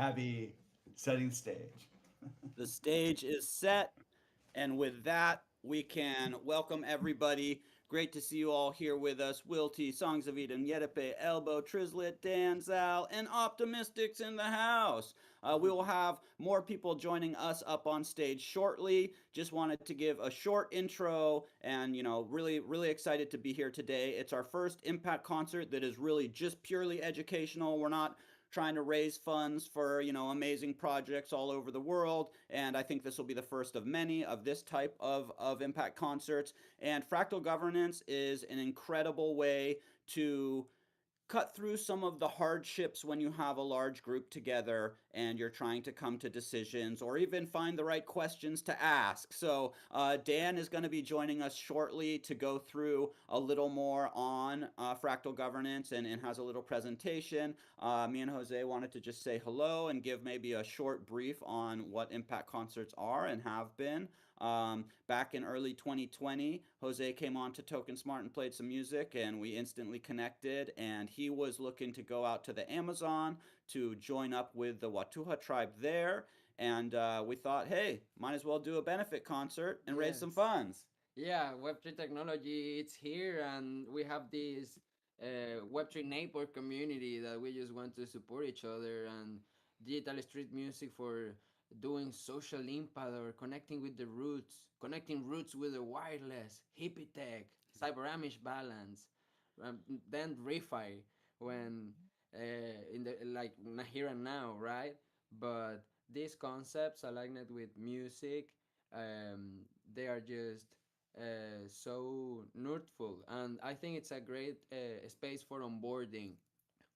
Happy setting stage. The stage is set, and with that, we can welcome everybody. Great to see you all here with us. Wilty, Songs of Eden, Yedepe, Elbow, Trislet, Dan, Zal, and Optimistics in the house. We will have more people joining us up on stage shortly. Just wanted to give a short intro and, really excited to be here today. It's our first Impact concert that is really just purely educational. We're not trying to raise funds for amazing projects all over the world, and I think this will be the first of many of this type of impact concerts. And fractal governance is an incredible way to cut through some of the hardships when you have a large group together and you're trying to come to decisions or even find the right questions to ask. So, Dan is going to be joining us shortly to go through a little more on fractal governance and has a little presentation. Me and Jose wanted to just say hello and give maybe a short brief on what impact concerts are and have been. Back in early 2020, Jose came on to Token Smart and played some music, and we instantly connected. And he was looking to go out to the Amazon to join up with the Watuha tribe there. And we thought, hey, might as well do a benefit concert and raise some Yes. funds. Yeah, Web3 technology, it's here, and we have this Web3 neighbor community that we just want to support each other, and digital street music for doing social impact or connecting with the roots, connecting roots with the wireless, hippie tech, cyber Amish balance, then refi when in the like here and now, right? But these concepts aligned with music, they are just so nurtureful, and I think it's a great space for onboarding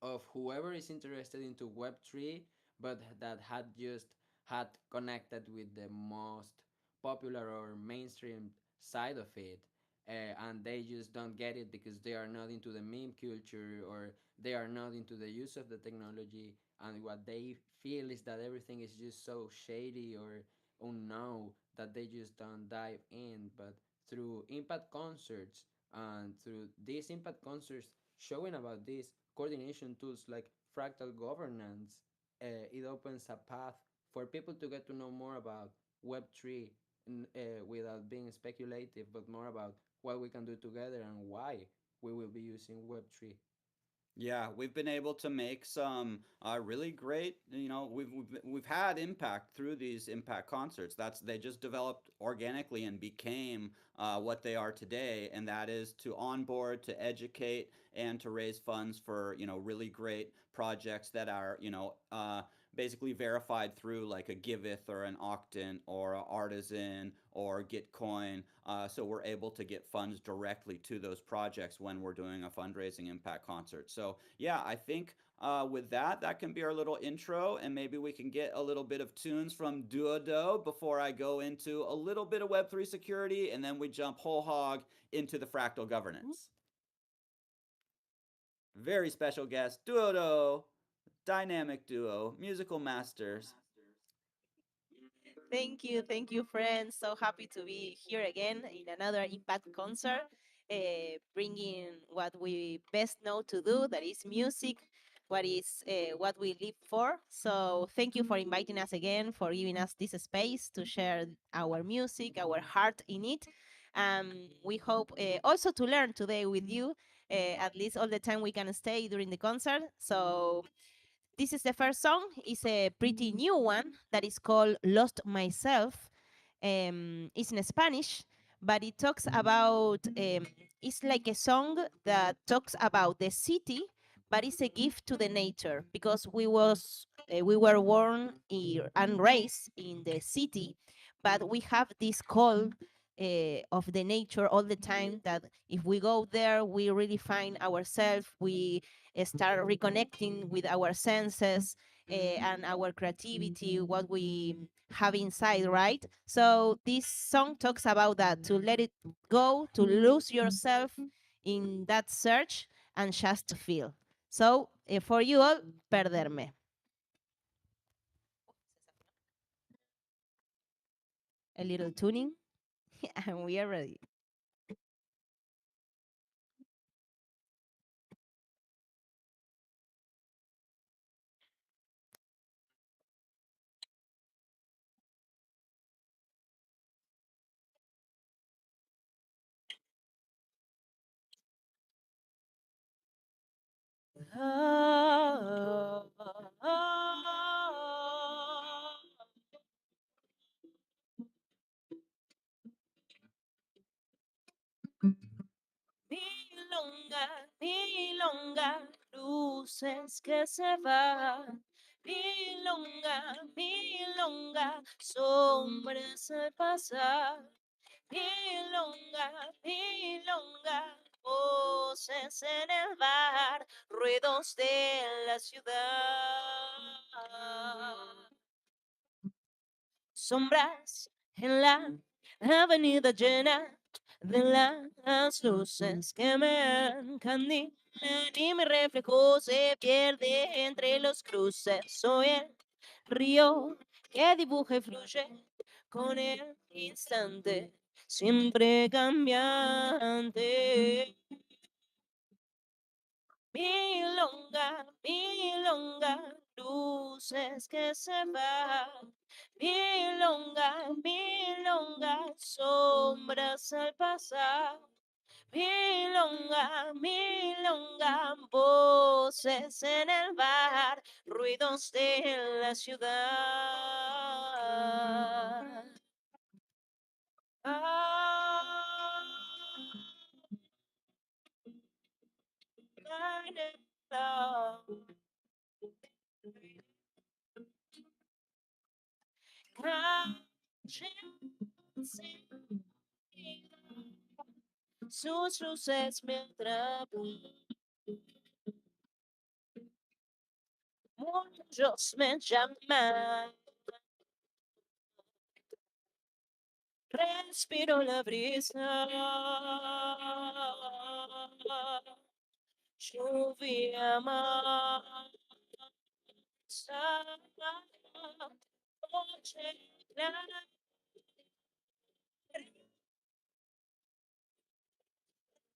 of whoever is interested into Web3, but that had connected with the most popular or mainstream side of it. And they just don't get it because they are not into the meme culture, or they are not into the use of the technology, and what they feel is that everything is just so shady or unknown that they just don't dive in. But through impact concerts, and through these impact concerts showing about these coordination tools like fractal governance, it opens a path for people to get to know more about Web3, without being speculative, but more about what we can do together and why we will be using Web3. Yeah, we've been able to make some really great. We've had impact through these impact concerts. They just developed organically and became what they are today, and that is to onboard, to educate, and to raise funds for really great projects that are basically verified through like a Giveth or an Octant or a Artisan or Gitcoin. So we're able to get funds directly to those projects when we're doing a fundraising impact concert. So yeah, I think with that, that can be our little intro, and maybe we can get a little bit of tunes from Duodo before I go into a little bit of Web3 security, and then we jump whole hog into the fractal governance. Very special guest, Duodo, dynamic duo, musical masters. Thank you, friends. So happy to be here again in another Impact concert, bringing what we best know to do, that is music, what we live for. So thank you for inviting us again, for giving us this space to share our music, our heart in it. We hope also to learn today with you, at least all the time we can stay during the concert. So this is the first song. It's a pretty new one that is called Lost Myself. It's in Spanish, but it talks about, it's like a song that talks about the city, but it's a gift to the nature because we were born here and raised in the city, but we have this call of the nature all the time, that if we go there, we really find ourselves. We start reconnecting with our senses, and our creativity, what we have inside, right? So this song talks about that, to let it go, to lose yourself in that search and just feel. So for you all, perderme. A little tuning, and we are ready. Ah, milonga, luces que se van. Milonga, milonga, sombras al pasar. Milonga, milonga, voces en el bar, ruidos de la ciudad. Sombras en la avenida llena de las luces que me caminan y mi reflejo se pierde entre los cruces. Soy el río que dibuja y fluye con el instante siempre cambiante. Milonga, milonga, luces que se van. Milonga, milonga, sombras al pasar. Milonga, milonga, voces en el bar, ruidos de la ciudad. Ah, sus luces me atrapan, muchos me llaman, respiro la brisa, lluvia mansa, noche clara.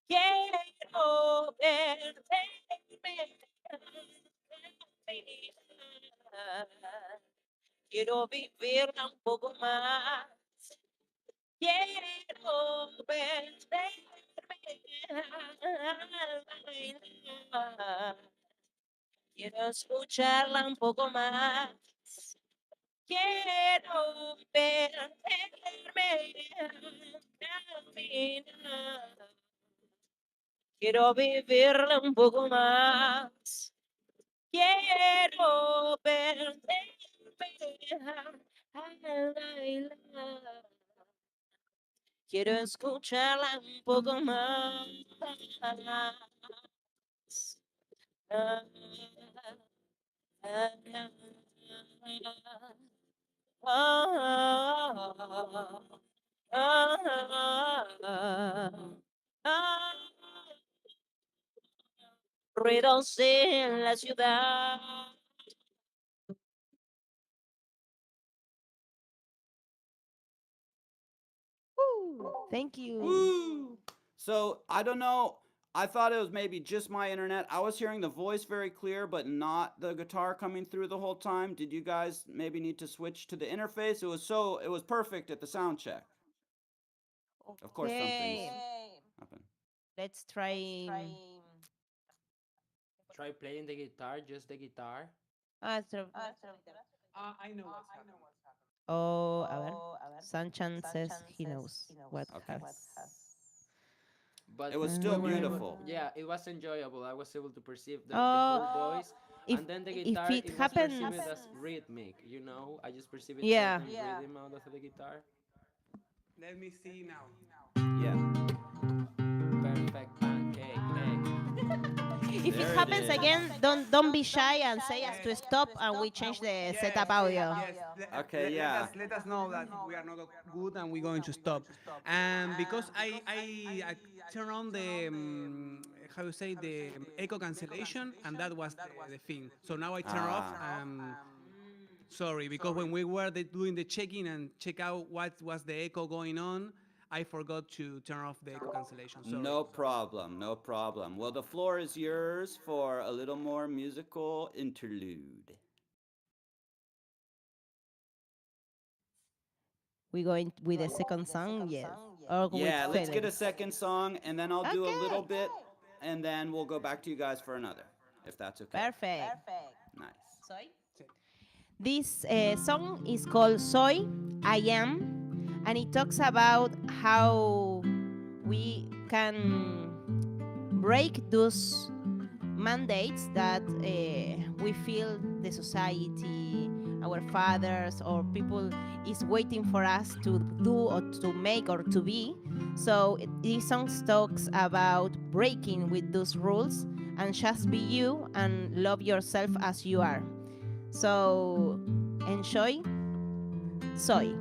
Quiero perderme, quiero vivirla un poco más. Quiero perderme al bailar. Quiero escucharla un poco más. Quiero perderme al caminar. Quiero vivirla un poco más. Quiero perderme al bailar. Quiero escucharla un poco más. Ah, ah, ah, ah, ruidos en la ciudad. Thank you. Woo! So I don't know. I thought it was maybe just my internet. I was hearing the voice very clear, but not the guitar coming through the whole time. Did you guys maybe need to switch to the interface? It was perfect at the sound check. Of course, some things Okay, happen. let's try. Try playing the guitar, just the guitar. I know what's happening. Oh, a ver. Sanchan says he knows what Okay. has. It But was we still were able, beautiful. yeah, it was enjoyable. I was able to perceive the Oh, whole voice. if And then the if guitar, it it was happens, perceived as rhythmic, you know? I just perceived yeah. certain rhythm out of the guitar. Let me see now. Yeah. Perfect pancake, hey. If it There it happens is. again, don't be shy and say us to Yes, stop, and we change the yes, setup audio. yes. Okay, yeah. Let us know that we are not good and we're going to stop. Because I turn on the how you say the echo cancellation, and that was the thing. So now I turn off. Ah. Sorry, because when we were doing the check-in and check out what was the echo going on, I forgot to turn off the echo cancellation. Sorry. No problem, no problem. Well, the floor is yours for a little more musical interlude. We going with the second song, yes, or with Yeah, let's get a Felix. second song and then I'll do a Okay. little bit and then we'll go back to you guys for another. if that's okay. Perfect. Nice. Soy. This song is called Soy, I Am, and it talks about how we can break those mandates that we feel the society, our fathers, or people is waiting for us to do or to make or to be. So this song talks about breaking with those rules and just be you and love yourself as you are. So enjoy. Soy.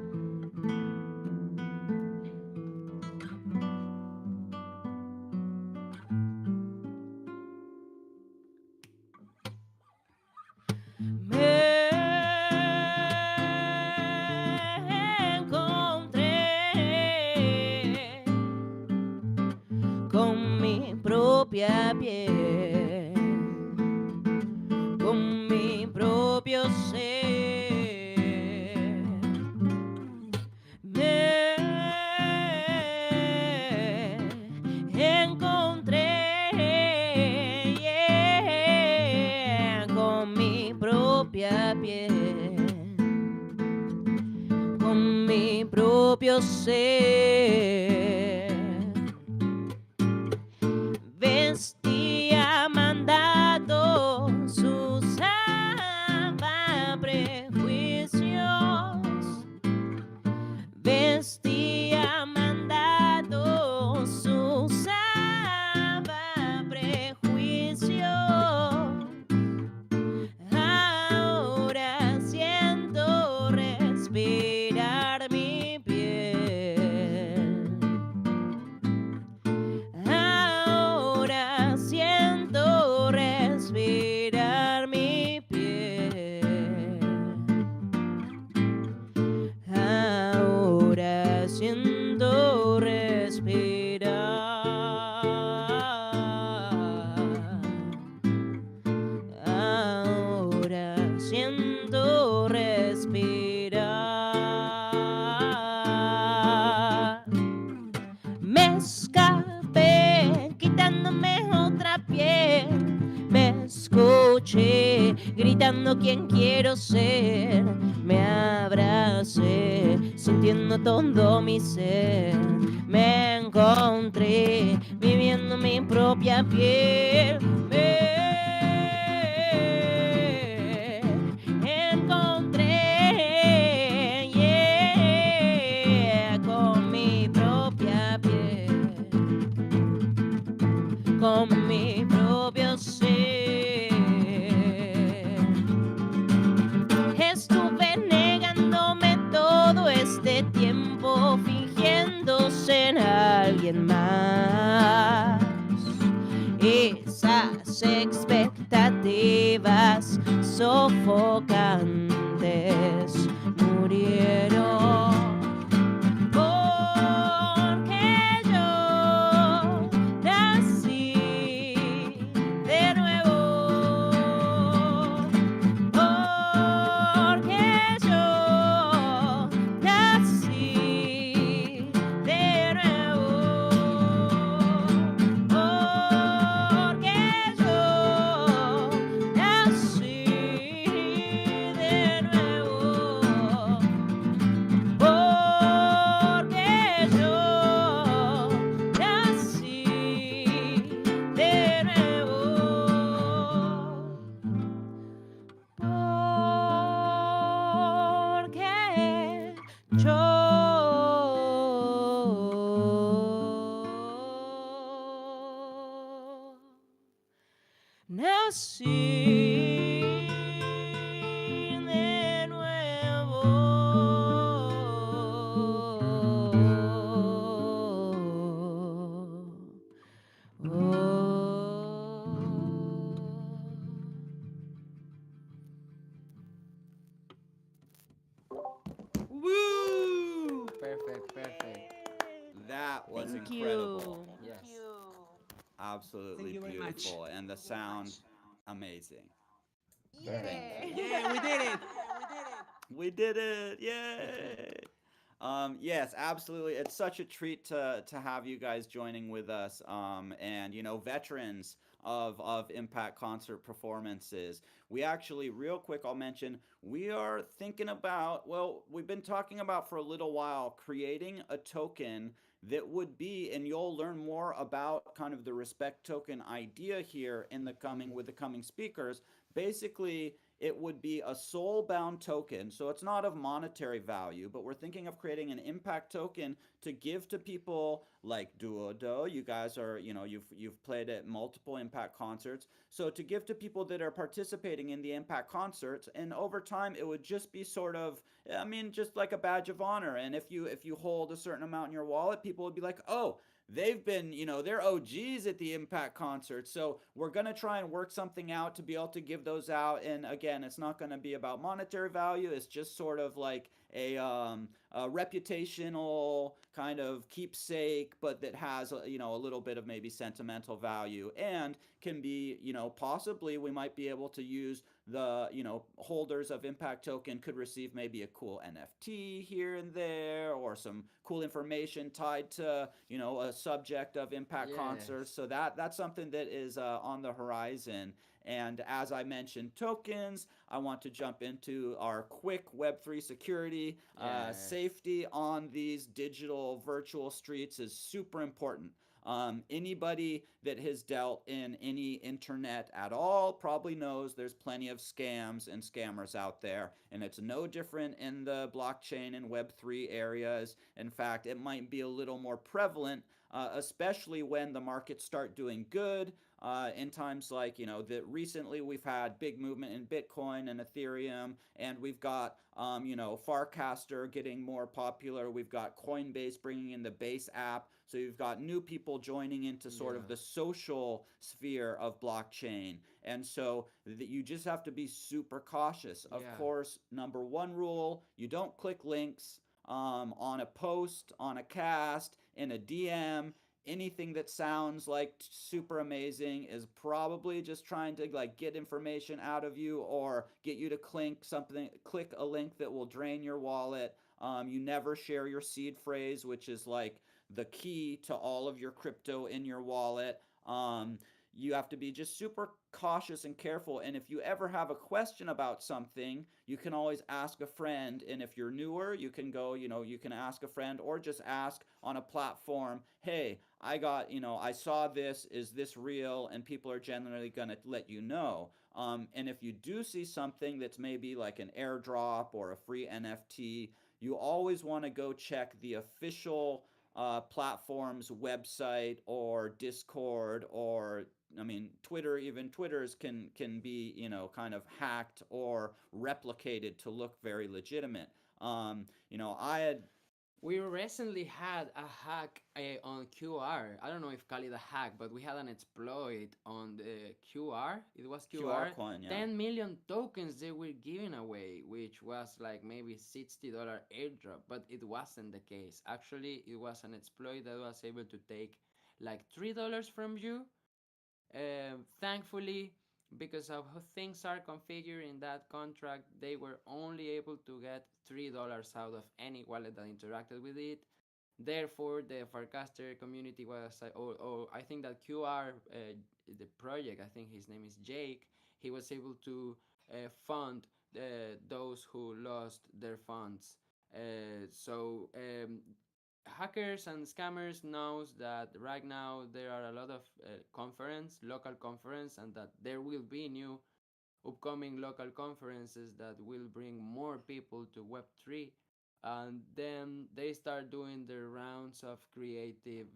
Me encontré con mi propia piel, con mi propio ser. Me encontré, yeah, con mi propia piel, con mi propio ser. Vestía mandatos, usaba prejuicios. Vestía mandatos, usaba prejuicios. Ahora siento respirar mi piel. Ahora siento respirar mi piel. Ahora siento respirar. Ahora siento respirar. Me escapé quitándome otra piel. Me escuché gritando quién quiero ser. Me abracé sintiendo todo mi ser. Me encontré viviendo mi propia piel. Me encontré, yeah, con mi propia piel, con mi propio ser. Estuve negándome todo este tiempo, fingiendo ser alguien más. Esas expectativas sofocantes murieron. Porque yo nací de nuevo. Porque yo nací de nuevo. Porque yo nací de nuevo. Porque yo nací de nuevo. Porque yo nací de nuevo. Woo! Perfect, perfect. That was Thank incredible. you. Yes. Absolutely Thank you very much. beautiful. And the sound, amazing. Yeah. Yeah, we did it. We did it! Yay! Yes, absolutely. It's such a treat to have you guys joining with us. And you know, veterans of impact concert performances. We actually, real quick, I'll mention we are thinking about, well, we've been talking about for a little while creating a token that would be, and you'll learn more about kind of the respect token idea here in the coming with the coming speakers. Basically, it would be a soul bound token, so it's not of monetary value, but we're thinking of creating an impact token to give to people like Duodo. You guys are, you've played at multiple impact concerts, so to give to people that are participating in the impact concerts, and over time it would just be sort of, I mean, just like a badge of honor. And if you hold a certain amount in your wallet, people would be like, oh, they've been, they're OGs at the Impact concert. So we're going to try and work something out to be able to give those out. And again, it's not going to be about monetary value. It's just sort of like a reputational kind of keepsake, but that has, a little bit of maybe sentimental value, and can be, possibly we might be able to use the, holders of impact token could receive maybe a cool NFT here and there, or some cool information tied to, a subject of impact concerts. Yes. So that's something that is on the horizon. And as I mentioned, tokens, I want to jump into our quick Web3 security. Yes. Safety on these digital virtual streets is super important. Anybody that has dealt in any internet at all probably knows there's plenty of scams and scammers out there, and it's no different in the blockchain and Web3 areas. In fact, it might be a little more prevalent, especially when the markets start doing good. In times like, that recently we've had big movement in Bitcoin and Ethereum, and we've got, Farcaster getting more popular. We've got Coinbase bringing in the Base app. So you've got new people joining into sort of Yeah. the social sphere of blockchain. And so you just have to be super cautious. Of Yeah. course, number one rule, you don't click links on a post, on a cast, in a DM. Anything that sounds like super amazing is probably just trying to like get information out of you, or get you to click a link that will drain your wallet. You never share your seed phrase, which is like the key to all of your crypto in your wallet. You have to be just super cautious and careful. And if you ever have a question about something, you can always ask a friend. And if you're newer, you can go, you can ask a friend, or just ask on a platform, hey, I saw this, is this real? And people are generally going to let you know. And if you do see something that's maybe like an airdrop or a free NFT, you always want to go check the official platform's website or Discord, or I mean Twitter. Even Twitter's can be, kind of hacked or replicated to look very legitimate. I had We recently had a hack on QR. I don't know if call it a hack, but we had an exploit on the QR. It was QR QR. coin, yeah. 10 million tokens they were giving away, which was like maybe $60 airdrop, but it wasn't the case. Actually, it was an exploit that was able to take like $3 from you. Thankfully, because of how things are configured in that contract, they were only able to get $3 out of any wallet that interacted with it. Therefore, the Farcaster community was, or I think that QR, the project, I think his name is Jake, he was able to fund those who lost their funds. So hackers and scammers knows that right now there are a lot of local conference, and that there will be new upcoming local conferences that will bring more people to Web3, and then they start doing their rounds of creative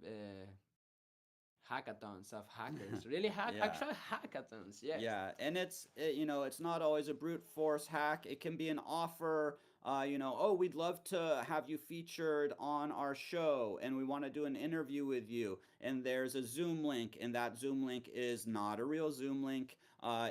hackathons of hackers, really Yeah. actual hackathons. Yes. Yeah, and it's not always a brute force hack. It can be an offer. Oh, we'd love to have you featured on our show, and we want to do an interview with you. And there's a Zoom link, and that Zoom link is not a real Zoom link.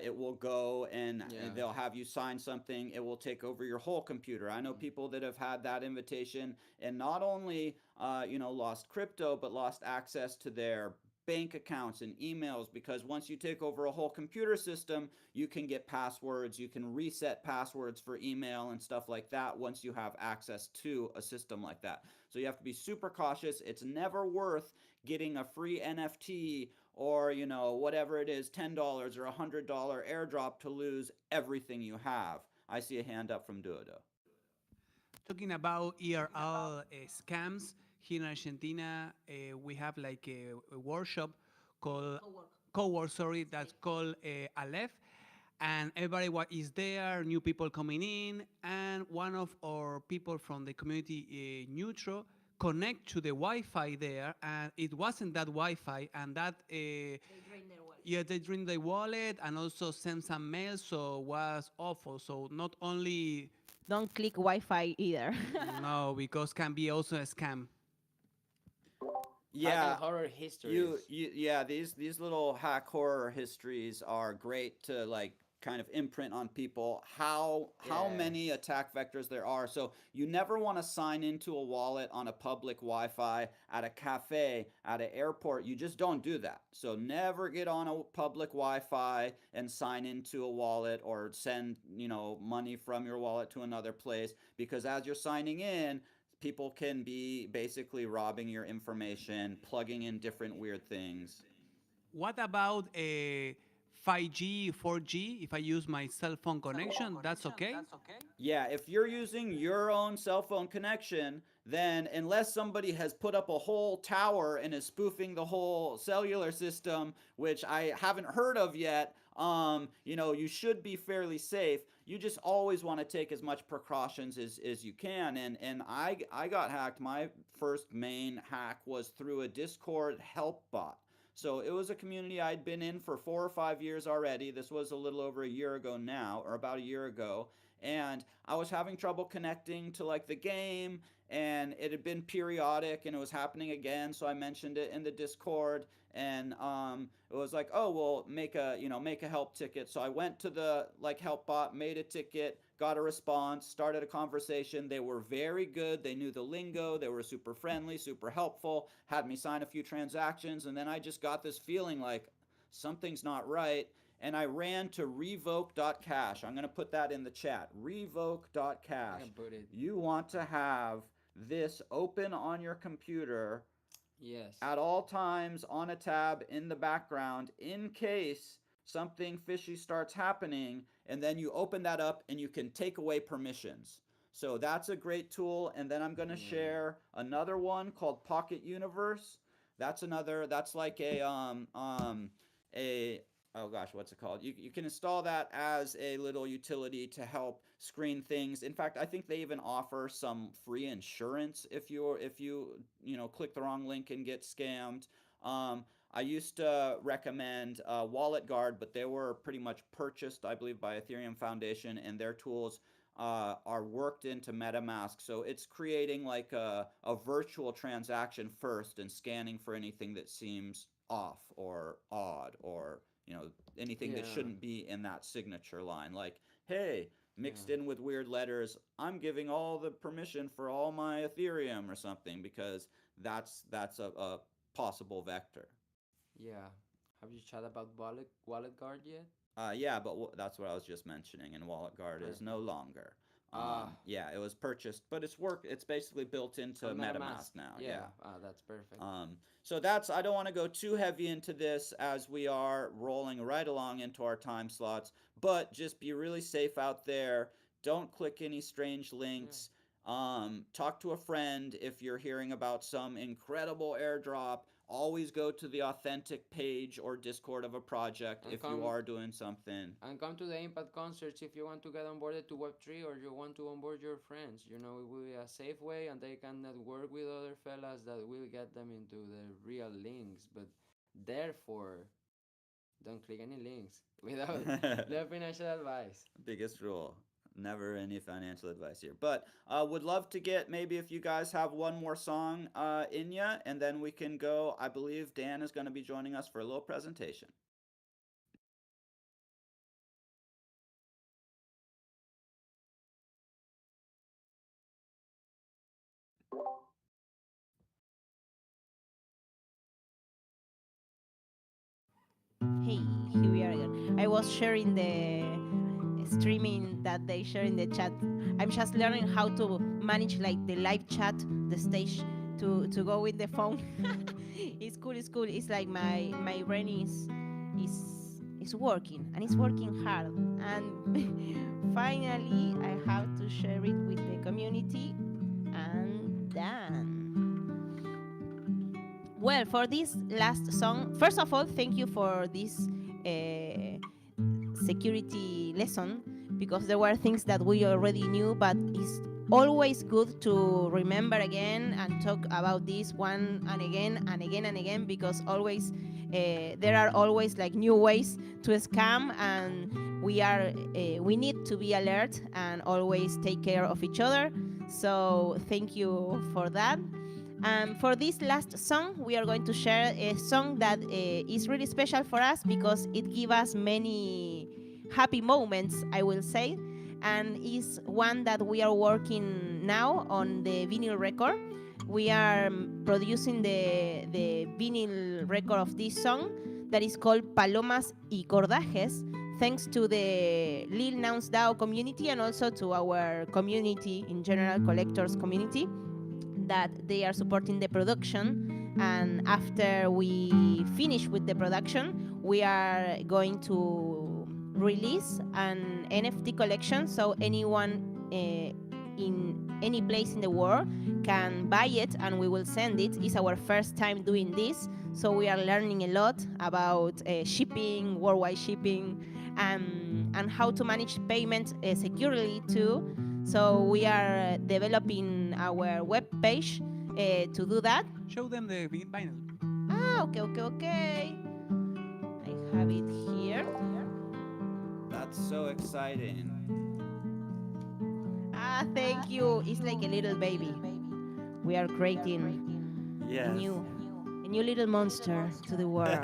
It will go and Yeah. they'll have you sign something. It will take over your whole computer. I know people that have had that invitation, and not only lost crypto, but lost access to their bank accounts and emails, because once you take over a whole computer system, you can get passwords, you can reset passwords for email and stuff like that once you have access to a system like that. So you have to be super cautious. It's never worth getting a free NFT or, whatever it is, $10 or $100 airdrop to lose everything you have. I see a hand up from Duodo. Talking about ERL scams, here in Argentina, we have like a workshop called co-work, sorry, that's called Aleph. And everybody what is there, new people coming in, and one of our people from the community, Neutro, connect to the Wi-Fi there, and it wasn't that Wi-Fi, and that yeah, they drained the wallet and also sent some mail, so was awful. So not only Don't click Wi-Fi either. no, because can be also a scam. Yeah, Fractal horror histories. yeah, these little hack horror histories are great to like kind of imprint on people how many Yes. attack vectors there are. So you never want to sign into a wallet on a public Wi-Fi, at a cafe, at an airport. You just don't do that. So never get on a public Wi-Fi and sign into a wallet or send, money from your wallet to another place, because as you're signing in, people can be basically robbing your information, plugging in different weird things. What about a 5G, 4G? If I use my cell phone connection, that's okay? Yeah, if you're using your own cell phone connection, then unless somebody has put up a whole tower and is spoofing the whole cellular system, which I haven't heard of yet, you should be fairly safe. You just always want to take as much precautions as you can. And I got hacked. My first main hack was through a Discord help bot. So it was a community I'd been in for 4 or 5 years already. This was a little over a year ago now, or about a year ago. And I was having trouble connecting to like the game, and it had been periodic and it was happening again. So I mentioned it in the Discord, and it was like, oh well, make a help ticket. So I went to the like help bot, made a ticket, got a response, started a conversation. They were very good. They knew the lingo. They were super friendly, super helpful, had me sign a few transactions. And then I just got this feeling like something's not right. And I ran to revoke.cash. I'm going to put that in the chat. I Revoke.cash. can put it. You want to have this open on your computer Yes. at all times on a tab in the background in case something fishy starts happening, and then you open that up and you can take away permissions. So that's a great tool. And then I'm going to Yeah. share another one called Pocket Universe. That's like a oh gosh, what's it called? You can install that as a little utility to help screen things. In fact, I think they even offer some free insurance if you click the wrong link and get scammed. I used to recommend Wallet Guard, but they were pretty much purchased, I believe, by Ethereum Foundation, and their tools are worked into MetaMask. So it's creating like a virtual transaction first and scanning for anything that seems off or odd, or anything that Yeah. shouldn't be in that signature line. Like, hey, mixed Yeah. in with weird letters, I'm giving all the permission for all my Ethereum or something, because that's a possible vector. Yeah. Have you chat about wallet guard yet? Yeah, but that's what I was just mentioning. And Wallet Guard is no Perfect. longer. Ah, Yeah, it was purchased, but it's basically built into on MetaMask. MetaMask now. Yeah. Yeah. Ah, that's perfect. So I don't want to go too heavy into this as we are rolling right along into our time slots, but just be really safe out there. Don't click any strange Yeah. links. Talk to a friend if you're hearing about some incredible airdrop. Always go to the authentic page or Discord of a project And if you come are doing something. and come to the Impact concerts if you want to get onboarded to Web3 or you want to onboard your friends. It will be a safe way and they can network with other fellas that will get them into the real links. But therefore, don't click any links without the financial advice. Biggest rule. Never any financial advice here. But would love to get maybe if you guys have one more song in ya, and then we can go. I believe Dan is going to be joining us for a little presentation. Hey, here we are again. I was sharing the streaming that they share in the chat. I'm just learning how to manage like the live chat, the stage to go with the phone. It's cool. It's cool. It's like my brain is working and it's working hard. And finally, I have to share it with the community and done. Well, for this last song, first of all, thank you for this uh, security lesson because there were things that we already knew, but it's always good to remember again and talk about this one and again and again and again because always there are always like new ways to scam and we need to be alert and always take care of each other. So thank you for that. For this last song, we are going to share a song that is really special for us because it gives us many happy moments, I will say, and is one that we are working now on the vinyl record. We are producing the vinyl record of this song that is called Palomas y Cordajes, thanks to the Lil Nouns DAO community and also to our community in general, collectors community, that they are supporting the production. And after we finish with the production, we are going to release an NFT collection so anyone in any place in the world can buy it and we will send it. It's our first time doing this, so we are learning a lot about shipping, worldwide shipping, and how to manage payment securely too. So we are developing our web page to do that. Show them the vinyl. Ah, okay. I have it here. That's so exciting. Ah, thank you. It's like a little baby. We are creating Yes. a new little monster to the world.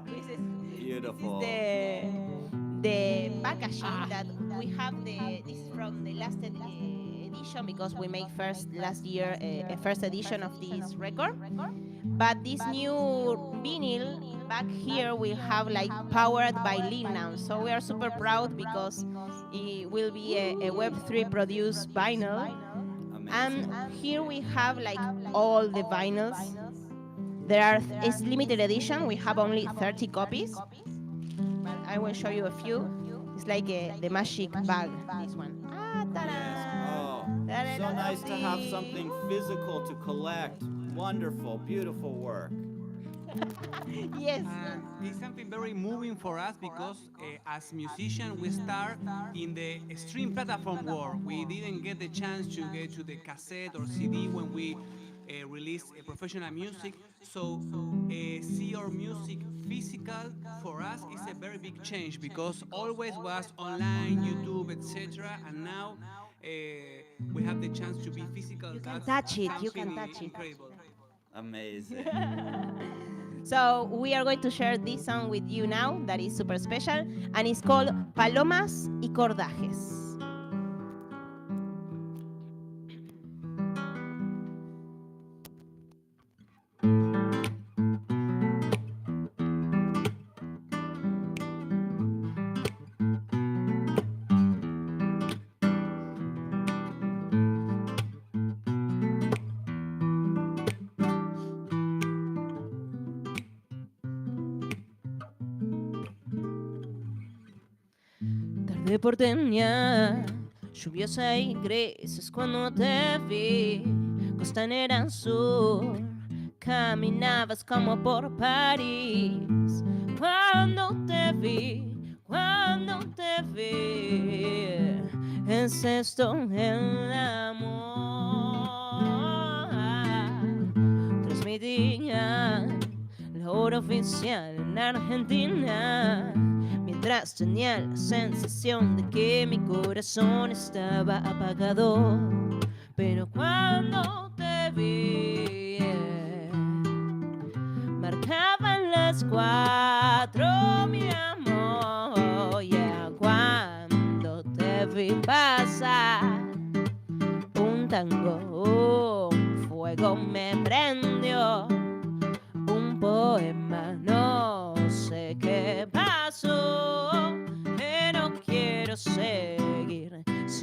This is Beautiful. the packaging that we have. This is from the last edition because we made last year a first edition of this record. But this new vinyl back here will have like powered by Lean now. So we are super proud because it will be a Web3 produced vinyl. And Amazing. here we have like all the vinyls. It's limited edition. We have only 30 copies. But I will show you a few. It's like the magic bag, this one. Ah, Yes. Oh, ta-da! so nice to have something physical to collect. Wonderful, beautiful work. Yes. And it's something very moving for us because as musicians we start in the stream platform world. We didn't get the chance to get to the cassette or CD when we release professional music. So see our music physical for us is a very big change because always was online, YouTube, etc. And now we have the chance to be physical. You can That's touch it. You something can touch it. incredible. Amazing. So we are going to share this song with you now that is super special and it's called Palomas y Cordajes. Tarde porteña, lluviosa y gris es cuando te vi, costanera sur, caminabas como por París. Cuando te vi, es esto el amor. Transmitía la hora oficial en Argentina. Mientras tenía la sensación de que mi corazón estaba apagado. Pero cuando te vi, marcaban las 4, mi amor. Ya cuando te vi pasar, un tango, un fuego me prendió. Un poema, no sé qué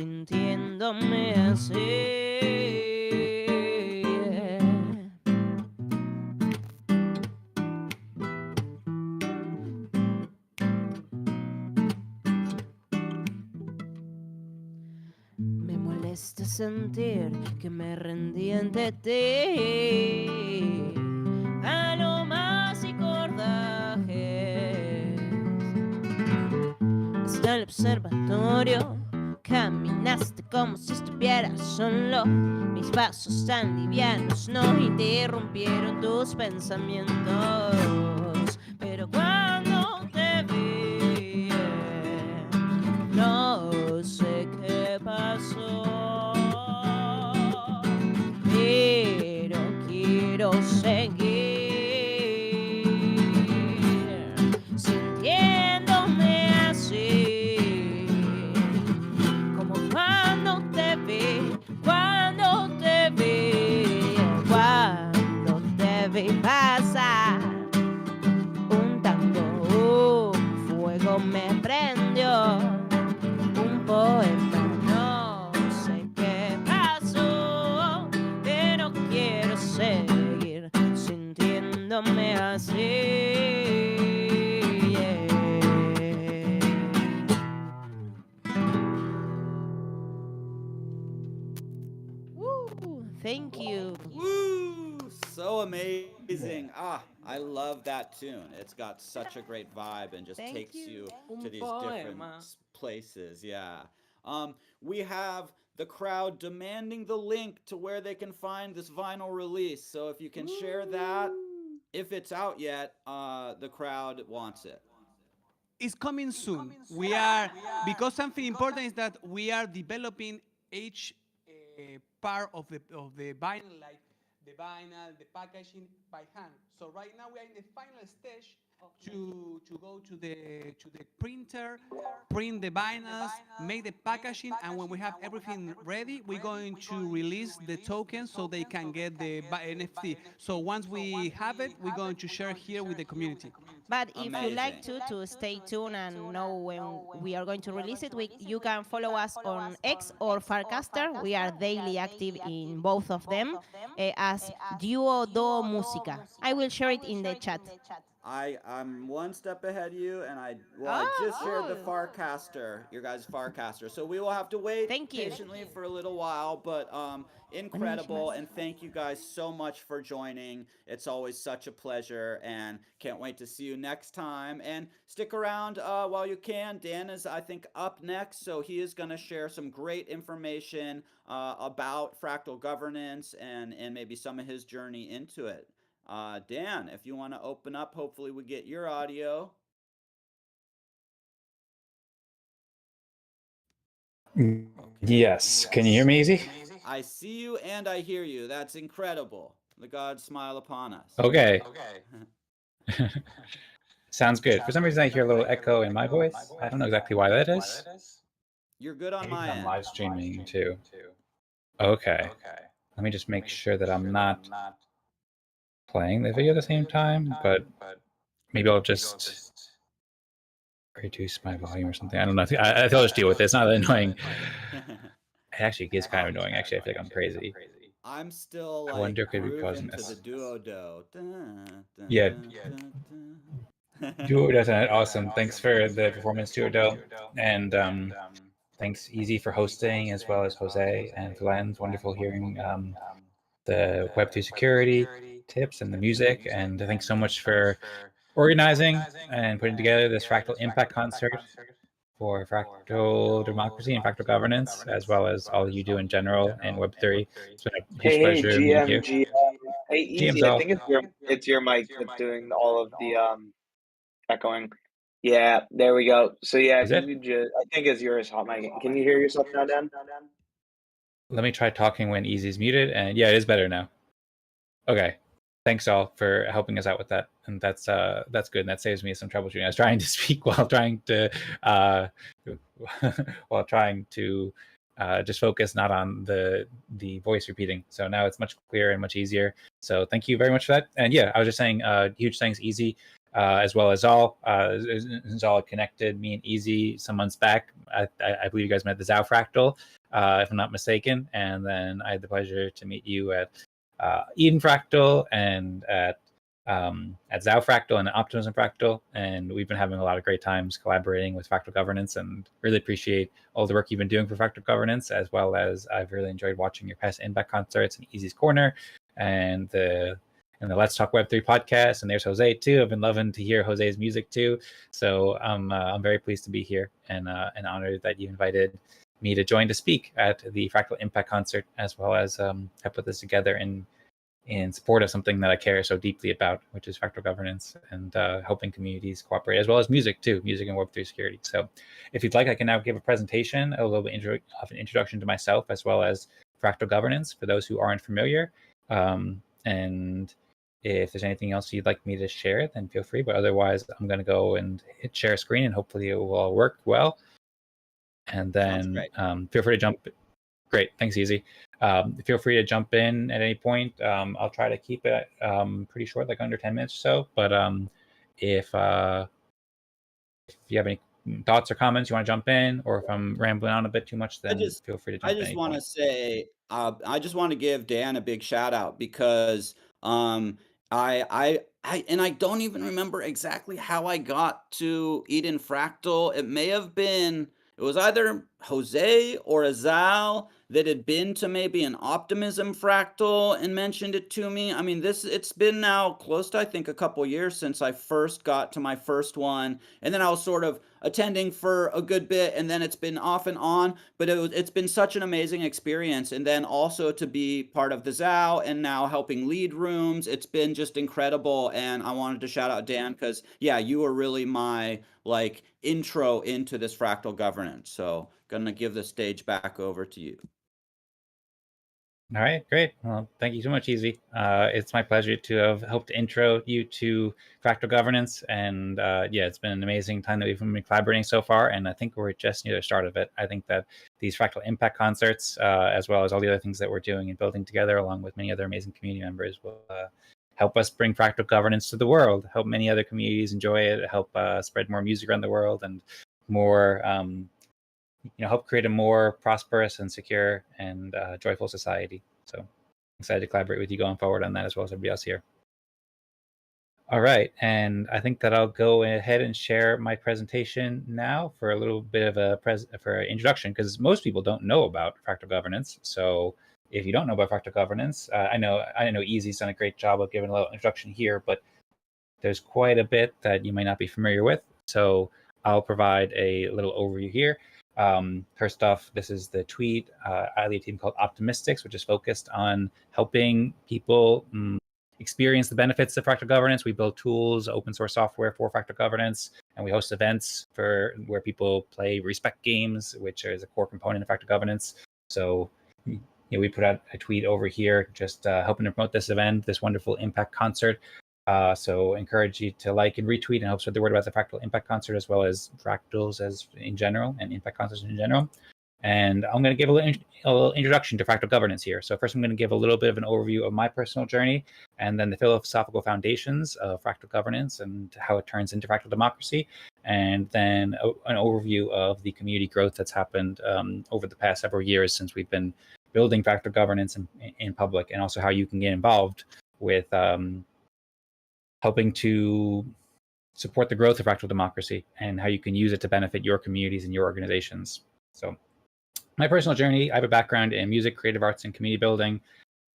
sintiéndome así. Me molesta sentir que me rendí ante ti. Palomas y cordajes. Hasta el observatorio caminaste como si estuvieras solo. Mis pasos tan livianos no interrumpieron tus pensamientos. Pero cuando te vi, no sé qué pasó, pero quiero seguir sintiéndome así, como cuando te vi, cuando te vi, cuando te vi pasar. Un tango, un fuego me prendió, un poema, no sé qué pasó, pero quiero seguir sintiéndome así. Yeah. Woo, thank you. Woo! So amazing. Ah, I love that tune. It's got such a great vibe and just Thank takes you. you Un to these different poema. places. Yeah. We have the crowd demanding the link to where they can find this vinyl release. So if you can share that, if it's out yet, the crowd wants it. It's coming soon. We are, because something important is that we are developing each part of the vinyl, like the vinyl, the packaging by hand. So right now we are in the final stage to go to the printer, print the vinyls, make the packaging, and when we have everything ready, we're going to release the tokens so they can get the NFT. So once we have it, we're going to share here with the community. But if you like Amazing. to stay tuned and know when we are going to release it, you can follow us on X or Farcaster. We are daily active in both of them as Duo Do Música. I will share it in the chat. I'm one step ahead of you, and I Oh, just shared the cool. Farcaster, your guys' Farcaster. So we will have to wait Thank you. patiently for a little while, but incredible, and thank you guys so much for joining. It's always such a pleasure, and can't wait to see you next time. And stick around while you can. Dan is, I think, up next, so he is going to share some great information about fractal governance and maybe some of his journey into it. Dan, if you want to open up, hopefully we get your audio. Yes. Can you hear me easy? I see you and I hear you. That's incredible. The gods smile upon us. Okay. Sounds good. For some reason, I hear a little echo in my voice. I don't know exactly why that is. You're good on Maybe my I'm end. live streaming too. Okay. Let me just make sure that I'm not playing the video at the same time, but maybe I'll just reduce my volume or something. I don't know. I think I'll just deal with it. It's not that annoying. It actually gets kind of annoying. Actually, I feel like I'm crazy. I'm still I like wonder if it could be grooving causing to the this. duo do. Dun, dun, Yeah. dun, dun. Duo does that. Awesome. Thanks for the performance, Duo. And thanks, Easy, for hosting, as well as Jose and Valen's. Wonderful hearing the Web2 security tips and the music. And thanks so much for organizing and putting together this Fractal Impact concert for fractal democracy and fractal governance, as well as all you do in general in Web3. It's been a huge pleasure meeting you. Hey, Easy. I GM's think it's your mic that's doing all of the echoing. Yeah, there we go. So yeah, Is if you it? could just, I think it's yours, hot mic. Can you hear yourself now, Dan? Let me try talking when Easy's muted, and yeah, it is better now. Okay. Thanks all for helping us out with that, and that's good. And that saves me some troubleshooting. I was trying to speak while trying to just focus, not on the voice repeating. So now it's much clearer and much easier. So thank you very much for that. And yeah, I was just saying, huge thanks, Easy, as well as all. Zal connected me and Easy some months back. I believe you guys met the Zao Fractal, if I'm not mistaken. And then I had the pleasure to meet you at Eden Fractal and at Zao Fractal and Optimism Fractal. And we've been having a lot of great times collaborating with Fractal Governance, and really appreciate all the work you've been doing for Fractal Governance, as well as I've really enjoyed watching your past Impact concerts and Easy's Corner and the Let's Talk Web3 podcast. And there's Jose too. I've been loving to hear Jose's music too. So I'm very pleased to be here and honored that you invited me to join to speak at the Fractal Impact concert, as well as have put this together in support of something that I care so deeply about, which is Fractal Governance and helping communities cooperate, as well as music too, music and Web3 security. So if you'd like, I can now give a presentation, a little bit of an introduction to myself, as well as Fractal Governance for those who aren't familiar. And if there's anything else you'd like me to share, then feel free. But otherwise, I'm going to go and hit share screen, and hopefully it will all work well. And then feel free to jump. Great, thanks, Easy. Feel free to jump in at any point. I'll try to keep it pretty short, like under 10 minutes or so. But if you have any thoughts or comments, you want to jump in, or if I'm rambling on a bit too much, then feel free to jump in. I just want to say, I just want to give Dan a big shout out, because I don't even remember exactly how I got to Eden Fractal. It was either Jose or Azal that had been to maybe an Optimism Fractal and mentioned it to me. I mean, it's been now close to, I think, a couple years since I first got to my first one. And then I was sort of attending for a good bit, and then it's been off and on, but it's been such an amazing experience. And then also to be part of the Zao and now helping lead rooms, it's been just incredible. And I wanted to shout out Dan, because yeah, you were really my like intro into this Fractal Governance. So gonna give the stage back over to you. All right, great. Well, thank you so much, Easy. It's my pleasure to have helped intro you to Fractal Governance. And yeah, it's been an amazing time that we've been collaborating so far. And I think we're just near the start of it. I think that these Fractal Impact concerts, as well as all the other things that we're doing and building together, along with many other amazing community members, will help us bring Fractal Governance to the world, help many other communities enjoy it, help spread more music around the world, and more help create a more prosperous and secure and joyful society. So I'm excited to collaborate with you going forward on that, as well as everybody else here. All right, and I think that I'll go ahead and share my presentation now for a little bit of an introduction, because most people don't know about Fractal Governance. So if you don't know about Fractal Governance, I know Easy's done a great job of giving a little introduction here, but there's quite a bit that you might not be familiar with. So I'll provide a little overview here. First off, this is the tweet. I lead a team called Optimistics, which is focused on helping people experience the benefits of Fractal Governance. We build tools, open source software for Fractal Governance, and we host events where people play respect games, which is a core component of Fractal Governance. So we put out a tweet over here just helping to promote this event, this wonderful Impact concert. So encourage you to like and retweet and help spread the word about the Fractal Impact concert, as well as fractals as in general and Impact concerts in general. And I'm going to give a little introduction to Fractal Governance here. So first, I'm going to give a little bit of an overview of my personal journey, and then the philosophical foundations of Fractal Governance and how it turns into Fractal democracy, and then an overview of the community growth that's happened over the past several years since we've been building Fractal Governance in public, and also how you can get involved with helping to support the growth of Fractal democracy and how you can use it to benefit your communities and your organizations. So my personal journey, I have a background in music, creative arts, and community building,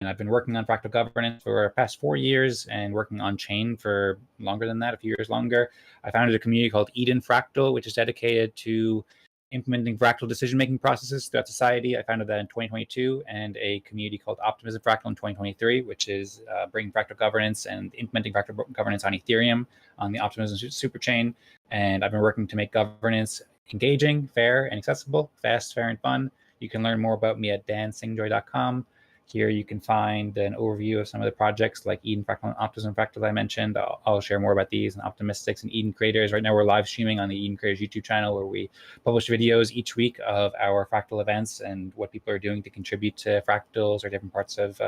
and I've been working on Fractal Governance for the past 4 years and working on chain for longer than that, a few years longer. I founded a community called Eden Fractal, which is dedicated to implementing fractal decision-making processes throughout society. I founded that in 2022, and a community called Optimism Fractal in 2023, which is bringing Fractal Governance and implementing Fractal Governance on Ethereum on the Optimism superchain. And I've been working to make governance engaging, fair, and accessible, fast, fair, and fun. You can learn more about me at dansingjoy.com. Here you can find an overview of some of the projects like Eden Fractal and Optimism Fractal I mentioned. I'll share more about these and Optimistics and Eden Creators. Right now we're live streaming on the Eden Creators YouTube channel, where we publish videos each week of our Fractal events and what people are doing to contribute to fractals or different parts of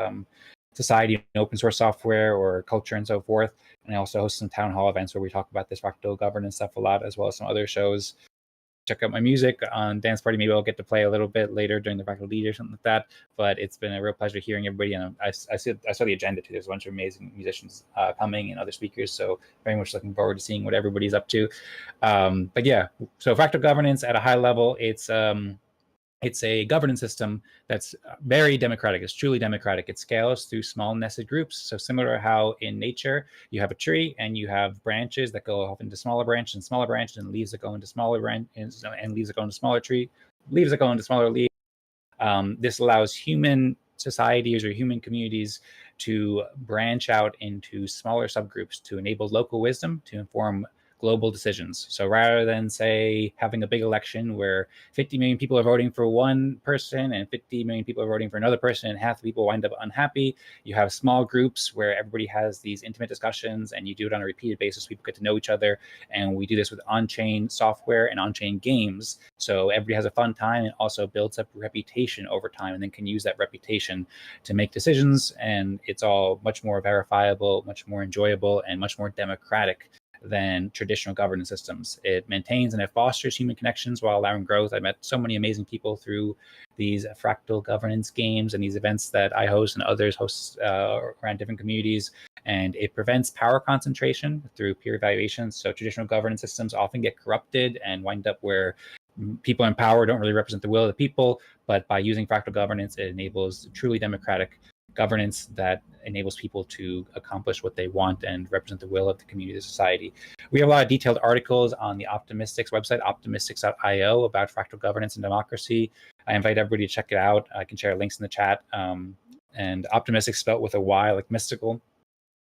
society and open source software or culture and so forth. And I also host some town hall events where we talk about this fractal governance stuff a lot, as well as some other shows. Check out my music on Dance Party. Maybe I'll get to play a little bit later during the Fractal DJ or something like that. But it's been a real pleasure hearing everybody. And I saw the agenda too. There's a bunch of amazing musicians coming and other speakers. So very much looking forward to seeing what everybody's up to. But yeah, so fractal governance at a high level, it's a governance system that's very democratic. It's truly democratic. It scales through small nested groups. So similar to how in nature you have a tree and you have branches that go off into smaller branches and leaves that go into smaller branches and leaves that go into smaller tree, leaves that go into smaller leaves. This allows human societies or human communities to branch out into smaller subgroups to enable local wisdom to inform global decisions. So rather than, say, having a big election where 50 million people are voting for one person and 50 million people are voting for another person and half the people wind up unhappy, you have small groups where everybody has these intimate discussions and you do it on a repeated basis. People get to know each other, and we do this with on-chain software and on-chain games. So everybody has a fun time and also builds up reputation over time and then can use that reputation to make decisions. And it's all much more verifiable, much more enjoyable, and much more democratic than traditional governance systems. It maintains and it fosters human connections while allowing growth. I met so many amazing people through these fractal governance games and these events that I host and others host around different communities. And it prevents power concentration through peer evaluations. So traditional governance systems often get corrupted and wind up where people in power don't really represent the will of the people. But by using fractal governance, it enables truly democratic governance that enables people to accomplish what they want and represent the will of the community, the society. We have a lot of detailed articles on the Optimistics website, optimistics.io, about fractal governance and democracy. I invite everybody to check it out. I can share links in the chat. And Optimistics spelled with a Y, like mystical.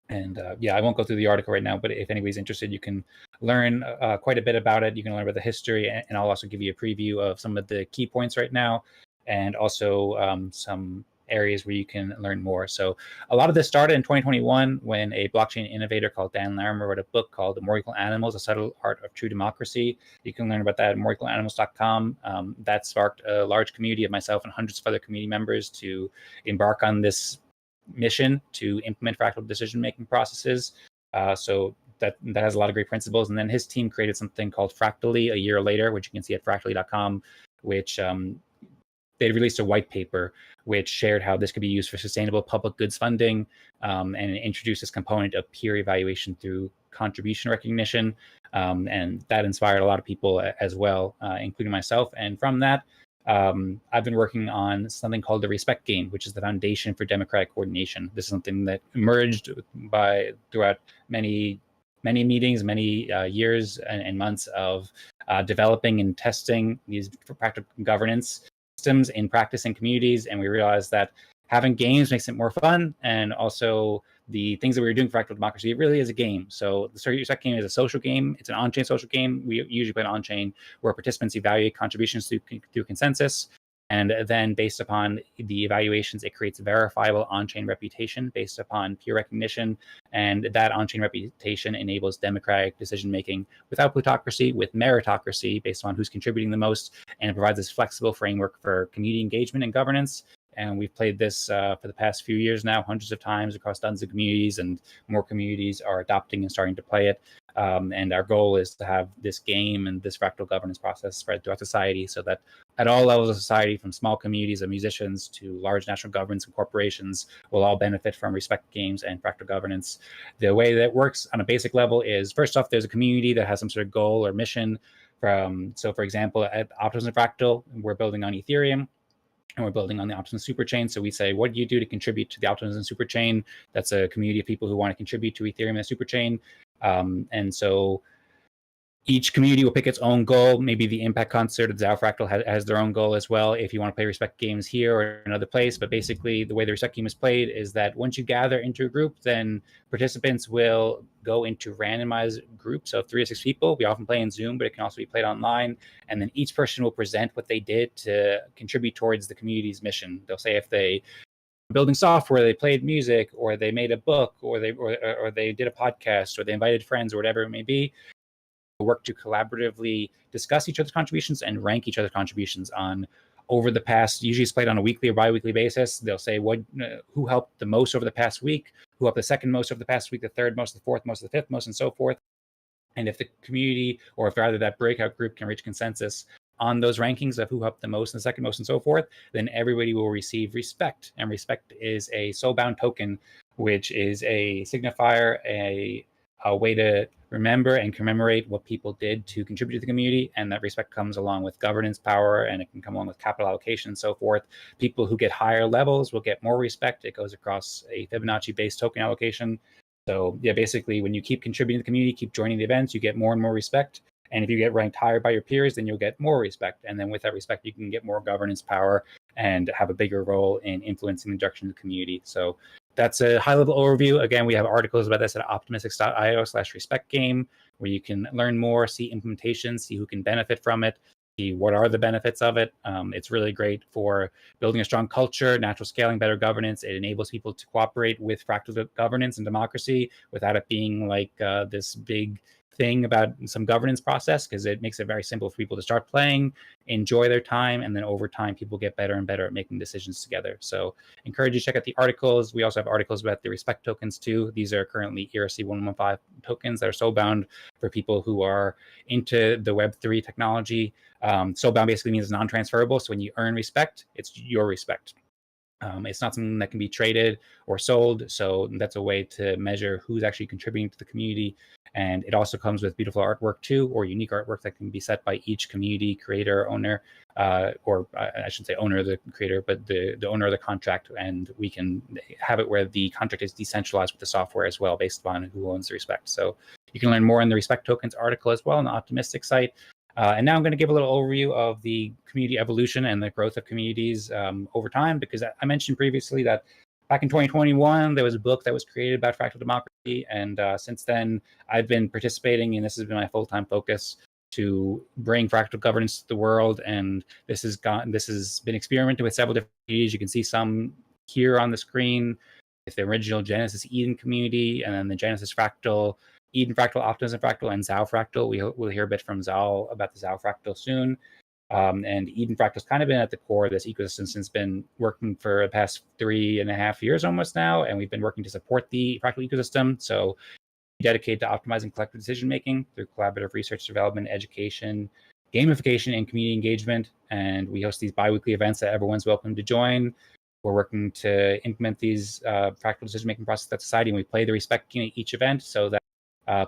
And yeah, I won't go through the article right now, but if anybody's interested, you can learn quite a bit about it. You can learn about the history, and I'll also give you a preview of some of the key points right now, and also some areas where you can learn more. So a lot of this started in 2021 when a blockchain innovator called Dan Larimer wrote a book called The More Equal Animals, A Subtle Art of True Democracy. You can learn about that at moreequalanimals.com. That sparked a large community of myself and hundreds of other community members to embark on this mission to implement fractal decision-making processes. So that has a lot of great principles. And then his team created something called Fractally a year later, which you can see at fractally.com, which they released a white paper which shared how this could be used for sustainable public goods funding, and it introduced this component of peer evaluation through contribution recognition. And that inspired a lot of people as well, including myself. And from that, I've been working on something called the Respect Game, which is the foundation for democratic coordination. This is something that emerged throughout many meetings, many years and months of developing and testing these practical governance systems in practice in communities. And we realized that having games makes it more fun. And also the things that we were doing for fractal democracy, it really is a game. So the Respect Game is a social game. It's an on-chain social game. We usually play on-chain where participants evaluate contributions through consensus. And then based upon the evaluations, it creates verifiable on-chain reputation based upon peer recognition. And that on-chain reputation enables democratic decision-making without plutocracy, with meritocracy based on who's contributing the most. And it provides this flexible framework for community engagement and governance. And we've played this for the past few years now, hundreds of times across dozens of communities, and more communities are adopting and starting to play it. And our goal is to have this game and this fractal governance process spread throughout society so that at all levels of society, from small communities of musicians to large national governments and corporations, will all benefit from Respect Games and fractal governance. The way that it works on a basic level is, first off, there's a community that has some sort of goal or mission. So for example, at Optimism Fractal, we're building on Ethereum, and we're building on the Optimism Superchain. So we say, what do you do to contribute to the Optimism Superchain? That's a community of people who want to contribute to Ethereum and the Superchain. And so each community will pick its own goal. Maybe the Impact Concert of Zao Fractal has their own goal as well, if you want to play Respect Games here or another place. But basically, the way the Respect Game is played is that once you gather into a group, then participants will go into randomized groups of 3 to 6 people. We often play in Zoom, but it can also be played online. And then each person will present what they did to contribute towards the community's mission. They'll say if they building software, they played music, or they made a book, or they did a podcast, or they invited friends, or whatever it may be. Work to collaboratively discuss each other's contributions and rank each other's contributions on over the past, usually it's played on a weekly or bi-weekly basis. They'll say who helped the most over the past week, who helped the second most over the past week, the third most, the fourth most, the fifth most, and so forth. And if the community, or if rather that breakout group, can reach consensus on those rankings of who helped the most and the second most and so forth, then everybody will receive respect. And respect is a soulbound token, which is a signifier, a way to remember and commemorate what people did to contribute to the community. And that respect comes along with governance power, and it can come along with capital allocation and so forth. People who get higher levels will get more respect. It goes across a Fibonacci-based token allocation. So yeah, basically, when you keep contributing to the community, keep joining the events, you get more and more respect. And if you get ranked higher by your peers, then you'll get more respect. And then with that respect, you can get more governance power and have a bigger role in influencing the direction of the community. So that's a high-level overview. Again, we have articles about this at optimistics.io/respect game, where you can learn more, see implementations, see who can benefit from it, see what are the benefits of it. It's really great for building a strong culture, natural scaling, better governance. It enables people to cooperate with fractal governance and democracy without it being like this big thing about some governance process, because it makes it very simple for people to start playing, enjoy their time, and then over time people get better and better at making decisions together. So encourage you to check out the articles. We also have articles about the respect tokens too. These are currently ERC 115 tokens that are soulbound for people who are into the Web3 technology. Soulbound basically means non-transferable. So when you earn respect, it's your respect. It's not something that can be traded or sold. So that's a way to measure who's actually contributing to the community. And it also comes with beautiful artwork too, or unique artwork that can be set by each community creator, owner, or I should say owner of the creator, but the owner of the contract. And we can have it where the contract is decentralized with the software as well, based on who owns the respect. So you can learn more in the Respect Tokens article as well on the Optimistic site. And now I'm going to give a little overview of the community evolution and the growth of communities over time, because I mentioned previously that back in 2021, there was a book that was created about fractal democracy. And since then, I've been participating, and this has been my full-time focus, to bring fractal governance to the world. And this has been experimented with several different communities. You can see some here on the screen. It's the original Genesis Eden community, and then the Genesis Fractal, Eden Fractal, Optimism Fractal, and Zao Fractal. We'll hear a bit from Zal about the Zao Fractal soon. And Eden Fractal's kind of been at the core of this ecosystem since been working for the past 3.5 years almost now, and we've been working to support the Fractal ecosystem. So dedicated to optimizing collective decision making through collaborative research development, education, gamification, and community engagement. And we host these bi-weekly events that everyone's welcome to join. We're working to implement these fractal decision-making processes at society, and we play the respect game at each event so that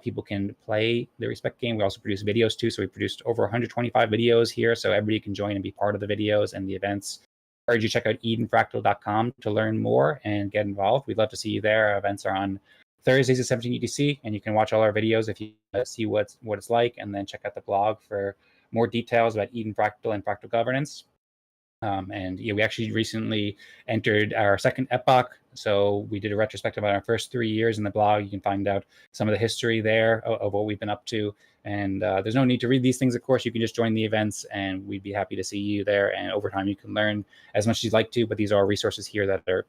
people can play the respect game. We also produce videos too. So we produced over 125 videos here, so everybody can join and be part of the videos and the events. I urge you to check out edenfractal.com to learn more and get involved. We'd love to see you there. Our events are on Thursdays at 17 UTC, and you can watch all our videos if you see what it's like, and then check out the blog for more details about Eden Fractal and fractal governance. And yeah, we actually recently entered our second epoch. So we did a retrospective on our first 3 years in the blog. You can find out some of the history there of what we've been up to. And there's no need to read these things, of course. You can just join the events, and we'd be happy to see you there. And over time, you can learn as much as you'd like to. But these are all resources here that are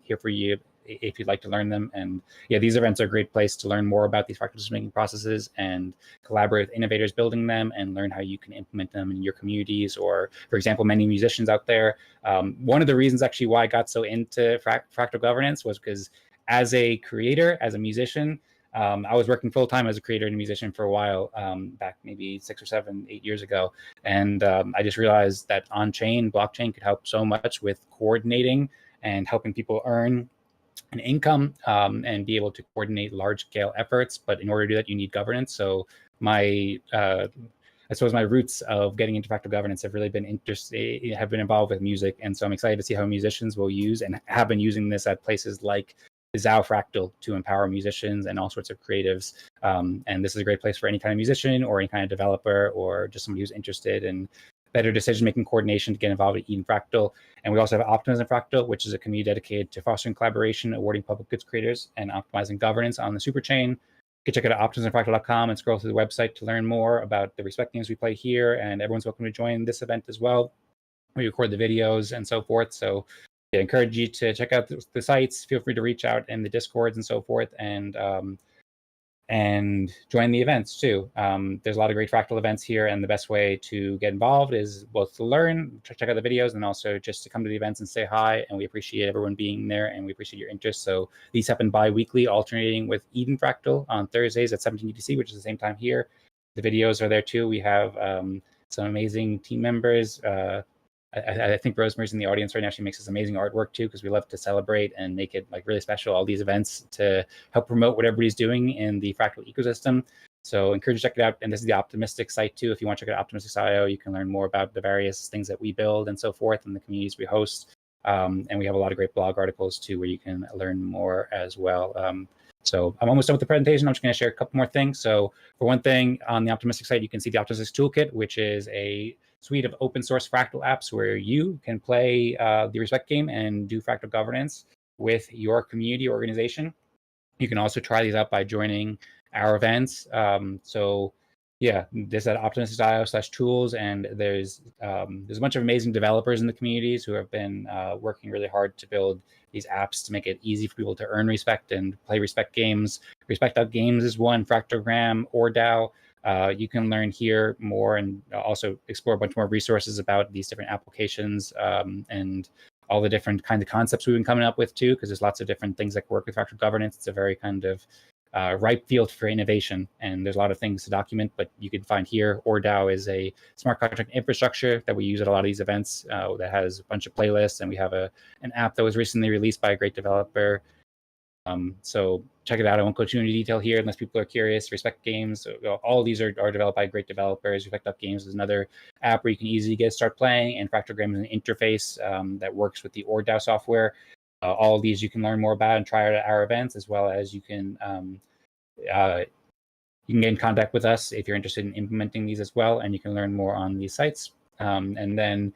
here for you if you'd like to learn them. And yeah, these events are a great place to learn more about these fractal decision-making processes and collaborate with innovators building them and learn how you can implement them in your communities. Or, for example, many musicians out there. One of the reasons actually why I got so into fractal governance was because as a creator, as a musician, I was working full-time as a creator and a musician for a while, back maybe 6 or 7, 8 years ago. And I just realized that on-chain, blockchain could help so much with coordinating and helping people earn an income and be able to coordinate large-scale efforts. But in order to do that, you need governance. So I suppose my roots of getting into fractal governance have really been involved with music. And so I'm excited to see how musicians will use and have been using this at places like the Zao Fractal to empower musicians and all sorts of creatives. And this is a great place for any kind of musician or any kind of developer or just somebody who's interested in better decision-making coordination to get involved at Eden Fractal. And we also have Optimism Fractal, which is a community dedicated to fostering collaboration, awarding public goods creators, and optimizing governance on the superchain. You can check it out at optimismfractal.com and scroll through the website to learn more about the respect games we play here. And everyone's welcome to join this event as well. We record the videos and so forth. So I encourage you to check out the sites. Feel free to reach out in the Discords and so forth. And and join the events too. There's a lot of great Fractal events here, and the best way to get involved is both to learn, check out the videos, and also just to come to the events and say hi. And we appreciate everyone being there, and we appreciate your interest. So these happen bi-weekly, alternating with Eden Fractal on Thursdays at 17 UTC, which is the same time here. The videos are there too. We have some amazing team members. I think Rosemary's in the audience right now. She makes this amazing artwork too, because we love to celebrate and make it like really special. All these events to help promote what everybody's doing in the Fractal ecosystem. So encourage you to check it out. And this is the Optimistic site too. If you want to check out optimistic.io, you can learn more about the various things that we build and so forth, and the communities we host. And we have a lot of great blog articles too, where you can learn more as well. So I'm almost done with the presentation. I'm just going to share a couple more things. So for one thing, on the Optimistic site, you can see the Optimistic Toolkit, which is a suite of open source Fractal apps where you can play the Respect game and do Fractal governance with your community organization. You can also try these out by joining our events. So yeah, there's at optimistic.io/tools, and there's a bunch of amazing developers in the communities who have been working really hard to build these apps to make it easy for people to earn respect and play respect games. Respect.games is one, Fractogram, or DAO. You can learn here more and also explore a bunch more resources about these different applications and all the different kinds of concepts we've been coming up with too, because there's lots of different things that work with Fractal governance. It's a very kind of ripe field for innovation, and there's a lot of things to document, but you can find here, OrDAO is a smart contract infrastructure that we use at a lot of these events that has a bunch of playlists, and we have an app that was recently released by a great developer. So check it out. I won't go too into detail here unless people are curious. Respect Games, all of these are developed by great developers. Respect Games is another app where you can easily start playing, and Fractogram is an interface that works with the OrDAO software. All of these you can learn more about and try out at our events, as well as you can get in contact with us if you're interested in implementing these as well, and you can learn more on these sites. And then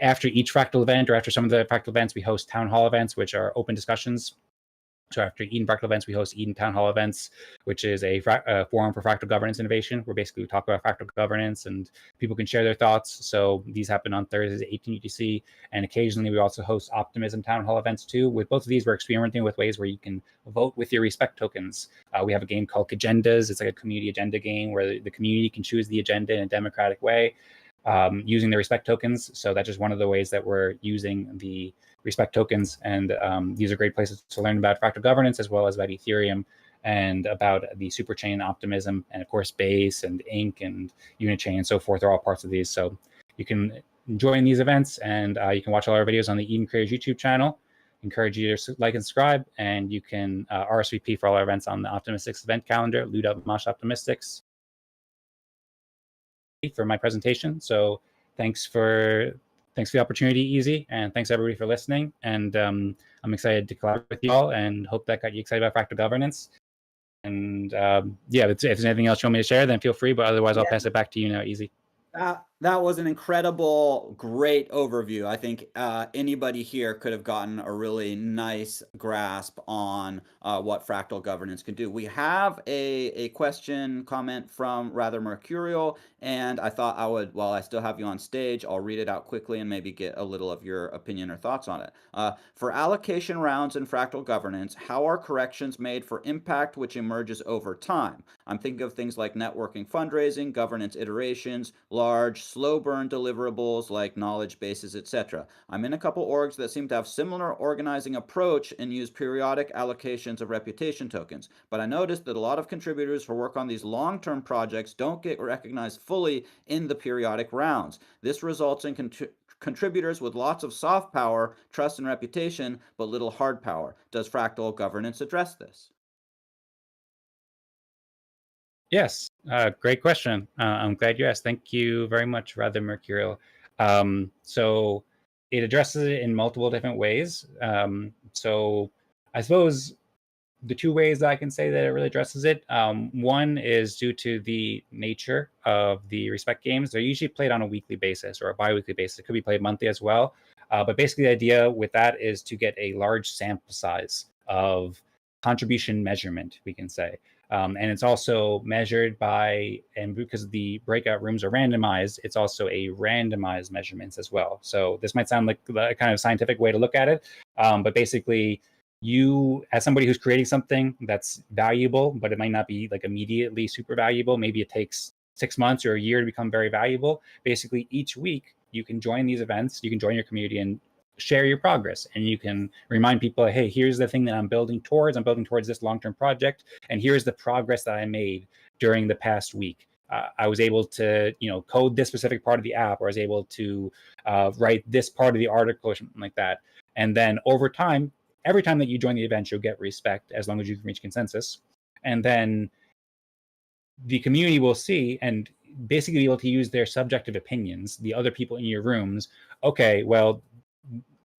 after each Fractal event, or after some of the Fractal events, we host town hall events, which are open discussions. So after Eden Fractal events, we host Eden Town Hall events, which is a forum for Fractal governance innovation, where basically we talk about Fractal governance and people can share their thoughts. So these happen on Thursdays at 18 UTC. And occasionally we also host Optimism Town Hall events too. With both of these, we're experimenting with ways where you can vote with your respect tokens. We have a game called Agendas. It's like a community agenda game where the community can choose the agenda in a democratic way using the respect tokens. So that's just one of the ways that we're using the respect tokens, and these are great places to learn about Fractal governance, as well as about Ethereum and about the superchain Optimism, and of course Base and Ink and Unichain and so forth are all parts of these. So you can join these events, and you can watch all our videos on the Eden Creators YouTube channel. Encourage you to like and subscribe, and you can RSVP for all our events on the Optimistics event calendar. Loot up Mosh Optimistics for my presentation. So thanks for the opportunity, Easy, and thanks everybody for listening. And I'm excited to collaborate with you all, and hope that got you excited about Fractal governance. And yeah, if there's anything else you want me to share, then feel free. But otherwise, I'll pass it back to you now, Easy. That was an incredible, great overview. I think anybody here could have gotten a really nice grasp on what Fractal governance can do. We have a question, comment from Rather Mercurial, and I thought I would, while I still have you on stage, I'll read it out quickly and maybe get a little of your opinion or thoughts on it. For allocation rounds in Fractal governance, how are corrections made for impact which emerges over time? I'm thinking of things like networking fundraising, governance iterations, large, slow burn deliverables like knowledge bases, etc. I'm in a couple orgs that seem to have similar organizing approach and use periodic allocations of reputation tokens. But I noticed that a lot of contributors who work on these long-term projects don't get recognized fully in the periodic rounds. This results in contributors with lots of soft power, trust, and reputation, but little hard power. Does Fractal governance address this? Yes, great question. I'm glad you asked. Thank you very much, Rather Mercurial. So it addresses it in multiple different ways. So I suppose the two ways that I can say that it really addresses it, one is due to the nature of the respect games. They're usually played on a weekly basis or a bi-weekly basis. It could be played monthly as well. But basically the idea with that is to get a large sample size of contribution measurement, we can say. And it's also measured by, and because the breakout rooms are randomized, it's also a randomized measurements as well. So this might sound like a kind of scientific way to look at it, but basically you, as somebody who's creating something that's valuable, but it might not be like immediately super valuable, maybe it takes 6 months or a year to become very valuable. Basically, each week you can join these events, you can join your community and share your progress, and you can remind people, hey, here's the thing that I'm building towards. I'm building towards this long-term project, and here's the progress that I made during the past week. I was able to, code this specific part of the app, or I was able to write this part of the article, or something like that. And then over time, every time that you join the event, you'll get respect as long as you can reach consensus. And then the community will see and basically be able to use their subjective opinions, the other people in your rooms. Okay, well,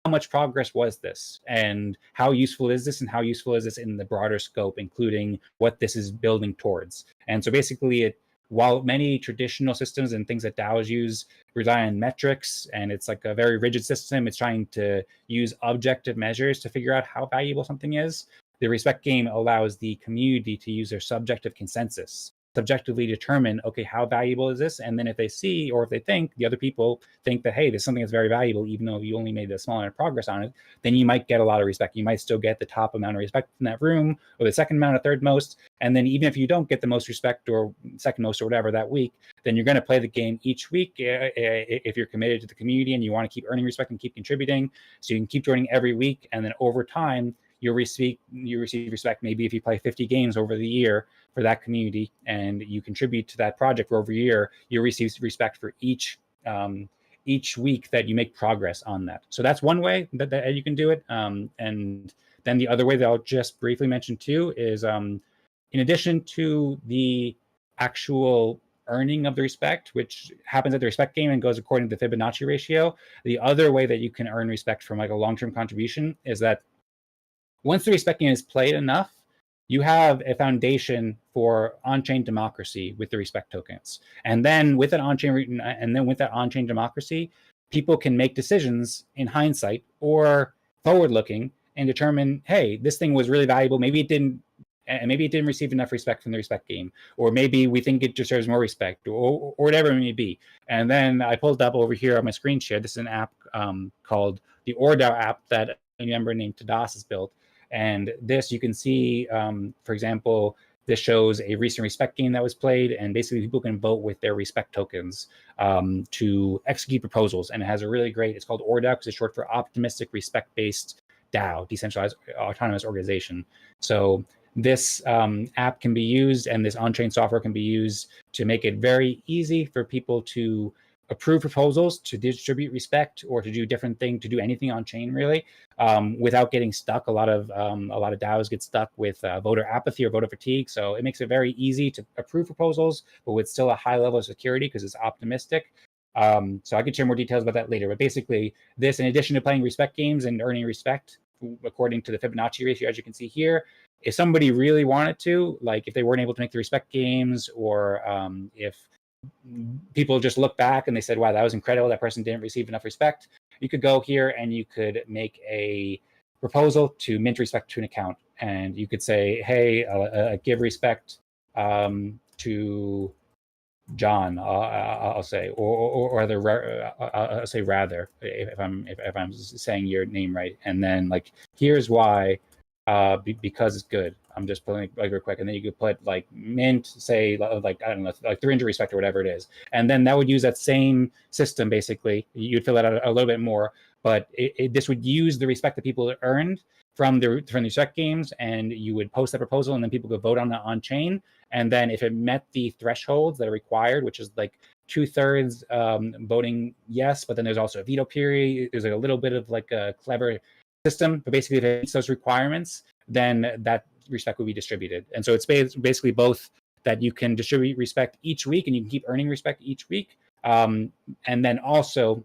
how much progress was this? And how useful is this? And how useful is this in the broader scope, including what this is building towards? And so basically, while many traditional systems and things that DAOs use rely on metrics, and it's like a very rigid system, it's trying to use objective measures to figure out how valuable something is. The respect game allows the community to use their subjective consensus, subjectively determine, okay, how valuable is this? And then if they see, or if they think, the other people think that, hey, this is something that's very valuable, even though you only made a small amount of progress on it, then you might get a lot of respect. You might still get the top amount of respect in that room, or the second amount, or third most. And then even if you don't get the most respect or second most or whatever that week, then you're going to play the game each week if you're committed to the community and you want to keep earning respect and keep contributing. So you can keep joining every week, and then over time, you receive respect. Maybe if you play 50 games over the year for that community and you contribute to that project for over a year, you receive respect for each week that you make progress on that. So that's one way that you can do it. And then the other way that I'll just briefly mention too is in addition to the actual earning of the respect, which happens at the respect game and goes according to the Fibonacci ratio, the other way that you can earn respect from like a long-term contribution is that once the respect game is played enough, you have a foundation for on-chain democracy with the respect tokens. And then with that on-chain democracy, people can make decisions in hindsight or forward-looking and determine, hey, this thing was really valuable. Maybe it didn't receive enough respect from the respect game, or maybe we think it deserves more respect, or whatever it may be. And then I pulled up over here on my screen share. This is an app called the OrDAO app that a member named Tadas has built. And this, you can see, for example, this shows a recent respect game that was played, and basically people can vote with their respect tokens to execute proposals. And it has a really great, it's called OrDAO because it's short for Optimistic Respect-Based DAO, Decentralized Autonomous Organization. So this app can be used, and this on-chain software can be used to make it very easy for people to approve proposals, to distribute respect, or to do different things, to do anything on chain really, without getting stuck. A lot of DAOs get stuck with voter apathy or voter fatigue. So it makes it very easy to approve proposals, but with still a high level of security because it's optimistic. So I could share more details about that later. But basically, this, in addition to playing respect games and earning respect according to the Fibonacci ratio, as you can see here, if somebody really wanted to, like if they weren't able to make the respect games, or if people just look back and they said, wow, that was incredible, that person didn't receive enough respect, you could go here and you could make a proposal to mint respect to an account. And you could say, hey, give respect to John, I'll say, or I'll say rather, if I'm saying your name right. And then like, here's why, because it's good. I'm just putting like real quick, and then you could put like mint, say like I don't know, like 300 respect or whatever it is, and then that would use that same system. Basically, you'd fill it out a little bit more, but this would use the respect that people earned from the respect games, and you would post that proposal, and then people could vote on it on chain. And then if it met the thresholds that are required, which is like 2/3 voting yes, but then there's also a veto period. There's like a little bit of like a clever system, but basically if it meets those requirements, then that respect will be distributed. And so it's basically both that you can distribute respect each week and you can keep earning respect each week. And then also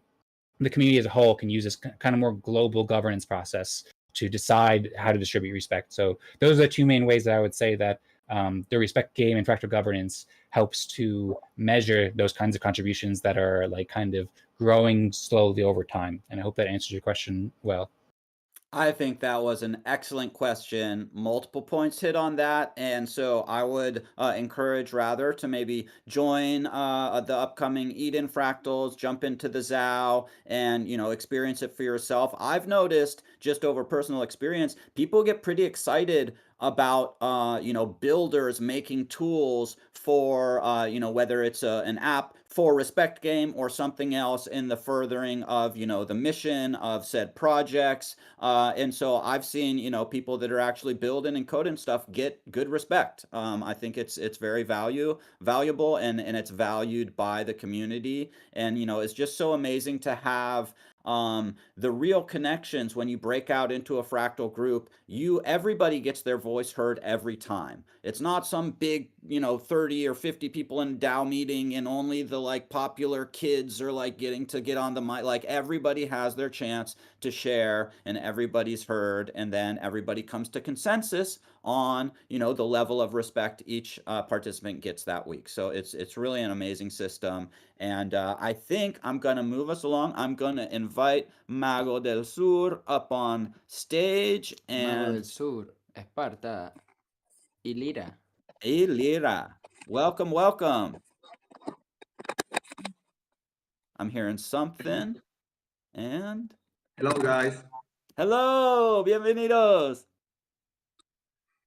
the community as a whole can use this kind of more global governance process to decide how to distribute respect. So those are the two main ways that I would say that the respect game and fractal governance helps to measure those kinds of contributions that are like kind of growing slowly over time. And I hope that answers your question well. I think that was an excellent question. Multiple points hit on that. And so I would encourage rather to maybe join the upcoming Eden Fractals, jump into the ZOW and, experience it for yourself. I've noticed just over personal experience, people get pretty excited about, builders making tools for, whether it's an app for Respect Game or something else in the furthering of, the mission of said projects. And so I've seen, people that are actually building and coding stuff get good respect. I think it's very valuable and it's valued by the community. And it's just so amazing to have the real connections when you break out into a fractal group. Everybody gets their voice heard every time. It's not some big 30 or 50 people in DAO meeting and only the like popular kids are like getting to get on the mic. Like everybody has their chance to share and everybody's heard, and then everybody comes to consensus on the level of respect each participant gets that week. So it's really an amazing system. And I think I'm gonna move us along. I'm gonna invite Mago del Sur up on stage Mago del and Sur, Esparta y Lira. Elira. Welcome. I'm hearing something. And Hello, guys. hello, bienvenidos.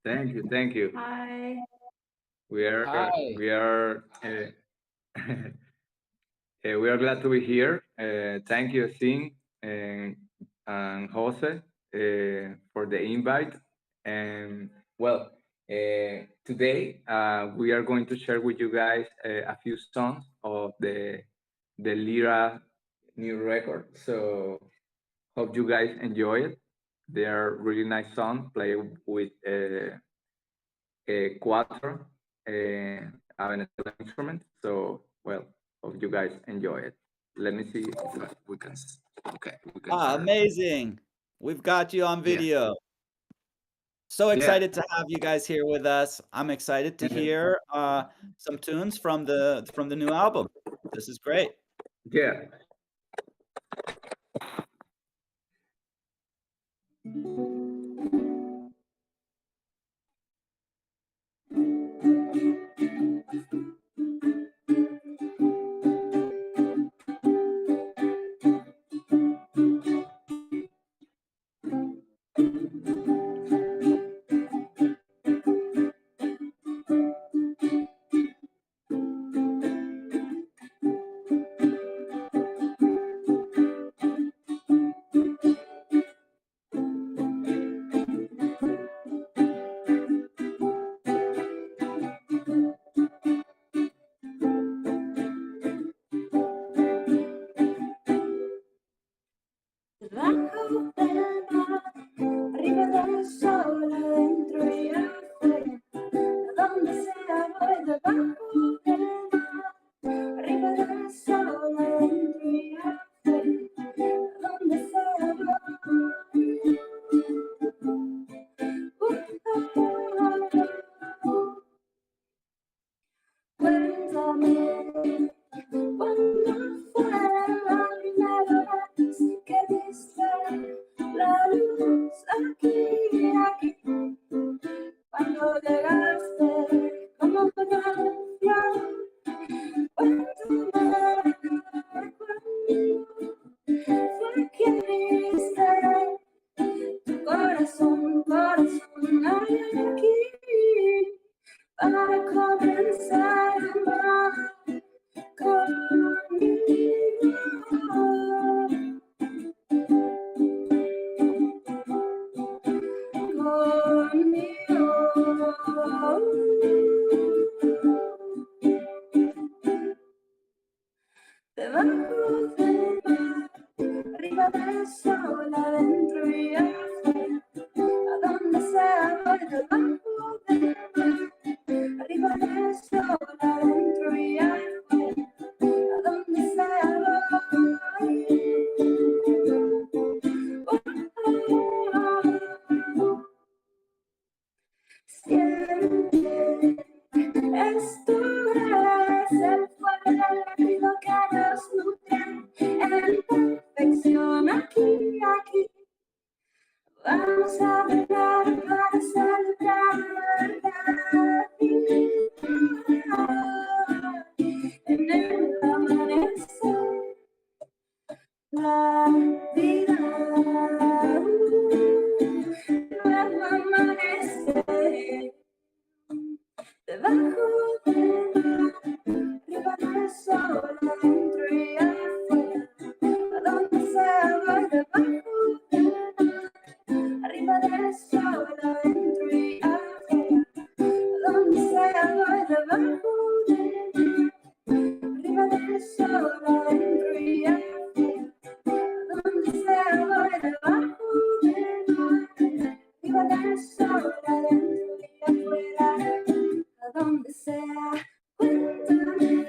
Thank you. Hi. We are Hi. we are we are glad to be here. Thank you, Sing and Jose, for the invite. And well, today we are going to share with you guys a few songs of the Lira new record. So hope you guys enjoy it. They are really nice songs, play with cuatro, a Venezuelan instrument. So, well, hope you guys enjoy it. Let me see if we can. Okay, we can start. Amazing. We've got you on Yeah. video. So Yeah. excited to have you guys here with us. I'm excited to Yeah. hear some tunes from the new album. This is great. Yeah. Debajo del mar, arriba del sol, adentro y afuera, a donde sea voy. Debajo del mar, arriba del sol, adentro y afuera, a donde sea voy. Cuéntame cuándo fue la primera vez que viste la luz aquí, cuando llegaste como una canción. Cuéntame cuándo fue que viste tu corazón aquí, para comenzar a amar conmigo. Debajo del mar, arriba del sol, adentro y afuera, a donde sea voy. Debajo del mar, arriba del sol, adentro y afuera, a donde sea voy. Siempre Vamos a bailar para celebrar la vida. En el amanecer, la vida. Nuevo amanecer, debajo del mar, arriba del sol, adentro y afuera. A donde sea voy debajo del mar, arriba del sol, adentro y afuera. A donde sea voy debajo del mar, arriba del sol, adentro y afuera. A donde sea voy debajo del mar, arriba del sol, adentro y afuera. A donde sea, cuéntame.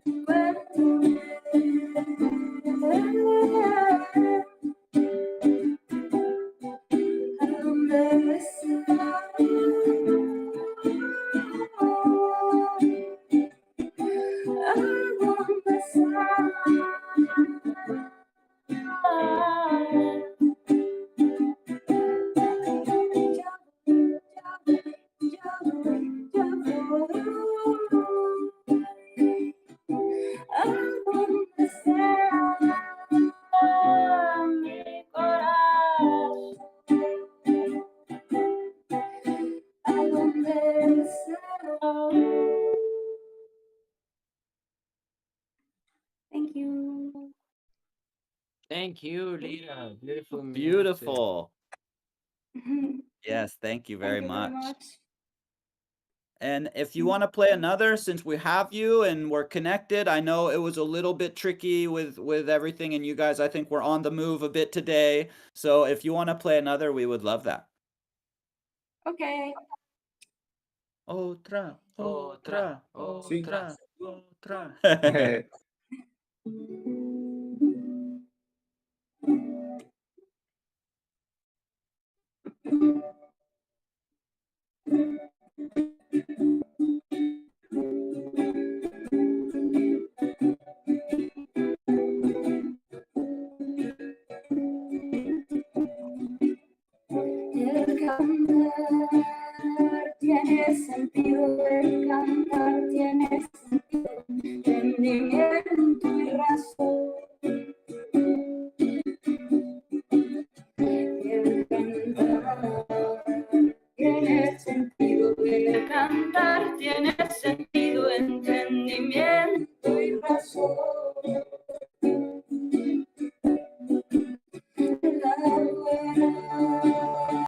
Mi corazón, a donde sea. Thank you. Thank you, Lira. Beautiful music. Beautiful. Yes, thank you very Thank you very much. much. And if you want to play another, since we have you and we're connected, I know it was a little bit tricky with everything, and you guys, I think we're on the move a bit today. So if you want to play another, we would love that. Okay. Otra, Otra, otra, otra. El cantar tiene sentido, el cantar tiene sentido, entendimiento y razón. El cantar tiene sentido, el cantar tiene sentido, entendimiento y razón. La buena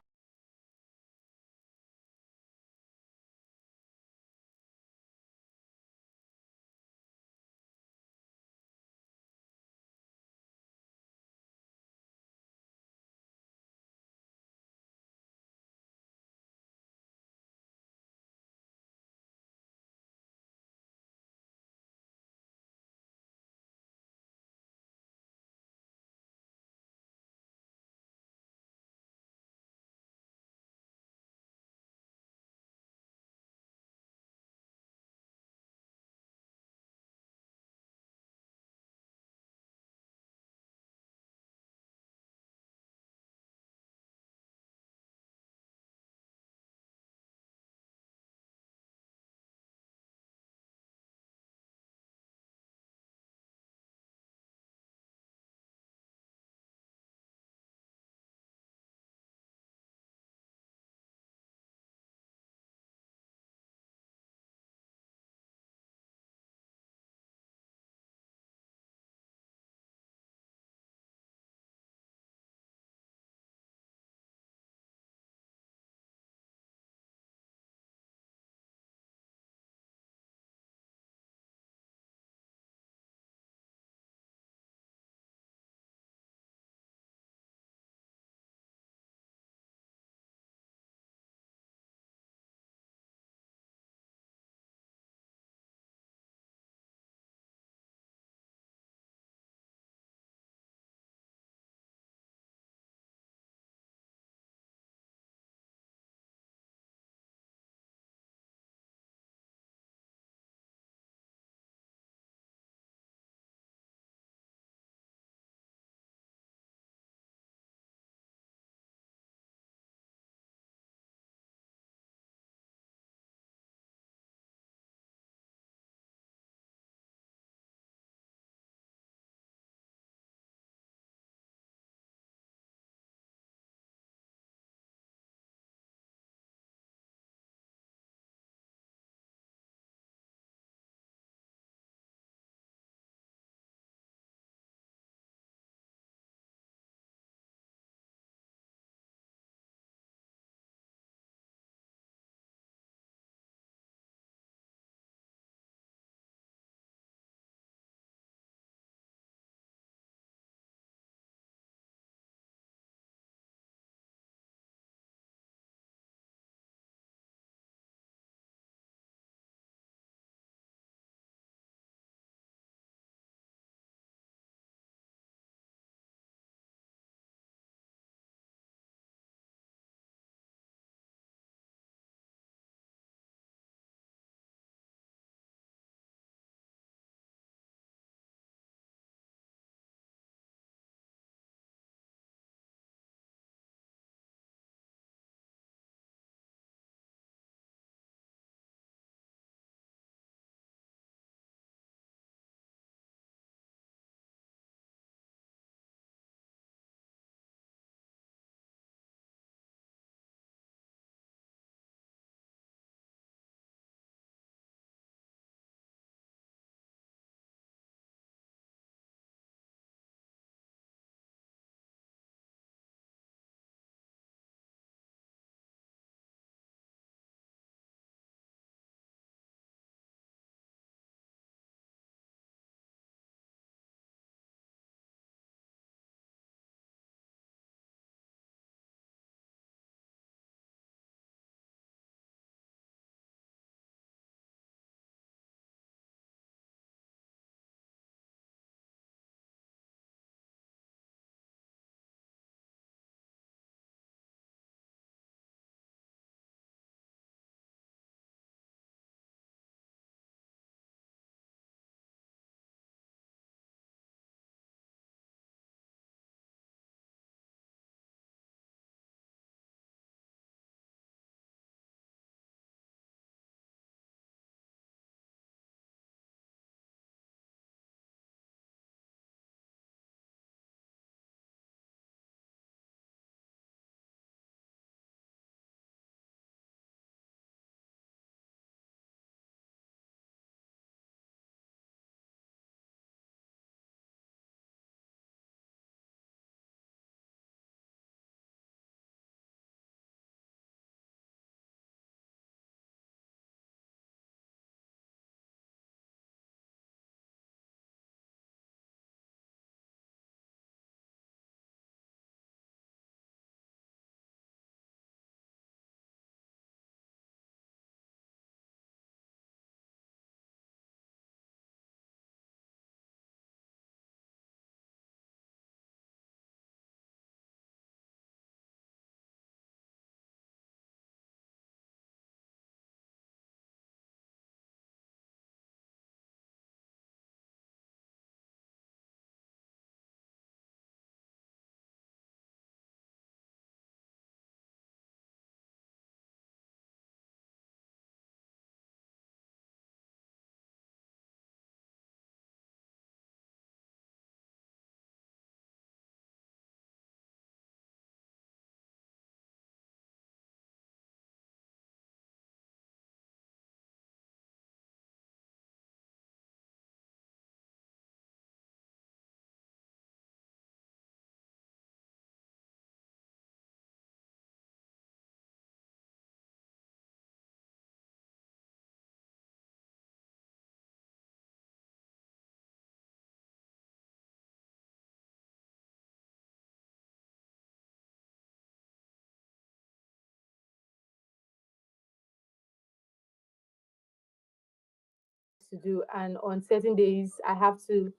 to do, and on certain days I have to,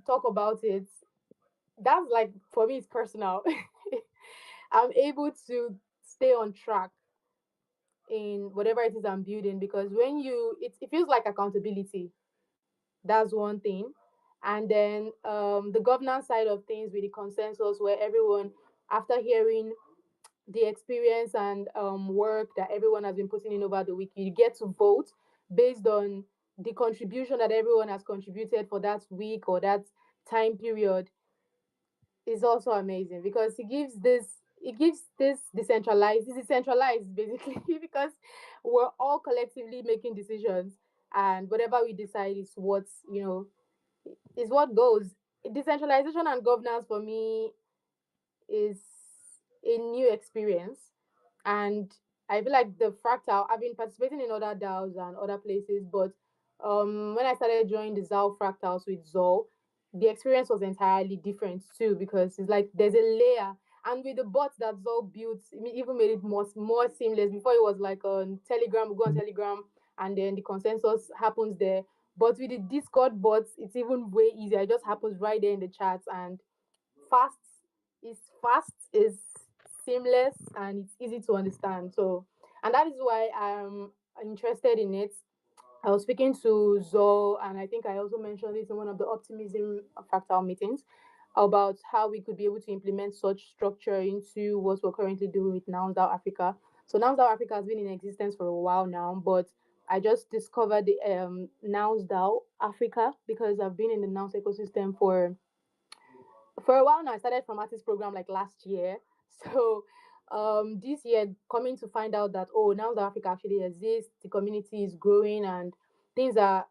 talk about it. That's like, for me, it's personal. I'm able to stay on track in whatever it is I'm building, because when it feels like accountability. That's one thing. And then the governance side of things, with the consensus, where everyone, after hearing the experience and work that everyone has been putting in over the week, you get to vote based on the contribution that everyone has contributed for that week or that time period. Is also amazing, because it gives this decentralized, it's decentralized basically, because we're all collectively making decisions, and whatever we decide is what goes. Decentralization and governance, for me, is a new experience. And I feel like the Fractal, I've been participating in other DAOs and other places, but when I started joining the ZAO Fractals with Zoll, the experience was entirely different too, because it's like there's a layer. And with the bots that Zoll built, even made it more seamless. Before, it was like on Telegram, we go on Telegram, and then the consensus happens there. But with the Discord bots, it's even way easier. It just happens right there in the chats, and fast fast, is seamless, and it's easy to understand. So, and that is why I'm interested in it. I was speaking to Zoe, and I think I also mentioned it in one of the Optimism Fractal meetings, about how we could be able to implement such structure into what we're currently doing with Nouns South Africa. So Nouns South Africa has been in existence for a while now, but I just discovered the Nouns DAO Africa, because I've been in the Nouns ecosystem for a while now. I started from artist program like last year. So this year, coming to find out that, oh, now South Africa actually exists, the community is growing, and things are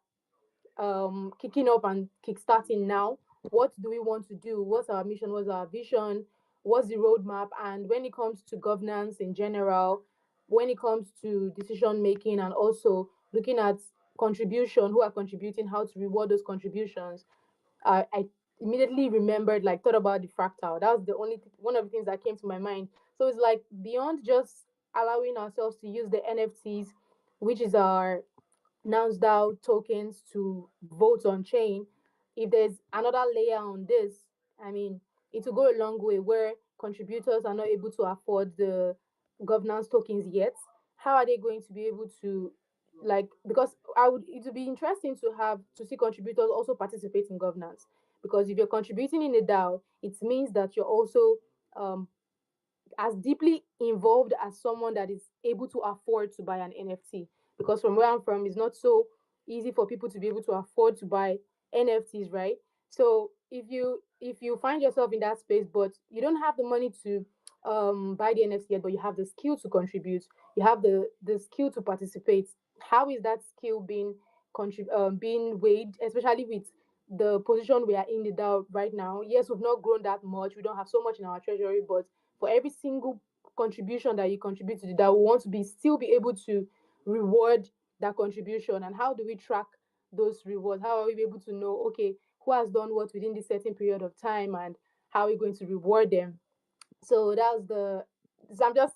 kicking up and kickstarting now. What do we want to do? What's our mission? What's our vision? What's the roadmap? And when it comes to governance in general, when it comes to decision making, and also looking at contribution, who are contributing, how to reward those contributions, I immediately remembered, like, thought about the fractal. That was the only one of the things that came to my mind. So it's like, beyond just allowing ourselves to use the NFTs, which is our Nouns DAO tokens, to vote on chain. If there's another layer on this, I mean, it will go a long way, where contributors are not able to afford the governance tokens yet. How are they going to be able to, like, because it would be interesting to see contributors also participate in governance, because if you're contributing in a DAO, it means that you're also um, as deeply involved as someone that is able to afford to buy an NFT. Because from where I'm from, it's not so easy for people to be able to afford to buy NFTs, right? So if you find yourself in that space, but you don't have the money to buy the NFT yet, but you have the skill to contribute, you have the skill to participate. How is that skill being weighed, especially with the position we are in the DAO right now? Yes, we've not grown that much. We don't have so much in our treasury, but for every single contribution that you contribute to the DAO, we want to be still be able to reward that contribution. And how do we track those rewards? How are we able to know, okay, who has done what within this certain period of time, and how are we going to reward them? So that's the so I'm just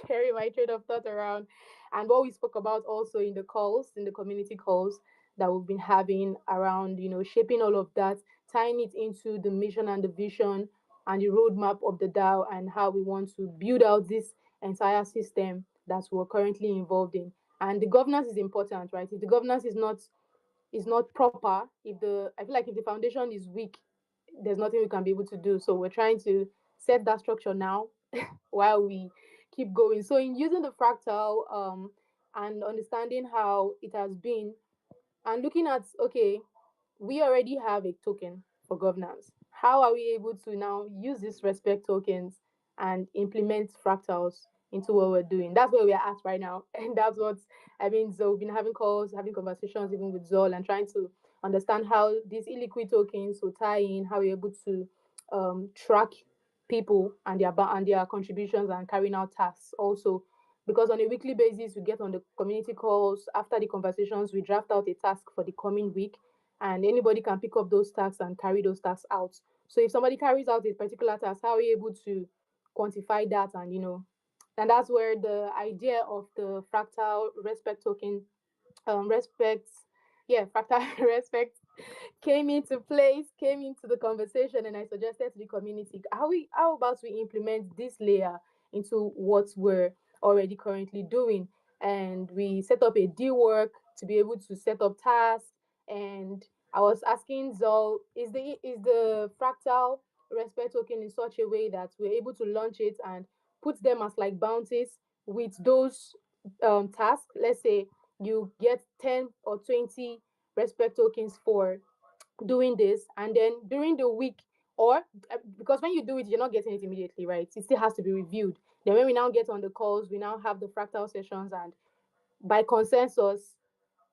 sharing my train of thought around, and what we spoke about also in the calls, in the community calls that we've been having around, shaping all of that, tying it into the mission and the vision and the roadmap of the DAO, and how we want to build out this entire system that we're currently involved in. And the governance is important, right? If the governance is not proper, if the I feel like if the foundation is weak, there's nothing we can be able to do. So we're trying to set that structure now while we keep going. So in using the fractal, and understanding how it has been, and looking at, okay, we already have a token for governance. How are we able to now use these respect tokens and implement fractals into what we're doing? That's where we are at right now. And that's what I mean. So we've been having calls, having conversations even with Zol, and trying to understand how these illiquid tokens will tie in, how we're able to track people and their contributions, and carrying out tasks also. Because on a weekly basis, we get on the community calls. After the conversations, we draft out a task for the coming week, and anybody can pick up those tasks and carry those tasks out. So if somebody carries out a particular task, how are we able to quantify that? And and that's where the idea of the fractal respect token, respect yeah, fractal respect came into place, came into the conversation, and I suggested to the community, how about we implement this layer into what we're already currently doing? And we set up a deal work to be able to set up tasks. And I was asking Zol, is the fractal respect token in such a way that we're able to launch it and put them as like bounties with those tasks? Let's say you get 10 or 20 respect tokens for doing this, and then during the week, or because when you do it you're not getting it immediately, right? It still has to be reviewed. Then when we now get on the calls, we now have the fractal sessions, and by consensus,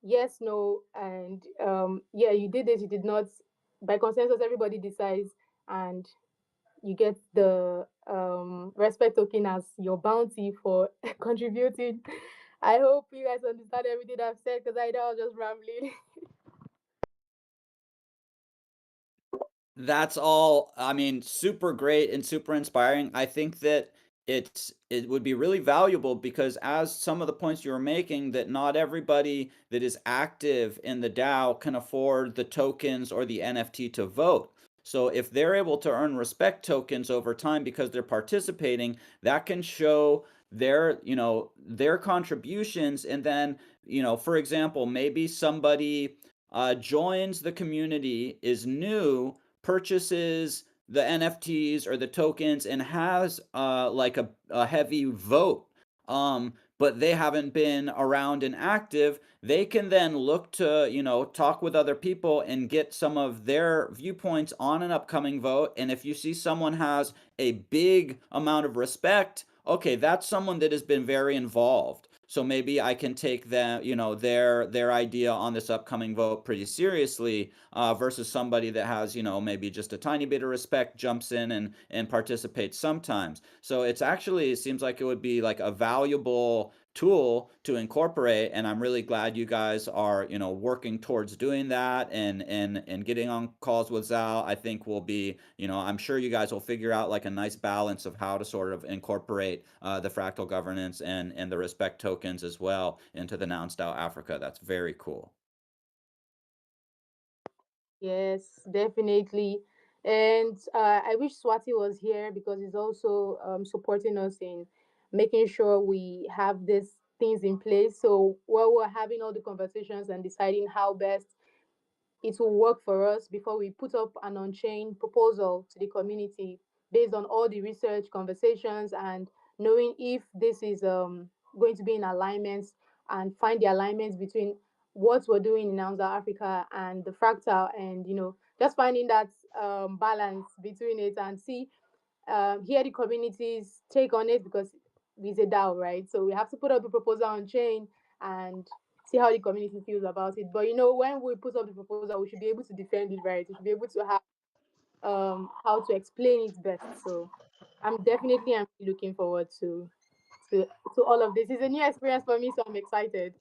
yes, no, and yeah, you did this, you did not. By consensus, everybody decides, and you get the respect token as your bounty for contributing. I hope you guys understand everything I've said, because I know I was just rambling. That's all. I mean, super great and super inspiring. I think that it would be really valuable because as some of the points you were making, that not everybody that is active in the DAO can afford the tokens or the NFT to vote. So if they're able to earn respect tokens over time because they're participating, that can show their contributions. And then, for example, maybe somebody joins the community, is new, purchases the NFTs or the tokens and has like a heavy vote, but they haven't been around and active, they can then look to, talk with other people and get some of their viewpoints on an upcoming vote. And if you see someone has a big amount of respect, okay, that's someone that has been very involved. So maybe I can take them, their idea on this upcoming vote pretty seriously, versus somebody that has, maybe just a tiny bit of respect, jumps in and participates sometimes. So it seems like it would be like a valuable tool to incorporate, and I'm really glad you guys are, working towards doing that, and getting on calls with Zal. I think will be, I'm sure you guys will figure out like a nice balance of how to sort of incorporate the fractal governance and the respect tokens as well into the Noun Style Africa. That's very cool. Yes, definitely. And I wish Swati was here because he's also supporting us in making sure we have these things in place. So while we're having all the conversations and deciding how best it will work for us before we put up an on-chain proposal to the community based on all the research conversations and knowing if this is going to be in alignment, and find the alignments between what we're doing in Anza Africa and the fractal, and just finding that balance between it, and see hear the community's take on it, because it's a DAO, right? So we have to put up the proposal on chain and see how the community feels about it. But when we put up the proposal, we should be able to defend it, right? We should be able to have how to explain it best. So I'm really looking forward to to all of this. It's a new experience for me, so I'm excited.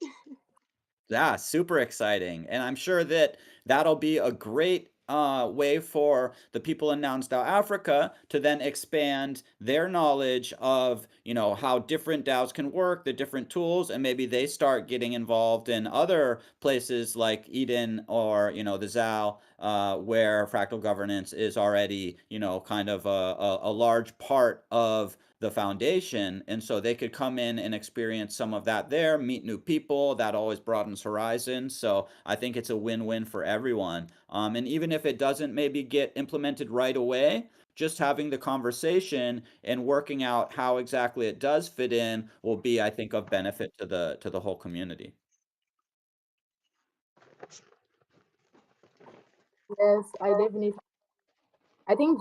Yeah, super exciting. And I'm sure that that'll be a great way for the people in Noun Style Africa to then expand their knowledge of, how different DAOs can work, the different tools, and maybe they start getting involved in other places like Eden or, the ZAL, where fractal governance is already, kind of a large part of the foundation. And so they could come in and experience some of that there, meet new people. That always broadens horizons. So I think it's a win-win for everyone. And even if it doesn't maybe get implemented right away, just having the conversation and working out how exactly it does fit in will be, I think, of benefit to the whole community. Yes, I think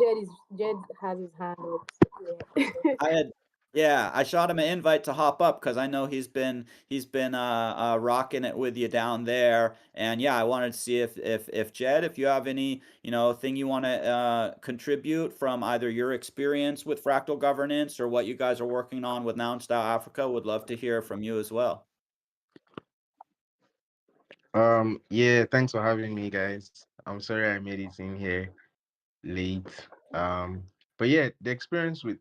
Jed has his hand up. So, yeah. I had Yeah, I shot him an invite to hop up because I know he's been rocking it with you down there. And yeah, I wanted to see if Jed, if you have any, thing you want to contribute from either your experience with fractal governance or what you guys are working on with Noun Style Africa, would love to hear from you as well. Yeah, thanks for having me, guys. I'm sorry I made it in here late. Um, but yeah, the experience with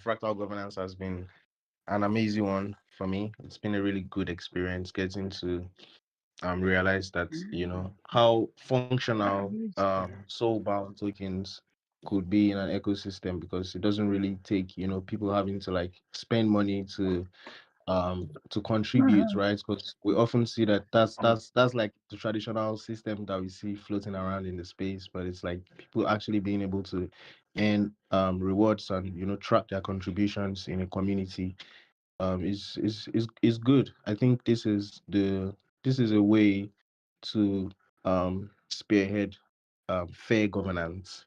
fractal governance has been an amazing one for me. It's been a really good experience getting to realized that how functional soulbound tokens could be in an ecosystem, because it doesn't really take people having to like spend money to contribute, right? Because we often see that that's like the traditional system that we see floating around in the space, but it's like people actually being able to earn rewards and track their contributions in a community is good. I think this is a way to spearhead fair governance.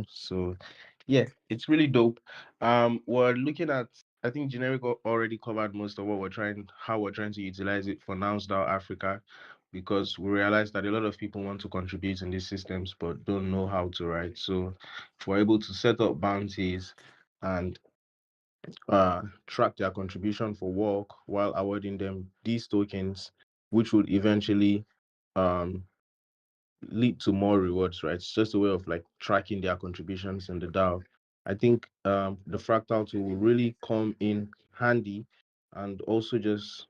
So yeah, it's really dope. We're looking at, I think generic already covered most of what how we're trying to utilize it for Now Style Africa, because we realize that a lot of people want to contribute in these systems but don't know how to, right? So if we're able to set up bounties and track their contribution for work while awarding them these tokens, which would eventually um, lead to more rewards, right? It's just a way of like tracking their contributions in the DAO. I think the fractal tool will really come in handy, and also just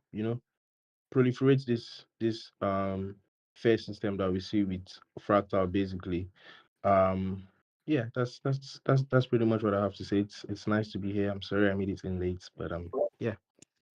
proliferate this fair system that we see with fractal basically. um yeah, that's pretty much what I have to say. It's nice to be here. I'm sorry I made it in late, but yeah.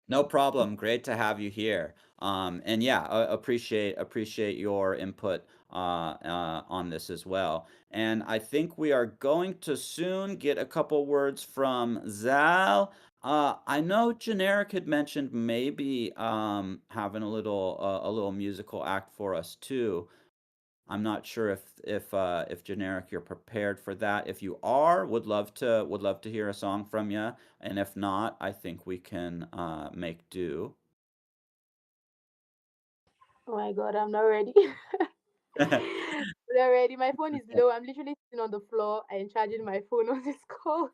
No problem. Great to have you here. And yeah, appreciate your input on this as well. And I think we are going to soon get a couple words from Zal. I know Generic had mentioned maybe having a little musical act for us too. I'm not sure if Generic you're prepared for that. If you are, would love to hear a song from you. And if not, I think we can make do. Oh my god, I'm not ready. Not ready. My phone is low. I'm literally sitting on the floor and charging my phone on this call.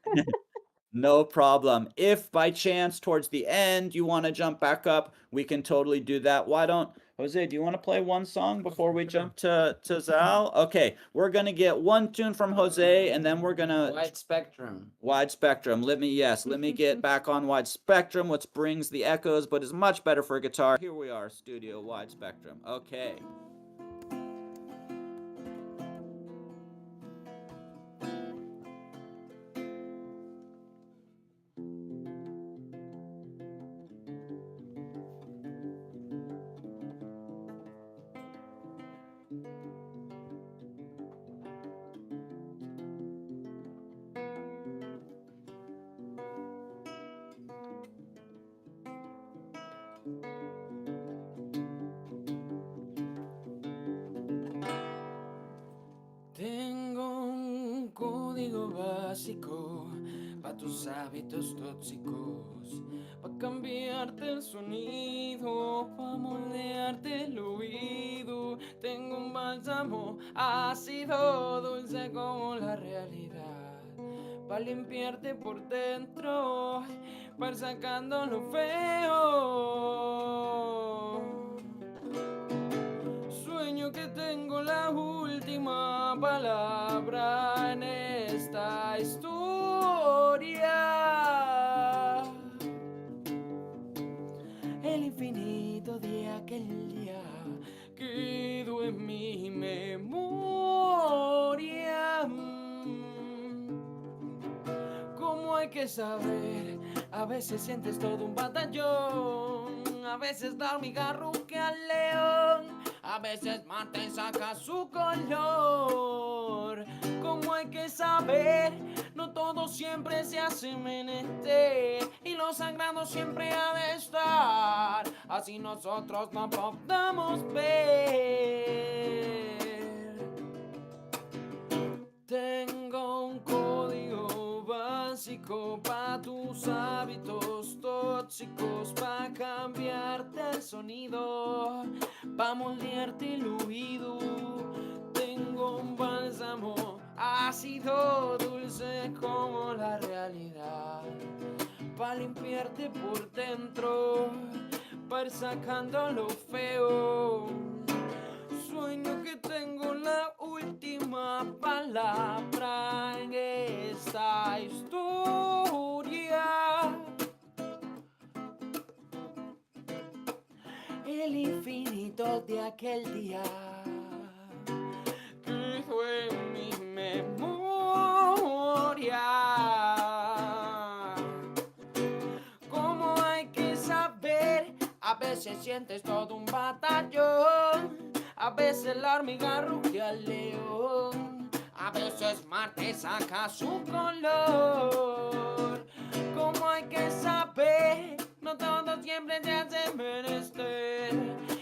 No problem. If by chance towards the end you want to jump back up, we can totally do that. Why don't Jose, do you want to play one song before we jump to Zal? Okay, we're gonna get one tune from Jose, and then we're gonna Wide spectrum. wide spectrum. Let me get back on wide spectrum, which brings the echoes, but is much better for guitar. Here we are, studio wide spectrum. Okay. Tengo un código básico para tus hábitos tóxicos, para cambiarte el sonido, para moldearte el oído. Tengo un bálsamo ácido, dulce como la realidad, para limpiarte por dentro, para ir sacando lo feo. Sueño que tengo la última palabra en esta historia. El infinito de aquel día quedó en mi memoria. Como hay que saber, a veces sientes todo un batallón, a veces la hormiga ruge al león, a veces Marte saca su color. Como hay que saber, no todo siempre se hace menester, y lo sagrado siempre ha de estar, así nosotros no podamos ver. Tengo un código básico para tus hábitos tóxicos, para cambiarte el sonido, para moldearte el oído. Tengo un bálsamo ácido, dulce como la realidad, para limpiarte por dentro, para ir sacando lo feo. Sueño que tengo la última palabra en esta historia. el infinito de aquel día que fue mi memoria. Como hay que saber, a veces sientes todo un batallón, a veces la hormiga ruge al león, a veces Marte saca su color. Como hay que saber, no todo siempre te hace menester,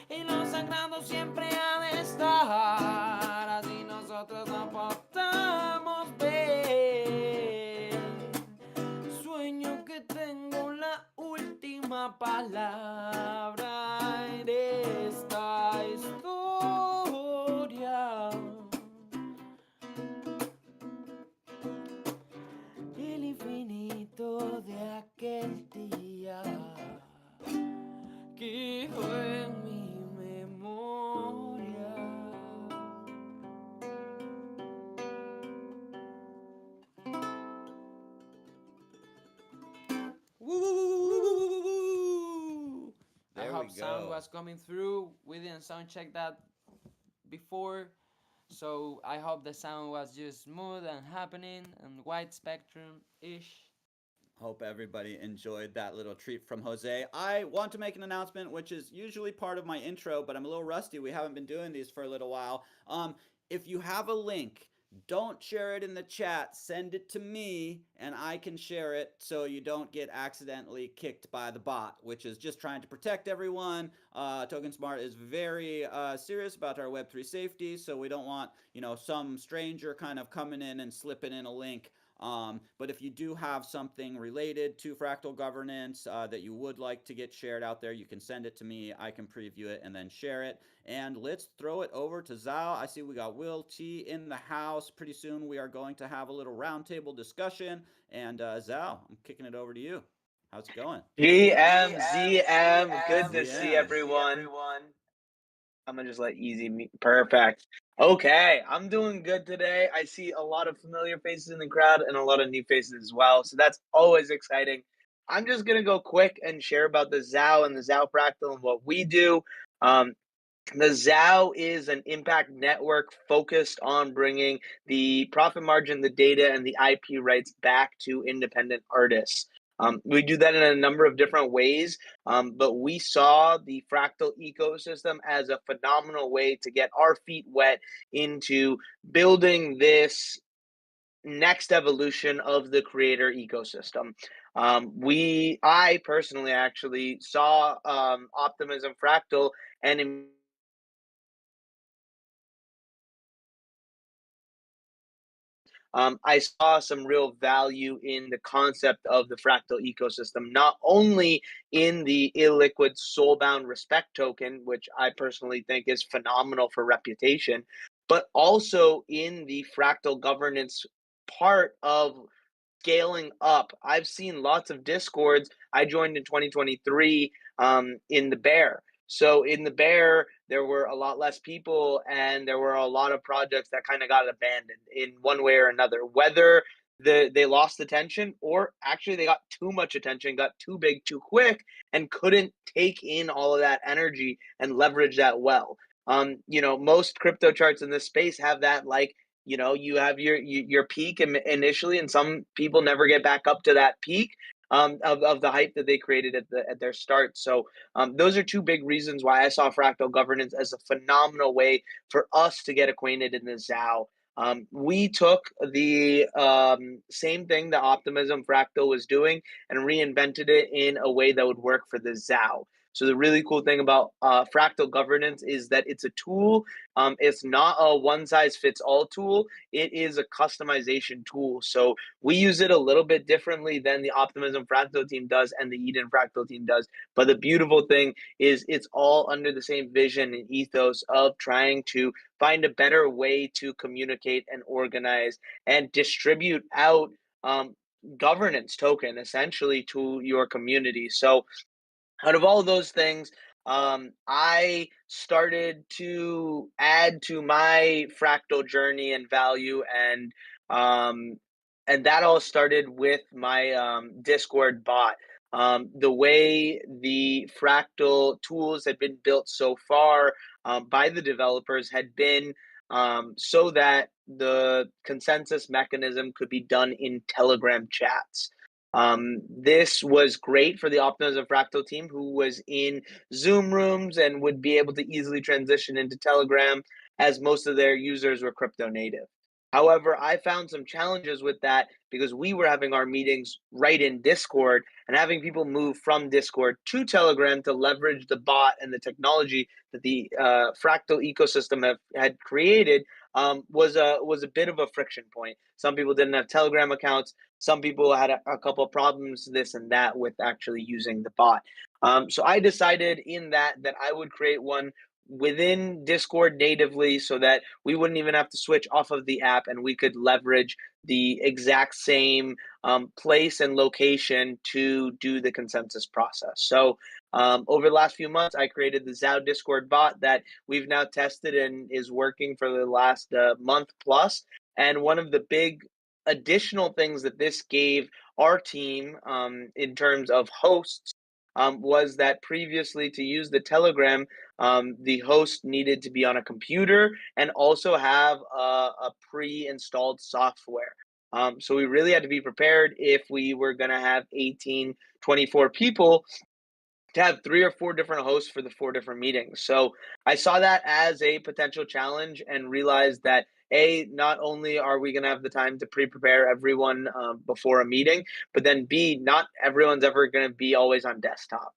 y lo sagrado siempre ha de estar, así nosotros no podamos ver. Sueño que tengo la última palabra en esta historia. El infinito de aquel día que fue en mi memoria. Woo! I There we hope sound go. was coming through. We didn't sound check that before, so I hope the sound was just smooth and happening and wide spectrum ish. Hope everybody enjoyed that little treat from Jose. I want to make an announcement, which is usually part of my intro, but I'm a little rusty. We haven't been doing these for a little while. If you have a link, don't share it in the chat. Send it to me, and I can share it so you don't get accidentally kicked by the bot, which is just trying to protect everyone. Token Smart is very serious about our Web3 safety, so we don't want some stranger kind of coming in and slipping in a link. But if you do have something related to fractal governance that you would like to get shared out there, you can send it to me. I can preview it and then share it. And let's throw it over to Zhao. I see we got Will T in the house. Pretty soon we are going to have a little roundtable discussion. And Zhao, I'm kicking it over to you. How's it going? GM, good to see ZM. everyone. I'm gonna just let Easy me. Perfect. Okay, I'm doing good today. I see a lot of familiar faces in the crowd and a lot of new faces as well, so that's always exciting. I'm just gonna go quick and share about the ZAO and the ZAO Fractal and what we do. The ZAO is an impact network focused on bringing the profit margin, the data, and the IP rights back to independent artists. We do that in a number of different ways, but we saw the fractal ecosystem as a phenomenal way to get our feet wet into building this next evolution of the creator ecosystem. I personally actually saw Optimism Fractal and I saw some real value in the concept of the fractal ecosystem, not only in the illiquid soulbound respect token, which I personally think is phenomenal for reputation, but also in the fractal governance part of scaling up. I've seen lots of discords. I joined in 2023 in the bear. So in the bear, there were a lot less people and there were a lot of projects that kind of got abandoned in one way or another, whether they lost attention or actually they got too much attention, got too big too quick, and couldn't take in all of that energy and leverage that well. Most crypto charts in this space have that, like, you have your peak initially, and some people never get back up to that peak of the hype that they created at their start. So those are two big reasons why I saw fractal governance as a phenomenal way for us to get acquainted in the ZAO. We took the same thing that Optimism Fractal was doing and reinvented it in a way that would work for the ZAO. So the really cool thing about fractal governance is that it's a tool. It's not a one-size-fits-all tool. It is a customization tool. So we use it a little bit differently than the Optimism Fractal team does and the Eden Fractal team does. But the beautiful thing is it's all under the same vision and ethos of trying to find a better way to communicate and organize and distribute out governance token essentially to your community. So out of all those things, I started to add to my fractal journey and value, and that all started with my Discord bot. The way the Fractal tools had been built so far by the developers had been so that the consensus mechanism could be done in Telegram chats. This was great for the Optimism Fractal team, who was in Zoom rooms and would be able to easily transition into Telegram, as most of their users were crypto native. However, I found some challenges with that because we were having our meetings right in Discord, and having people move from Discord to Telegram to leverage the bot and the technology that the Fractal ecosystem had created was a bit of a friction point. Some people didn't have Telegram accounts. Some people had a couple of problems, this and that, with actually using the bot. So I decided in that I would create one within Discord natively so that we wouldn't even have to switch off of the app, and we could leverage the exact same place and location to do the consensus process. So over the last few months, I created the Zao Discord bot that we've now tested and is working for the last month plus. And one of the big additional things that this gave our team in terms of hosts was that previously, to use the Telegram, the host needed to be on a computer and also have a pre-installed software. So we really had to be prepared if we were going to have 18, 24 people to have 3 or 4 different hosts for the 4 different meetings. So I saw that as a potential challenge and realized that not only are we going to have the time to pre-prepare everyone before a meeting, but then B, not everyone's ever going to be always on desktop.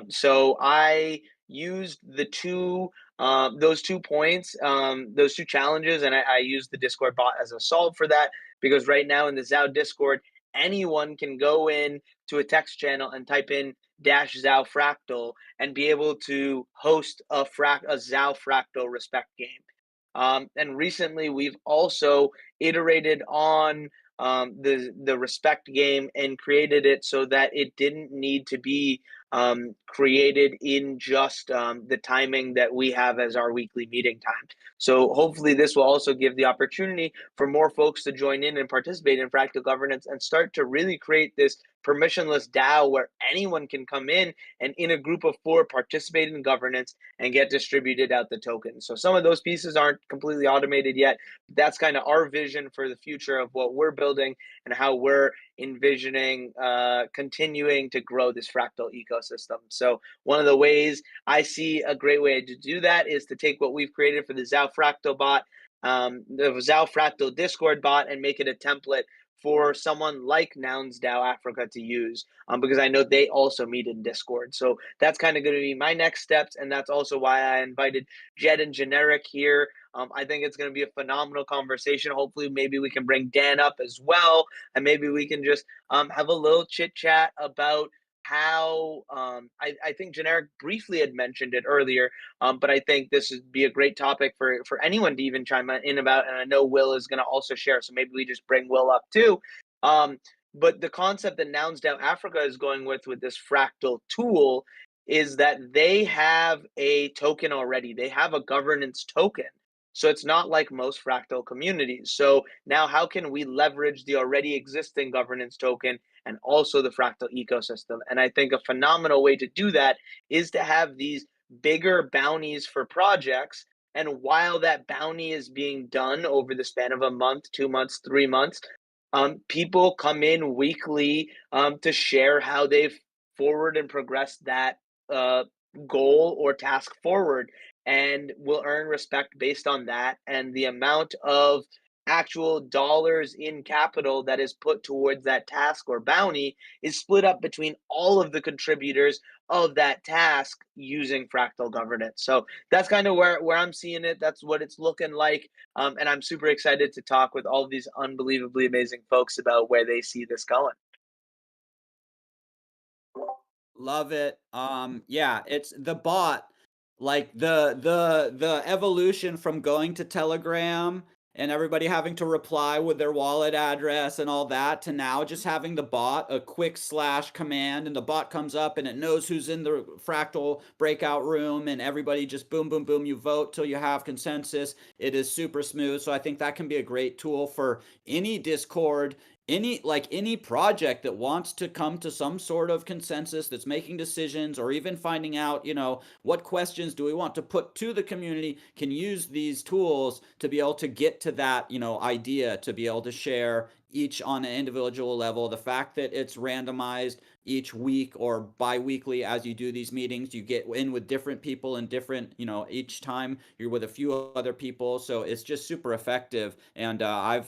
So I used those 2 points, those 2 challenges, and I used the Discord bot as a solve for that, because right now in the Zao Discord, anyone can go in to a text channel and type in --Zao Fractal and be able to host a Zao Fractal respect game. And recently, we've also iterated on the respect game and created it so that it didn't need to be created in just the timing that we have as our weekly meeting time. So hopefully this will also give the opportunity for more folks to join in and participate in Fractal governance and start to really create this permissionless DAO where anyone can come in a group of 4 participate in governance and get distributed out the tokens. So some of those pieces aren't completely automated yet. But that's kind of our vision for the future of what we're building and how we're envisioning continuing to grow this Fractal ecosystem. So one of the ways I see a great way to do that is to take what we've created for the Zao Fractal bot, the Zao Fractal Discord bot, and make it a template for someone like Nouns DAO Africa to use, because I know they also meet in Discord. So that's kind of going to be my next steps, and that's also why I invited Jed and Generic here. I think it's going to be a phenomenal conversation. Hopefully, maybe we can bring Dan up as well, and maybe we can just have a little chit chat about how I think Generic briefly had mentioned it earlier, but I think this would be a great topic for anyone to even chime in about, and I know Will is going to also share, so maybe we just bring Will up too. But the concept that Nouns DAO Africa is going with this Fractal tool is that they have a token already. They have a governance token. So it's not like most Fractal communities. So now how can we leverage the already existing governance token and also the Fractal ecosystem? And I think a phenomenal way to do that is to have these bigger bounties for projects. And while that bounty is being done over the span of a month, 2 months, 3 months, people come in weekly to share how they've forward and progressed that goal or task forward, and will earn respect based on that. And the amount of actual dollars in capital that is put towards that task or bounty is split up between all of the contributors of that task using Fractal governance. So that's kind of where I'm seeing it. That's what it's looking like. And I'm super excited to talk with all of these unbelievably amazing folks about where they see this going. Love it. Yeah, it's the bot, like the evolution from going to Telegram and everybody having to reply with their wallet address and all that, to now just having the bot, a quick slash command, and the bot comes up and it knows who's in the Fractal breakout room, and everybody just boom, boom, boom, you vote till you have consensus. It is super smooth. So I think that can be a great tool for any Discord any project that wants to come to some sort of consensus, that's making decisions, or even finding out, what questions do we want to put to the community, can use these tools to be able to get to that, idea, to be able to share each on an individual level. The fact that it's randomized each week or bi-weekly, as you do these meetings, you get in with different people and different, each time you're with a few other people, so it's just super effective. And I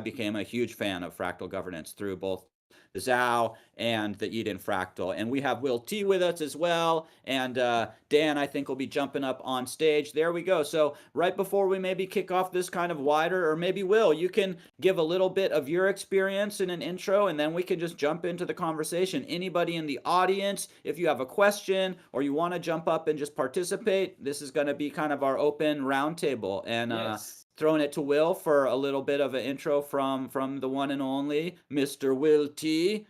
became a huge fan of fractal governance through both the Zao and the Eden Fractal. And we have Will T with us as well. And Dan, I think, will be jumping up on stage. There we go. So right before we maybe kick off this kind of wider, or maybe Will, you can give a little bit of your experience in an intro, and then we can just jump into the conversation. Anybody in the audience, if you have a question or you want to jump up and just participate, this is going to be kind of our open roundtable. And Yes. throwing it to Will for a little bit of an intro from the one and only Mr. Will T.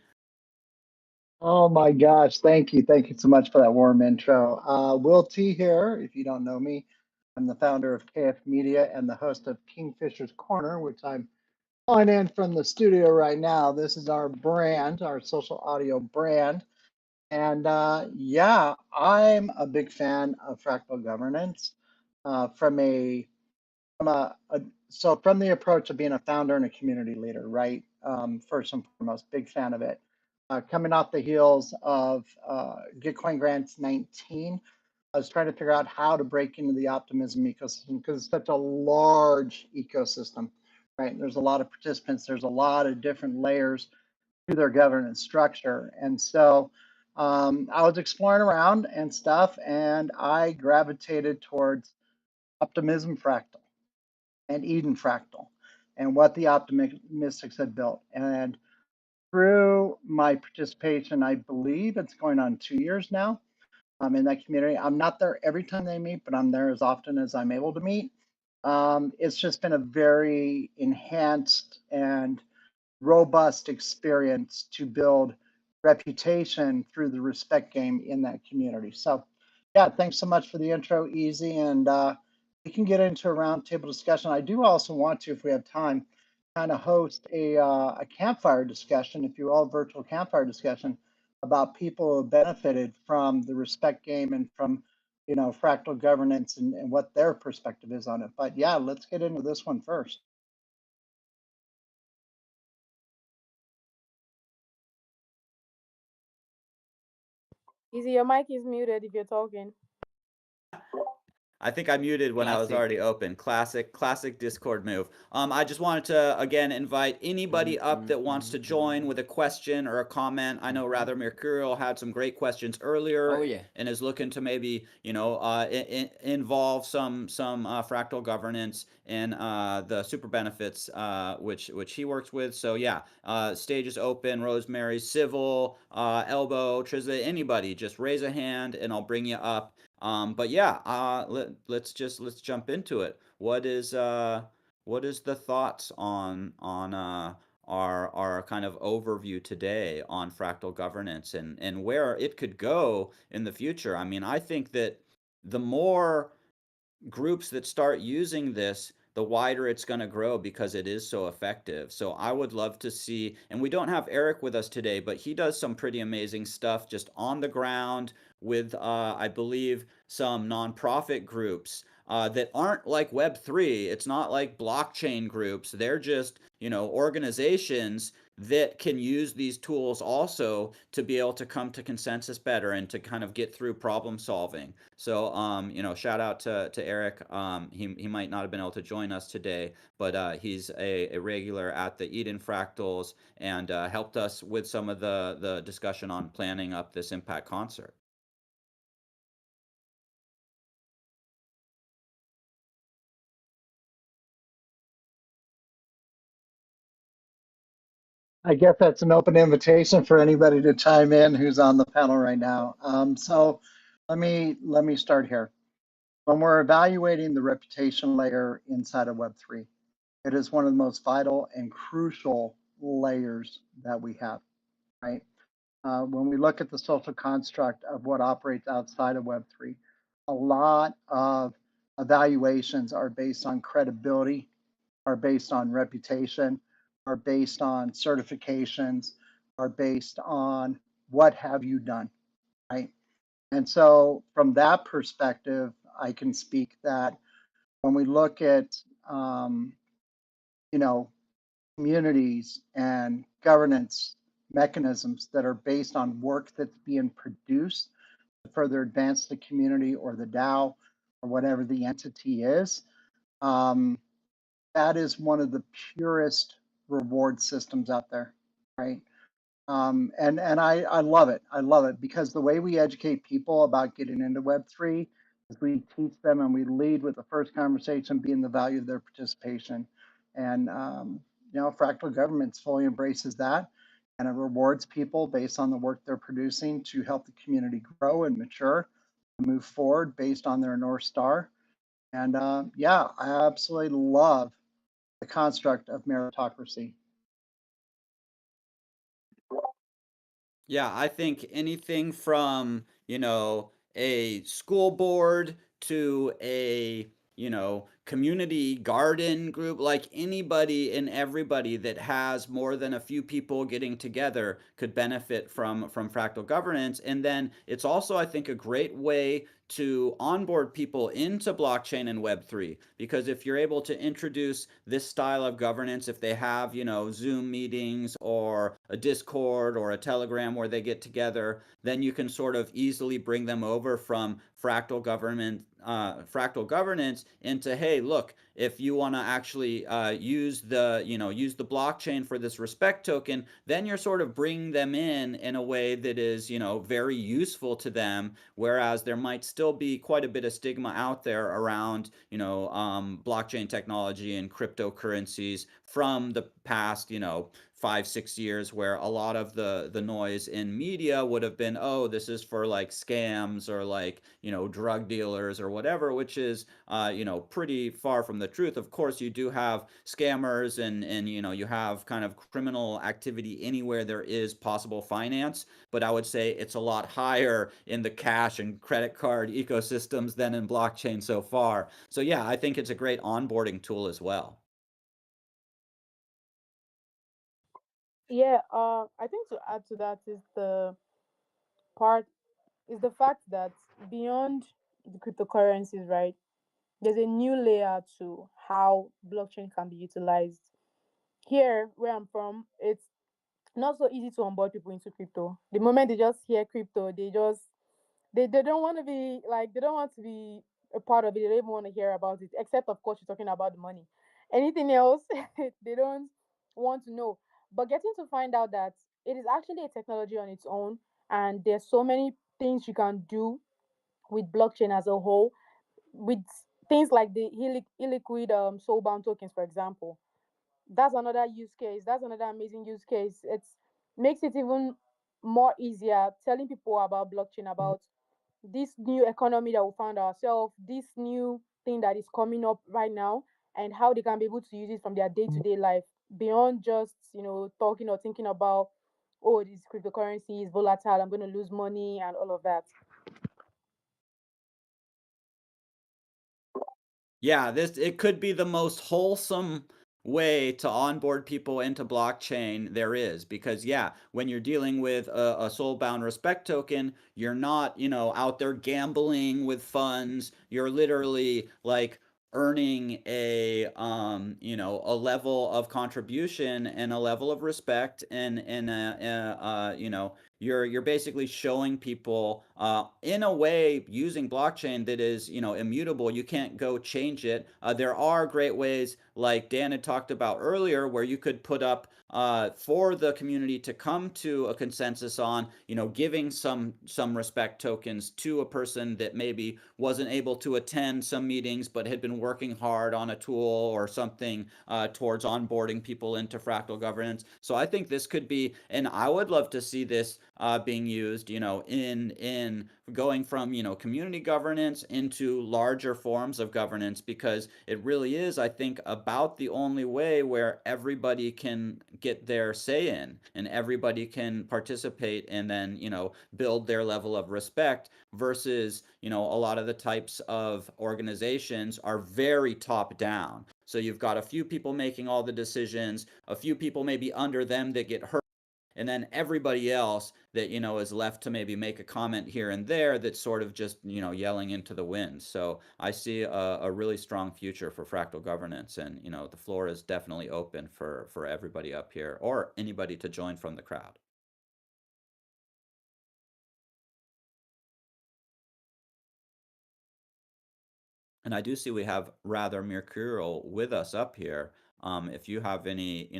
Oh my gosh, thank you. Thank you so much for that warm intro. Will T here. If you don't know me, I'm the founder of KF Media and the host of Kingfisher's Corner, which I'm calling in from the studio right now. This is our brand, our social audio brand. And yeah, I'm a big fan of fractal governance from from the approach of being a founder and a community leader, right? First and foremost, big fan of it. Coming off the heels of Gitcoin Grants 19, I was trying to figure out how to break into the optimism ecosystem because it's such a large ecosystem, right? There's a lot of participants. There's a lot of different layers to their governance structure. And so I was exploring around and stuff, and I gravitated towards Optimism Fractal and Eden Fractal and what the optimistics had built. And through my participation, I believe it's going on 2 years now. I'm in that community. I'm not there every time they meet, but I'm there as often as I'm able to meet. It's just been a very enhanced and robust experience to build reputation through the respect game in that community. So, yeah, thanks so much for the intro, Easy. And we can get into a roundtable discussion. I do also want to, if we have time, kind of host a campfire discussion, if you will, virtual campfire discussion about people who have benefited from the respect game and from, fractal governance and what their perspective is on it. But yeah, let's get into this one first. Easy, your mic is muted if you're talking. I think I muted when I was Classic. already open. Classic Discord move. I just wanted to again invite anybody up that wants to join with a question or a comment. I know Rather Mercurial had some great questions earlier. Oh, yeah. And is looking to maybe involve some fractal governance in the super benefits which he works with. So yeah, stage is open. Rosemary, Civil, Elbow, Trizza, anybody, just raise a hand and I'll bring you up. But yeah, let's jump into it. What is the thoughts on our kind of overview today on fractal governance and where it could go in the future? I mean, I think that the more groups that start using this, the wider it's going to grow because it is so effective. So I would love to see, and we don't have Eric with us today, but he does some pretty amazing stuff just on the ground with, I believe, some nonprofit groups that aren't like Web3. It's not like blockchain groups. They're just, organizations that can use these tools also to be able to come to consensus better and to kind of get through problem solving. So, shout out to Eric. He might not have been able to join us today, but he's a regular at the Eden Fractals and helped us with some of the discussion on planning up this Impact concert. I guess that's an open invitation for anybody to chime in who's on the panel right now. So let me start here. When we're evaluating the reputation layer inside of Web3, it is one of the most vital and crucial layers that we have, right? When we look at the social construct of what operates outside of Web3, a lot of evaluations are based on credibility, are based on reputation, are based on certifications, are based on what have you done, right? And so, from that perspective, I can speak that when we look at, um, you know, communities and governance mechanisms that are based on work that's being produced to further advance the community or the DAO or whatever the entity is, um, that is one of the purest reward systems out there, right? And I love it. I love it because the way we educate people about getting into Web3 is we teach them and we lead with the first conversation being the value of their participation. And, Fractal Governments fully embraces that and it rewards people based on the work they're producing to help the community grow and mature and move forward based on their North Star. And yeah, I absolutely love the construct of meritocracy. Yeah, I think anything from, a school board to a, community garden group, like anybody and everybody that has more than a few people getting together could benefit from fractal governance. And then it's also, I think, a great way to onboard people into blockchain and Web3 because if you're able to introduce this style of governance, if they have, Zoom meetings or a Discord or a Telegram where they get together, then you can sort of easily bring them over from fractal governance into, hey, look, if you want to actually use the blockchain for this respect token, then you're sort of bringing them in a way that is very useful to them. Whereas there might still be quite a bit of stigma out there around blockchain technology and cryptocurrencies from the past 5-6 years, where a lot of the noise in media would have been, oh, this is for like scams or like drug dealers or whatever, which is pretty far from the truth. Of course, you do have scammers and you have kind of criminal activity anywhere there is possible finance, but I would say it's a lot higher in the cash and credit card ecosystems than in blockchain so far. So yeah, I think it's a great onboarding tool as well. Yeah, I think to add to that part is the fact that beyond the cryptocurrencies, right, there's a new layer to how blockchain can be utilized. Here, where I'm from, it's not so easy to onboard people into crypto. The moment they just hear crypto, they don't want to be like they don't want to be a part of it. They don't even want to hear about it. Except of course you're talking about the money. Anything else, they don't want to know. But getting to find out that it is actually a technology on its own, and there's so many things you can do with blockchain as a whole, with things like the illiquid soulbound tokens, for example. That's another use case. That's another amazing use case. It makes it even more easier telling people about blockchain, about this new economy that we found ourselves, this new thing that is coming up right now, and how they can be able to use it from their day-to-day life beyond just talking or thinking about, oh, this cryptocurrency is volatile, I'm going to lose money and all of that. Yeah, this it could be the most wholesome way to onboard people into blockchain there is, because yeah, when you're dealing with a soulbound respect token, you're not, out there gambling with funds. You're literally like earning a level of contribution and a level of respect, and you're basically showing people in a way using blockchain that is immutable. You can't go change it. There are great ways, like Dan had talked about earlier, where you could put up for the community to come to a consensus on giving some respect tokens to a person that maybe wasn't able to attend some meetings but had been working hard on a tool or something towards onboarding people into fractal governance. So I think this could be, and I would love to see this being used, in going from community governance into larger forms of governance, because it really is, I think, about the only way where everybody can get their say in and everybody can participate and then build their level of respect, versus a lot of the types of organizations are very top down. So you've got a few people making all the decisions, a few people maybe under them that get hurt, and then everybody else that is left to maybe make a comment here and there that's sort of just yelling into the wind. So I see a really strong future for fractal governance, and the floor is definitely open for everybody up here or anybody to join from the crowd. And I do see we have Rather Mercurial with us up here. If you have any,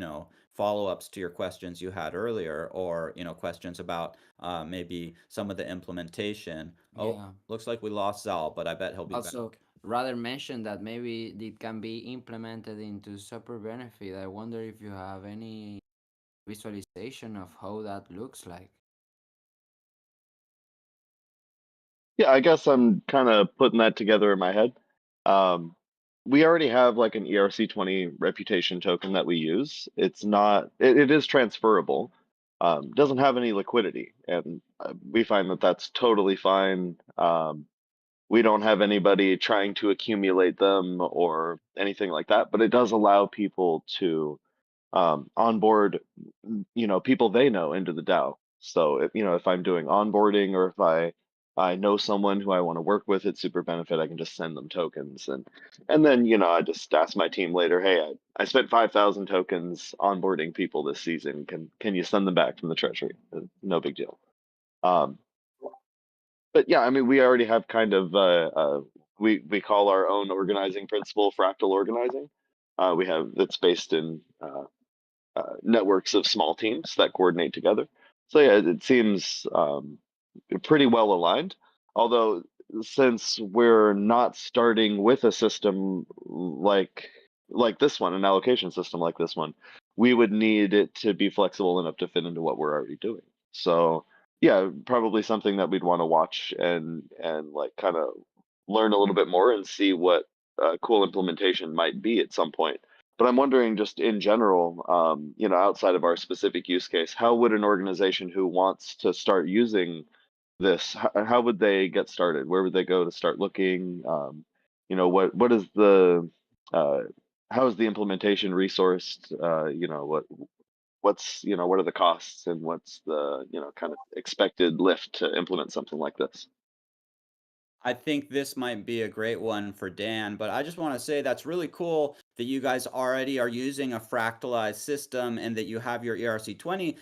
follow-ups to your questions you had earlier, or questions about maybe some of the implementation. Oh, Yeah. looks like we lost Zal, but I bet he'll be Also, back. rather mention that maybe it can be implemented into super benefit. I wonder if you have any visualization of how that looks like. Yeah, I guess I'm kind of putting that together in my head. Um, we already have like an ERC20 reputation token that we use. It's not, it is transferable. Doesn't have any liquidity, and we find that that's totally fine. We don't have anybody trying to accumulate them or anything like that, but it does allow people to onboard, people they know into the DAO. So if I'm doing onboarding, or if I know someone who I want to work with at Super Benefit, I can just send them tokens, and then I just ask my team later, hey, I spent 5,000 tokens onboarding people this season. Can you send them back from the treasury? No big deal. Um, but yeah, I mean, we already have kind of we call our own organizing principle fractal organizing. We have that's based in networks of small teams that coordinate together. So yeah, it seems pretty well aligned. Although since we're not starting with a system like this one, an allocation system like this one, we would need it to be flexible enough to fit into what we're already doing. So yeah, probably something that we'd want to watch and like kind of learn a little bit more and see what cool implementation might be at some point. But I'm wondering, just in general, outside of our specific use case, how would an organization who wants to start using this, how would they get started? Where would they go to start looking? What is the uh, how is the implementation resourced? What are the costs, and what's the kind of expected lift to implement something like this? I think this might be a great one for Dan, but I just want to say that's really cool that you guys already are using a fractalized system and that you have your ERC20,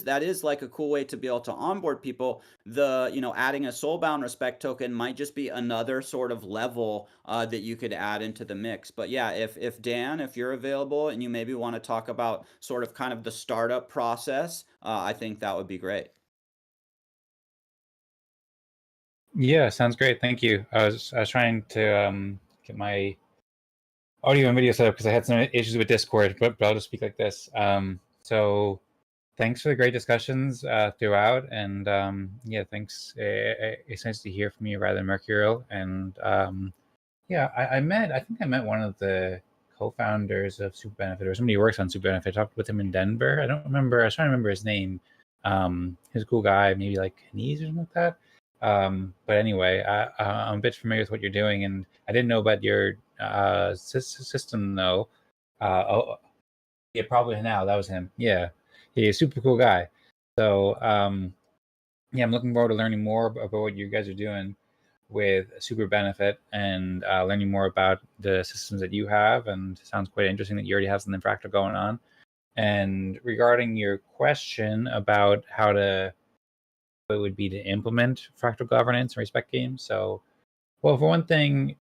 that is like a cool way to be able to onboard people. Adding a soulbound respect token might just be another sort of level that you could add into the mix. But yeah, if Dan, if you're available and you maybe want to talk about sort of kind of the startup process, I think that would be great. Yeah, sounds great. Thank you. I was trying to get my audio and video set up because I had some issues with Discord, but I'll just speak like this. So thanks for the great discussions throughout, and yeah, thanks. It's nice to hear from you, rather Mercurial. And yeah, I think I met one of the co-founders of Super Benefit, or somebody who works on Super Benefit. I talked with him in Denver. I don't remember. I was trying to remember his name. He's a cool guy, maybe like Knees or something like that. But anyway, I'm a bit familiar with what you're doing, and I didn't know about your system though. Oh, yeah, probably now. That was him. Yeah, he's a super cool guy. So yeah, I'm looking forward to learning more about what you guys are doing with Super Benefit, and learning more about the systems that you have. And it sounds quite interesting that you already have something Fractal going on. And regarding your question about how to it would be to implement fractal governance and respect games. So, well, for one thing,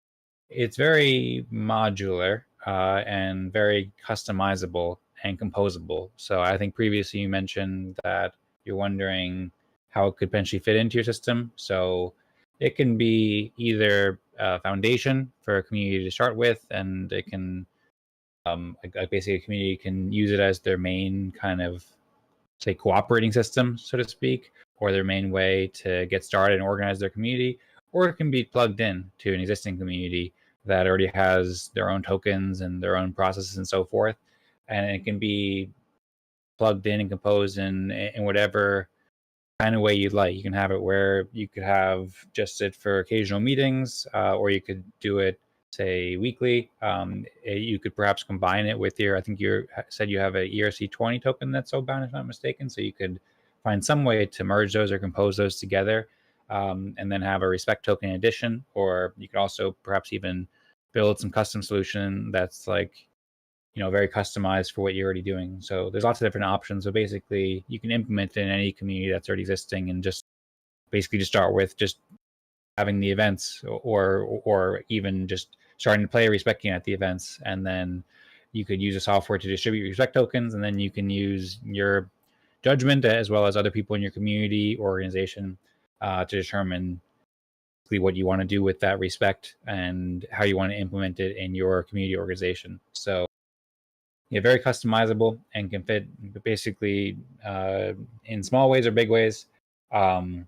it's very modular and very customizable and composable. So I think previously you mentioned that you're wondering how it could potentially fit into your system. So it can be either a foundation for a community to start with, and it can basically a community can use it as their main kind of say cooperating system, so to speak, or their main way to get started and organize their community, or it can be plugged in to an existing community that already has their own tokens and their own processes and so forth. And it can be plugged in and composed in whatever kind of way you'd like. You can have it where you could have just it for occasional meetings, or you could do it say weekly. You could perhaps combine it with your, I think you said you have a ERC20 token that's soulbound, if I'm not mistaken. So you could find some way to merge those or compose those together, and then have a respect token addition. Or you could also perhaps even build some custom solution that's like, very customized for what you're already doing. So there's lots of different options. So basically you can implement it in any community that's already existing, and just basically just start with just having the events, or even just starting to play a respect game at the events. And then you could use a software to distribute respect tokens, and then you can use your judgment as well as other people in your community or organization to determine what you want to do with that respect and how you want to implement it in your community organization. So yeah, very customizable and can fit basically in small ways or big ways. And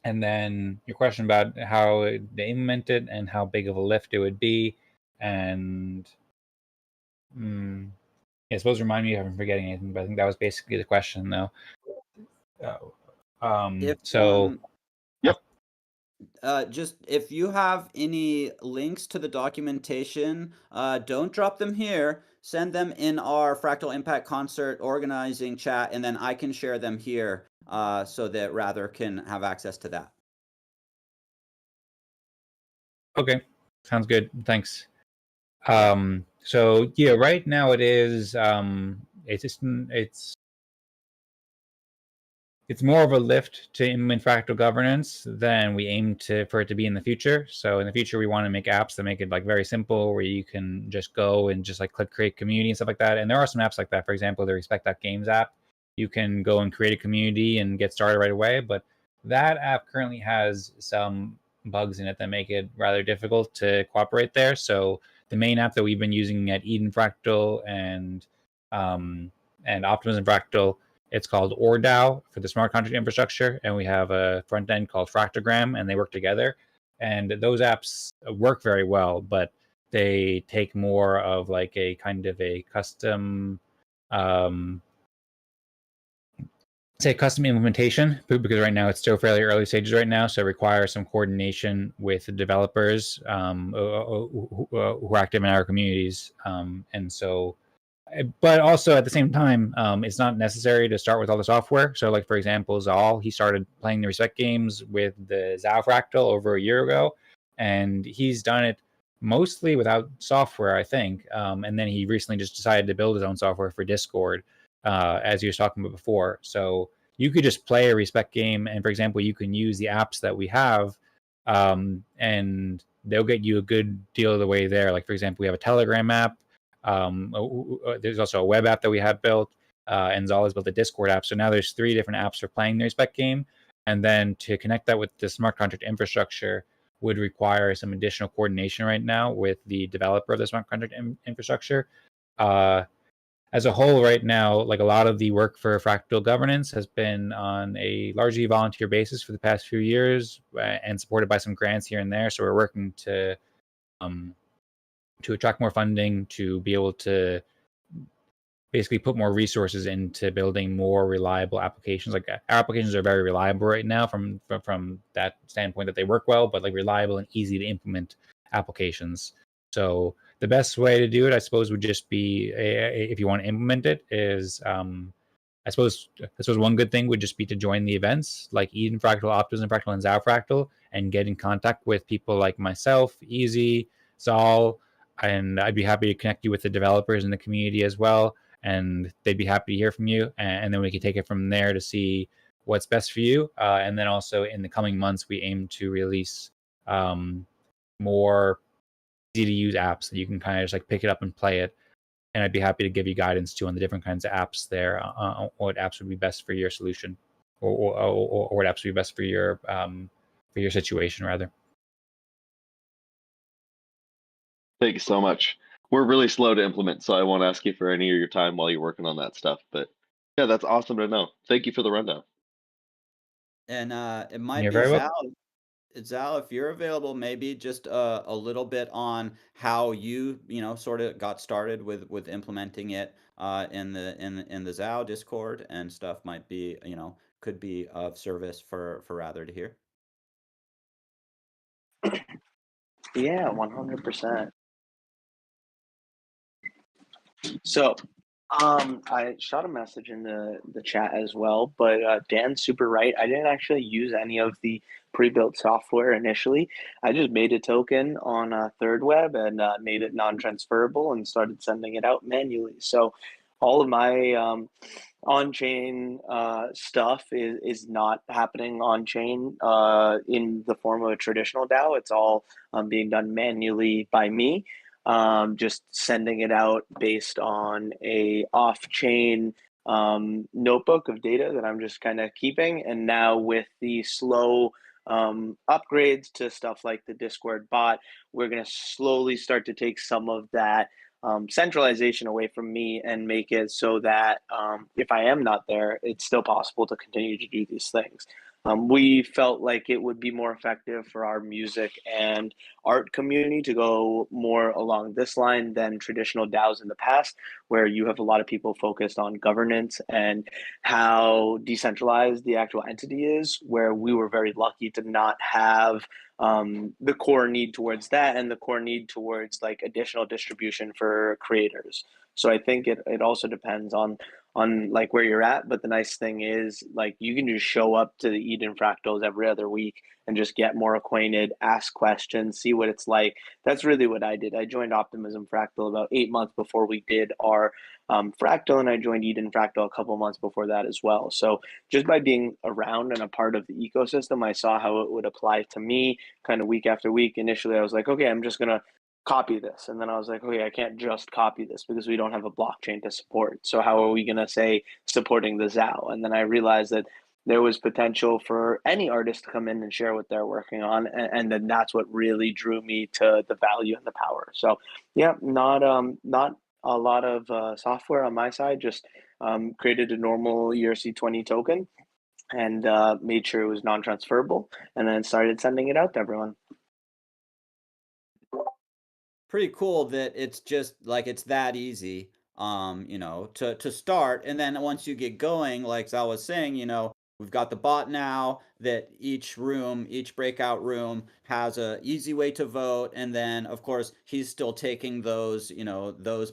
then your question about how they implement it and how big of a lift it would be. And I suppose remind me if I'm forgetting anything, but I think that was basically the question, though. If So Yep. just if you have any links to the documentation, don't drop them here. Send them in our Fractal Impact Concert organizing chat, and then I can share them here so that Rather can have access to that. okay, sounds good. Thanks. So yeah, right now it is it's more of a lift to implement fractal governance than we aim for it to be in the future. So in the future, we want to make apps that make it like very simple, where you can just go and just like click create community and stuff like that. And there are some apps like that. For example, the Respect Games app, you can go and create a community and get started right away. But that app currently has some bugs in it that make it rather difficult to cooperate there. So the main app that we've been using at Eden Fractal and Optimism Fractal, it's called OrDAO for the smart contract infrastructure, and we have a front end called Fractogram, and they work together. And those apps work very well, but they take more of like a kind of a custom, custom implementation, because right now it's still fairly early stages right now, so it requires some coordination with the developers who are active in our communities, and so. But also at the same time, it's not necessary to start with all the software. So, like for example, Zal, he started playing the Respect games with the Zao Fractal over a year ago, and he's done it mostly without software, I think. And then he recently just decided to build his own software for Discord, as he was talking about before. So you could just play a Respect game, and for example, you can use the apps that we have, and they'll get you a good deal of the way there. Like for example, we have a Telegram app. There's also a web app that we have built, and Zal has built a Discord app. So now there's 3 different apps for playing the Respect game. And then to connect that with the smart contract infrastructure would require some additional coordination right now with the developer of the smart contract infrastructure. As a whole, right now, like a lot of the work for fractal governance has been on a largely volunteer basis for the past few years, and supported by some grants here and there. So we're working to attract more funding, to be able to basically put more resources into building more reliable applications. Like our applications are very reliable right now from that standpoint, that they work well, but like reliable and easy to implement applications. So the best way to do it, I suppose, would just be, if you want to implement it, is I suppose one good thing would just be to join the events like Eden Fractal, Optimism Fractal, and Zao Fractal, and get in contact with people like myself, Easy, Zal, and I'd be happy to connect you with the developers in the community as well, and they'd be happy to hear from you, and then we can take it from there to see what's best for you. And then also in the coming months, we aim to release more easy to use apps that you can kind of just like pick it up and play it. And I'd be happy to give you guidance too on the different kinds of apps there, what apps would be best for your solution, or what apps would be best for your situation rather. Thank you so much. We're really slow to implement, so I won't ask you for any of your time while you're working on that stuff. But yeah, that's awesome to know. Thank you for the rundown. And it might You're be very welcome. Zal, if you're available, maybe just a little bit on how you sort of got started with implementing it in the Zao Discord and stuff might be could be of service for Rather to hear. Yeah, 100%. So, I shot a message in the chat as well, but Dan's super right. I didn't actually use any of the pre-built software initially. I just made a token on Third Web and made it non-transferable and started sending it out manually. So, all of my on-chain stuff is not happening on-chain in the form of a traditional DAO. It's all being done manually by me, just sending it out based on a off-chain notebook of data that I'm just kind of keeping. And now with the slow upgrades to stuff like the Discord bot, we're going to slowly start to take some of that centralization away from me and make it so that if I am not there, it's still possible to continue to do these things. We felt like it would be more effective for our music and art community to go more along this line than traditional DAOs in the past, where you have a lot of people focused on governance and how decentralized the actual entity is, where we were very lucky to not have the core need towards that and the core need towards like additional distribution for creators. So I think it also depends on like where you're at. But the nice thing is like you can just show up to the Eden Fractals every other week and just get more acquainted, ask questions, see what it's like. That's really what I did. I joined Optimism Fractal about 8 months before we did our Fractal, and I joined Eden Fractal a couple months before that as well. So just by being around and a part of the ecosystem, I saw how it would apply to me kind of week after week. Initially, I was like, okay, I'm just going to copy this. And then I was like, okay, I can't just copy this because we don't have a blockchain to support. So how are we going to say supporting the ZAO? And then I realized that there was potential for any artist to come in and share what they're working on. And then that's what really drew me to the value and the power. So yeah, not a lot of software on my side, just created a normal ERC20 token and made sure it was non-transferable and then started sending it out to everyone. Pretty cool that it's just like it's that easy to start. And then once you get going, like I was saying, we've got the bot now that each breakout room has a easy way to vote. And then of course he's still taking those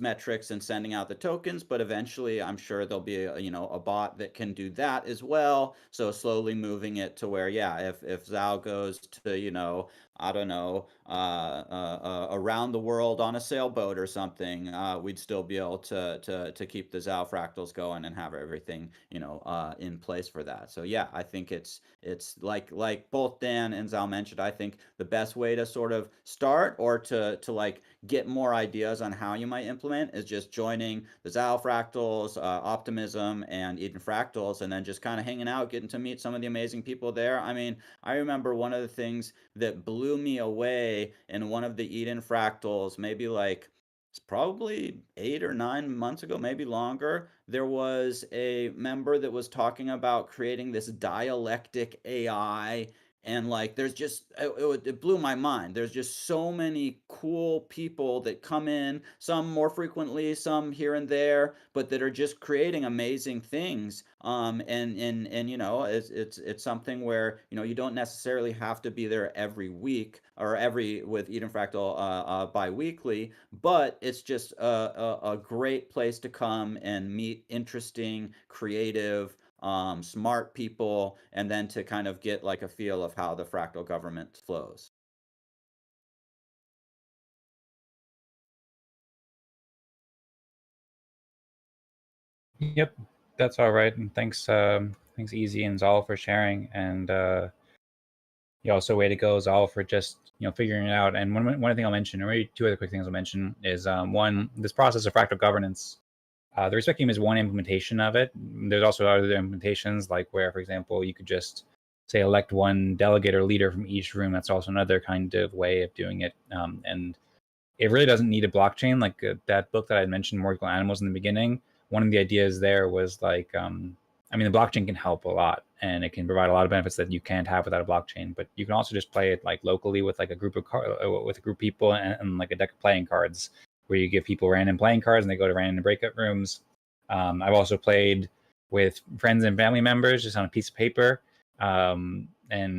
metrics and sending out the tokens, but eventually I'm sure there'll be a bot that can do that as well. So slowly moving it to where, yeah, if Zao goes to, I don't know, around the world on a sailboat or something, we'd still be able to keep the Zao fractals going and have everything, in place for that. So yeah, I think it's like both Dan and Zao mentioned. I think the best way to sort of start or to like get more ideas on how you might implement is just joining the Zao fractals, Optimism, and Eden fractals, and then just kind of hanging out, getting to meet some of the amazing people there. I mean, I remember one of the things that blew me away in one of the Eden fractals, maybe like it's probably 8 or 9 months ago, maybe longer. There was a member that was talking about creating this dialectic AI. And like, there's just, it blew my mind. There's just so many cool people that come in, some more frequently, some here and there, but that are just creating amazing things. And it's something where you don't necessarily have to be there every week or every with Eden Fractal bi-weekly, but it's just a great place to come and meet interesting, creative, smart people, and then to kind of get like a feel of how the fractal government flows. Yep, that's all right. And thanks Easy and Zal for sharing. And also way to go, Zal, for just figuring it out. And one thing I'll mention, or maybe two other quick things I'll mention, is one, this process of fractal governance. The respect team is one implementation of it. There's also other implementations, like where, for example, you could just say elect one delegate or leader from each room. That's also another kind of way of doing it. And it really doesn't need a blockchain. Like that book that I mentioned, More Equal Animals, in the beginning, one of the ideas there was like, the blockchain can help a lot, and it can provide a lot of benefits that you can't have without a blockchain. But you can also just play it like locally with like a group of people and like a deck of playing cards, where you give people random playing cards and they go to random breakout rooms. I've also played with friends and family members just on a piece of paper. And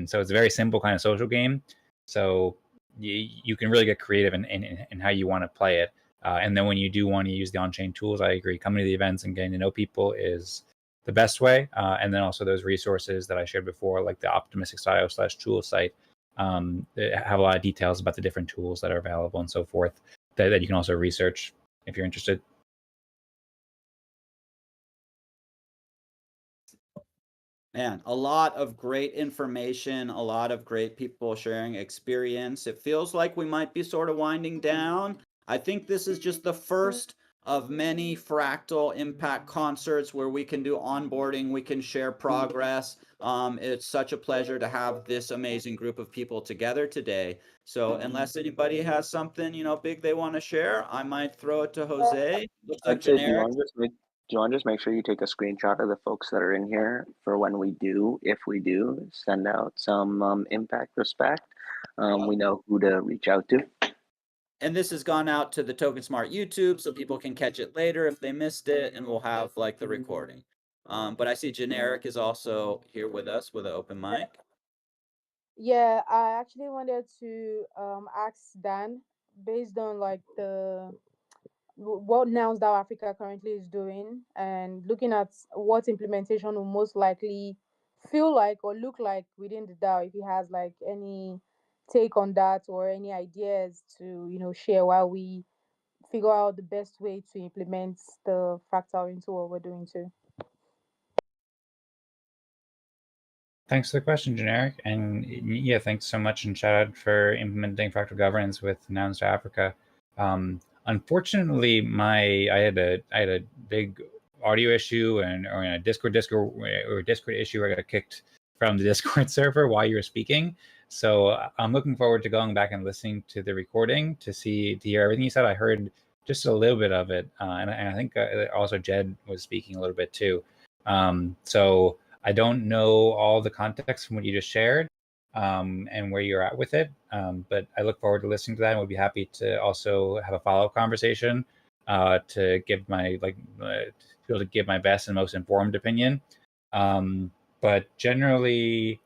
so it's a very simple kind of social game. So you can really get creative in how you want to play it. And then when you do want to use the on-chain tools, I agree. Coming to the events and getting to know people is the best way. And then also those resources that I shared before, like the optimistic.io/tool site, they have a lot of details about the different tools that are available and so forth that you can also research if you're interested. Man, a lot of great information, a lot of great people sharing experience. It feels like we might be sort of winding down. I think this is just the first of many Fractal Impact concerts where we can do onboarding, we can share progress. It's such a pleasure to have this amazing group of people together today. So unless anybody has something, big they want to share, I might throw it to Jose. Looks like I'd say, do you generic. want to just make sure you take a screenshot of the folks that are in here for when we do, if we do, send out some impact respect. We know who to reach out to. And this has gone out to the Token Smart YouTube so people can catch it later if they missed it, and we'll have like the recording. But I see Generic is also here with us with an open mic. Yeah, I actually wanted to ask Dan, based on like what Nouns DAO Africa currently is doing, and looking at what implementation will most likely feel like or look like within the DAO, if he has like any take on that or any ideas to share while we figure out the best way to implement the fractal into what we're doing too. Thanks for the question, Generic. And yeah, thanks so much, and shout out for implementing fractal governance with Nouns to Africa. Unfortunately, I had a big audio issue or a Discord issue where I got kicked from the Discord server while you were speaking. So I'm looking forward to going back and listening to the recording to hear everything you said. I heard just a little bit of it, and I think also Jed was speaking a little bit too. So I don't know all the context from what you just shared, and where you're at with it. But I look forward to listening to that, and would be happy to also have a follow-up conversation to give my to be able to give my best and most informed opinion. But generally,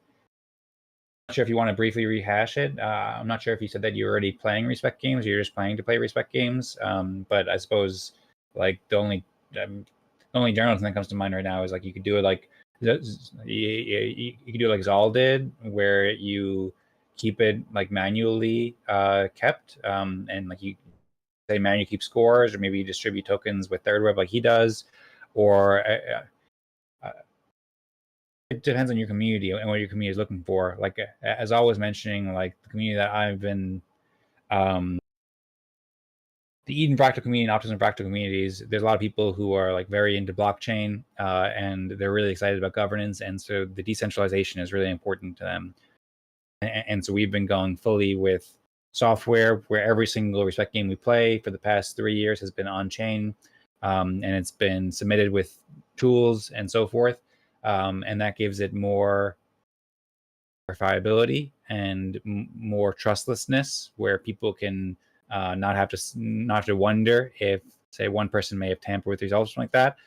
I'm not sure if you want to briefly rehash it. I'm not sure if you said that you're already playing respect games or you're just planning to play respect games. But I suppose like the only general thing that comes to mind right now is like you could do it like you could do it like Zal did, where you keep it like manually kept, and like you say manually keep scores, or maybe you distribute tokens with third web like he does, or it depends on your community and what your community is looking for. Like as I was mentioning, like the community that I've been the Eden Fractal community and Optimism Fractal communities, there's a lot of people who are like very into blockchain, and they're really excited about governance, and so the decentralization is really important to them. And so we've been going fully with software where every single respect game we play for the past 3 years has been on chain, and it's been submitted with tools and so forth, and that gives it more verifiability and more trustlessness, where people can not have to wonder if, say, one person may have tampered with results or something like that.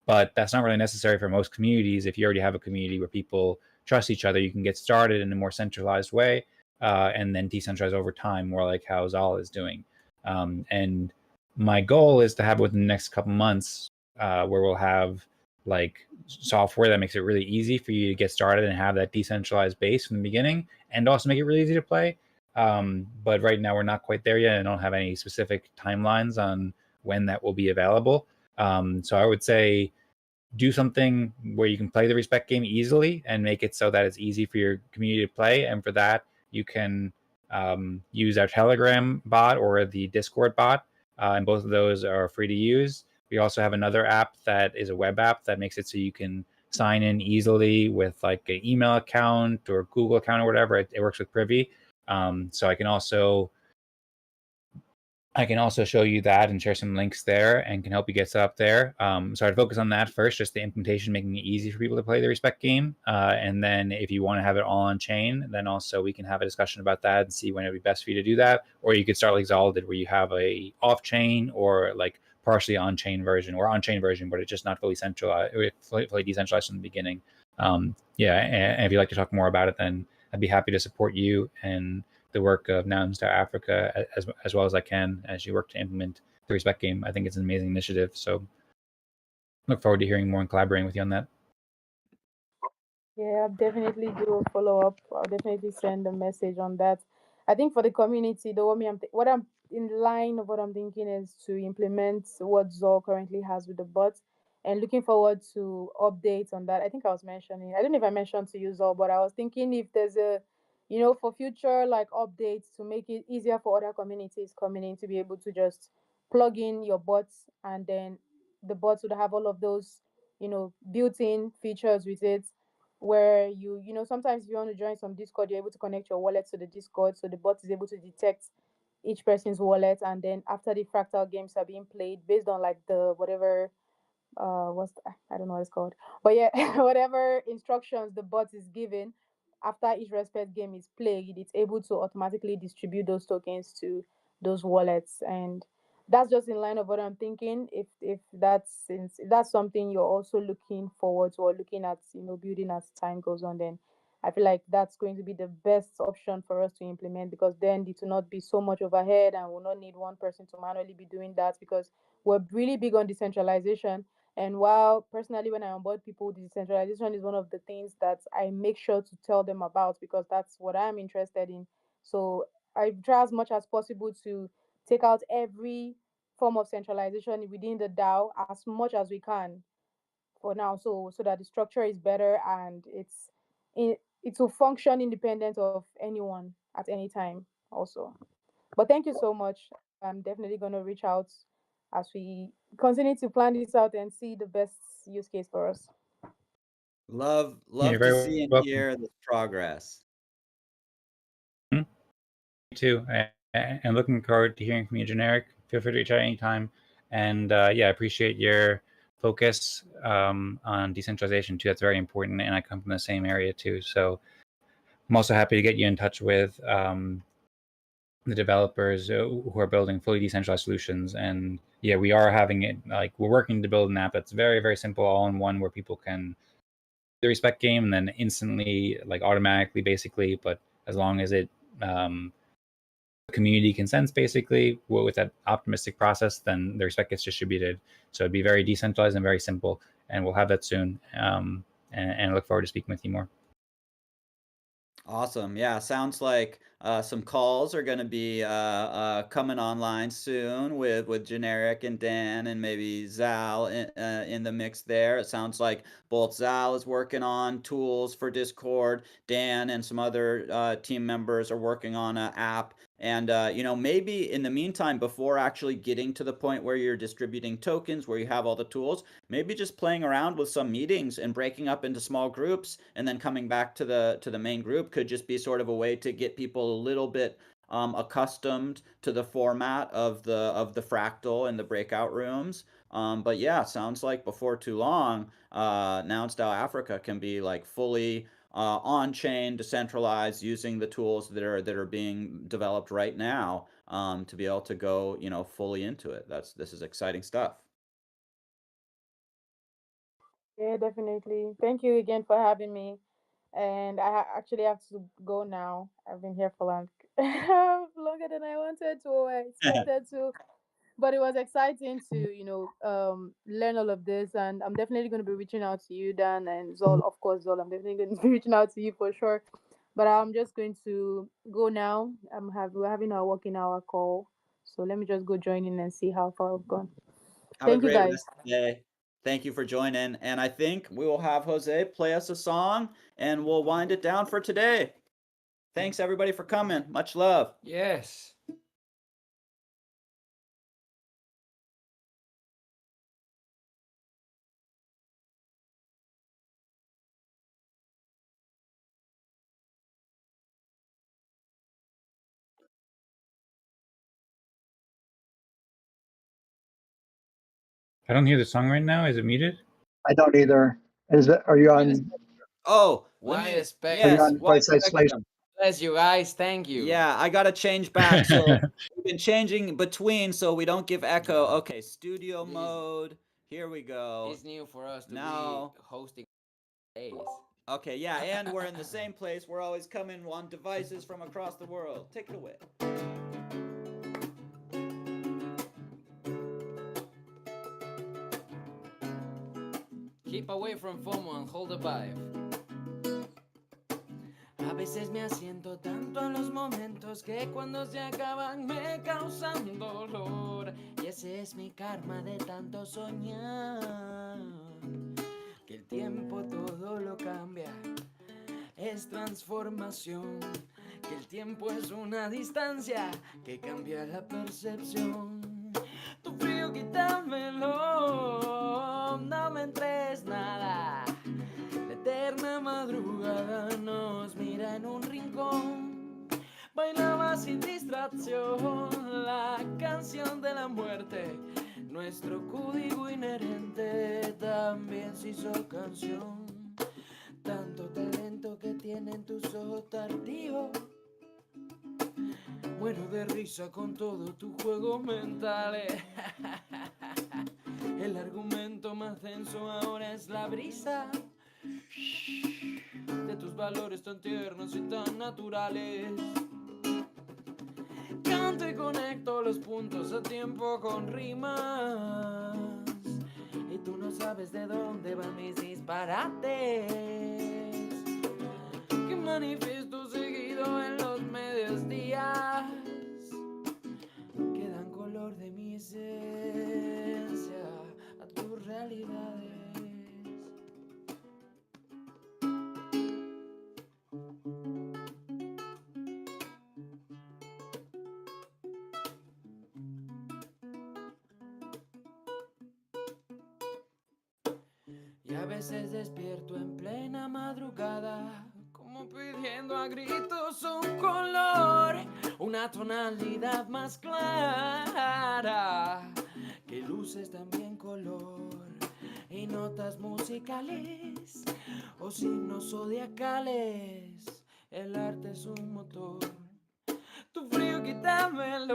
But that's not really necessary for most communities. If you already have a community where people trust each other, you can get started in a more centralized way, and then decentralize over time, more like how Zal is doing. And my goal is to have within the next couple months, where we'll have like software that makes it really easy for you to get started and have that decentralized base from the beginning, and also make it really easy to play. But right now we're not quite there yet. I don't have any specific timelines on when that will be available. So I would say do something where you can play the respect game easily and make it so that it's easy for your community to play. And for that, you can use our Telegram bot or the Discord bot, and both of those are free to use. We also have another app that is a web app that makes it so you can sign in easily with like an email account or Google account or whatever. It works with Privy. So I can also show you that and share some links there and can help you get set up there. So I'd focus on that first, just the implementation, making it easy for people to play the respect game. And then if you want to have it all on chain, then also we can have a discussion about that and see when it'd be best for you to do that. Or you could start like Zal did, where you have a off chain or like partially on chain version, or on chain version, but it's just not fully centralized, or fully decentralized from the beginning. And if you'd like to talk more about it, then I'd be happy to support you and the work of Now Star Africa as well as I can as you work to implement the Respect game. I think it's an amazing initiative. So look forward to hearing more and collaborating with you on that. Yeah, I'll definitely do a follow up. I'll definitely send a message on that. I think for the community, the what me I'm what I'm in line of what I'm thinking is to implement what Zol currently has with the bots, and looking forward to updates on that. I think I was mentioning. I don't know if I mentioned to you Zol, but I was thinking if there's a, for future like updates to make it easier for other communities coming in to be able to just plug in your bots, and then the bots would have all of those built-in features with it, where sometimes if you want to join some Discord, you're able to connect your wallet to the Discord, so the bot is able to detect each person's wallet, and then after the Fractal games are being played based on like the whatever I don't know what it's called, but yeah, whatever instructions the bot is given after each respect game is played, it's able to automatically distribute those tokens to those wallets. And that's just in line of what I'm thinking. If that's, since if that's something you're also looking forward to or looking at, building as time goes on, then I feel like that's going to be the best option for us to implement, because then it will not be so much overhead and we'll not need one person to manually be doing that, because we're really big on decentralization. And while personally, when I onboard people, decentralization is one of the things that I make sure to tell them about, because that's what I'm interested in. So I try as much as possible to take out every form of centralization within the DAO as much as we can for now, so that the structure is better and it will function independent of anyone at any time also. But thank you so much. I'm definitely going to reach out as we continue to plan this out and see the best use case for us. Love You're love to very see and welcome. hear this progress. Me too. And looking forward to hearing from you, Generic. Feel free to reach out anytime. And yeah, I appreciate your focus on decentralization too. That's very important. And I come from the same area too. So I'm also happy to get you in touch with the developers who are building fully decentralized solutions. And yeah, we are having it, like, we're working to build an app that's very, very simple, all in one, where people can the Respect game and then instantly, like automatically, basically. But as long as it community consents, basically, with that optimistic process, then the Respect gets distributed. So it'd be very decentralized and very simple, and we'll have that soon. And I look forward to speaking with you more. Awesome. Yeah, sounds like some calls are going to be coming online soon with Generic and Dan and maybe Zal in the mix there. It sounds like both Zal is working on tools for Discord, Dan and some other team members are working on an app. And maybe in the meantime, before actually getting to the point where you're distributing tokens, where you have all the tools, maybe just playing around with some meetings and breaking up into small groups and then coming back to the main group could just be sort of a way to get people a little bit accustomed to the format of the fractal and the breakout rooms. But yeah, sounds like before too long, Now Style Africa can be like fully on chain, decentralized, using the tools that are being developed right now to be able to go fully into it. This is exciting stuff. Yeah, definitely. Thank you again for having me. And actually have to go now. I've been here for long, longer than I wanted to or I expected to. But it was exciting to, learn all of this. And I'm definitely going to be reaching out to you, Dan, and Zol. Of course, Zol, I'm definitely going to be reaching out to you for sure. But I'm just going to go now. We're having our working hour call. So let me just go join in and see how far I've gone. Have a Thank you, great guys. rest of the day. Thank you for joining. And I think we will have Jose play us a song and we'll wind it down for today. Thanks everybody for coming. Much love. Yes. I don't hear the song right now. Is it muted? I don't either. Are you on? Oh, let Why me, expect? Are you yes, on why Brightside Slice? Spectrum. Bless you guys. Thank you. Yeah, I gotta change back. So we've been changing between so we don't give echo. Okay, studio This mode. Here we go. is new for us to be Now hosting Ace. Okay, yeah, and we're in the same place. We're always coming on devices from across the world. Take it away. Keep away from FOMO and hold the vibe. A veces me asiento tanto en los momentos que cuando se acaban me causan dolor. Y ese es mi karma de tanto soñar. Que el tiempo todo lo cambia, es transformación. Que el tiempo es una distancia que cambia la percepción. Tu frío quítamelo, no me entres nada. La eterna madrugada nos mira en un rincón. Bailaba sin distracción la canción de la muerte. Nuestro código inherente también se hizo canción. Tanto talento que tienen tus ojos tardíos. Muero de risa con todo tu juego mental. El argumento más denso ahora es la brisa de tus valores tan tiernos y tan naturales. Canto y conecto los puntos a tiempo con rimas. Y tú no sabes de dónde van mis disparates. Que manifiesto seguido en los medios días. Que dan color de mi esencia a tus realidades. Y a veces despierto en plena madrugada, como pidiendo a gritos un color, una tonalidad más clara, que luces también color, y notas musicales o signos zodiacales. El arte es un motor. Tu frío quítamelo,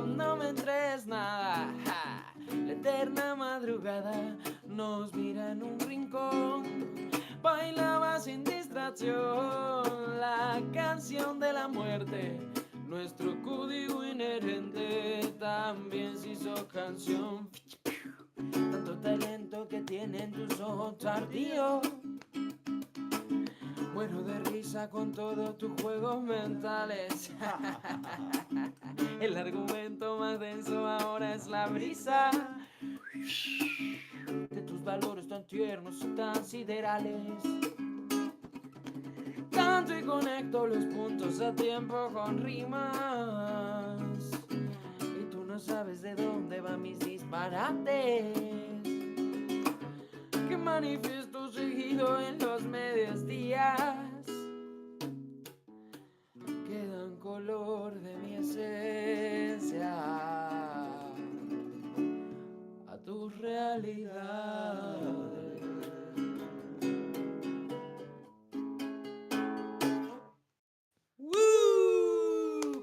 no me entres nada. Ja. La eterna madrugada nos mira en un rincón. Bailaba sin distracción la canción de la muerte. Nuestro código inherente también se hizo canción. Tanto talento que tienen tus ojos tardíos. Muero de risa con todos tus juegos mentales. El argumento más denso ahora es la brisa de tus valores tan tiernos y tan siderales. Canto y conecto los puntos a tiempo con rimas. Y tú no sabes de dónde van mis disparates. Que manifiesto seguido en los medios días. Que dan color de mi esencia a tus realidades. Woo!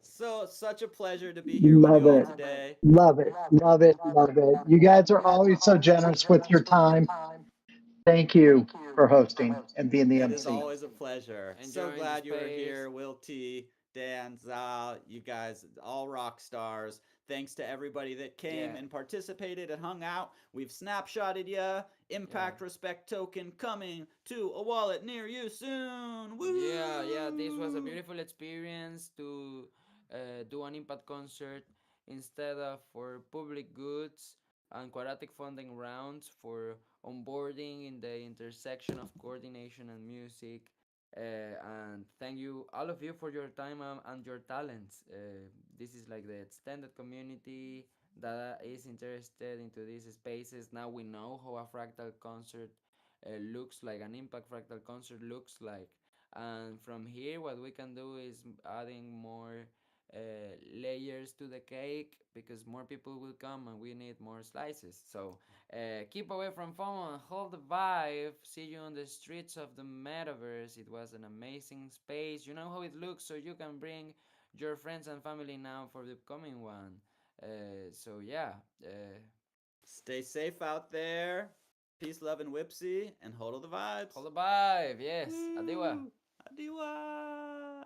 So, such a pleasure to be here with Love you all it. today. Love it. Love it. Love it. You guys are always so generous with your time. Thank you for hosting and being the It is MC. always a pleasure. So Enjoying the glad you were space. here, Will T, Dan, Zal, you guys, all rock stars. Thanks to everybody that came Yeah. and participated and hung out. We've snapshotted ya. Impact Respect token coming to a wallet near you soon. Woo! Yeah, this was a beautiful experience to do an impact concert instead of for public goods and quadratic funding rounds for onboarding in the intersection of coordination and music. And thank you, all of you, for your time and your talents. This is like the extended community that is interested into these spaces. Now we know how a fractal concert looks like, an impact fractal concert looks like, and from here what we can do is adding more layers to the cake, because more people will come and we need more slices. So keep away from FOMO and hold the vibe. See you on the streets of the metaverse. It was an amazing space. You know how it looks, so you can bring your friends and family now for the upcoming one. So yeah, Stay safe out there. Peace, love, and whipsy, and hold the vibes. Hold the vibe. Yes. Adiwa. Adiwa.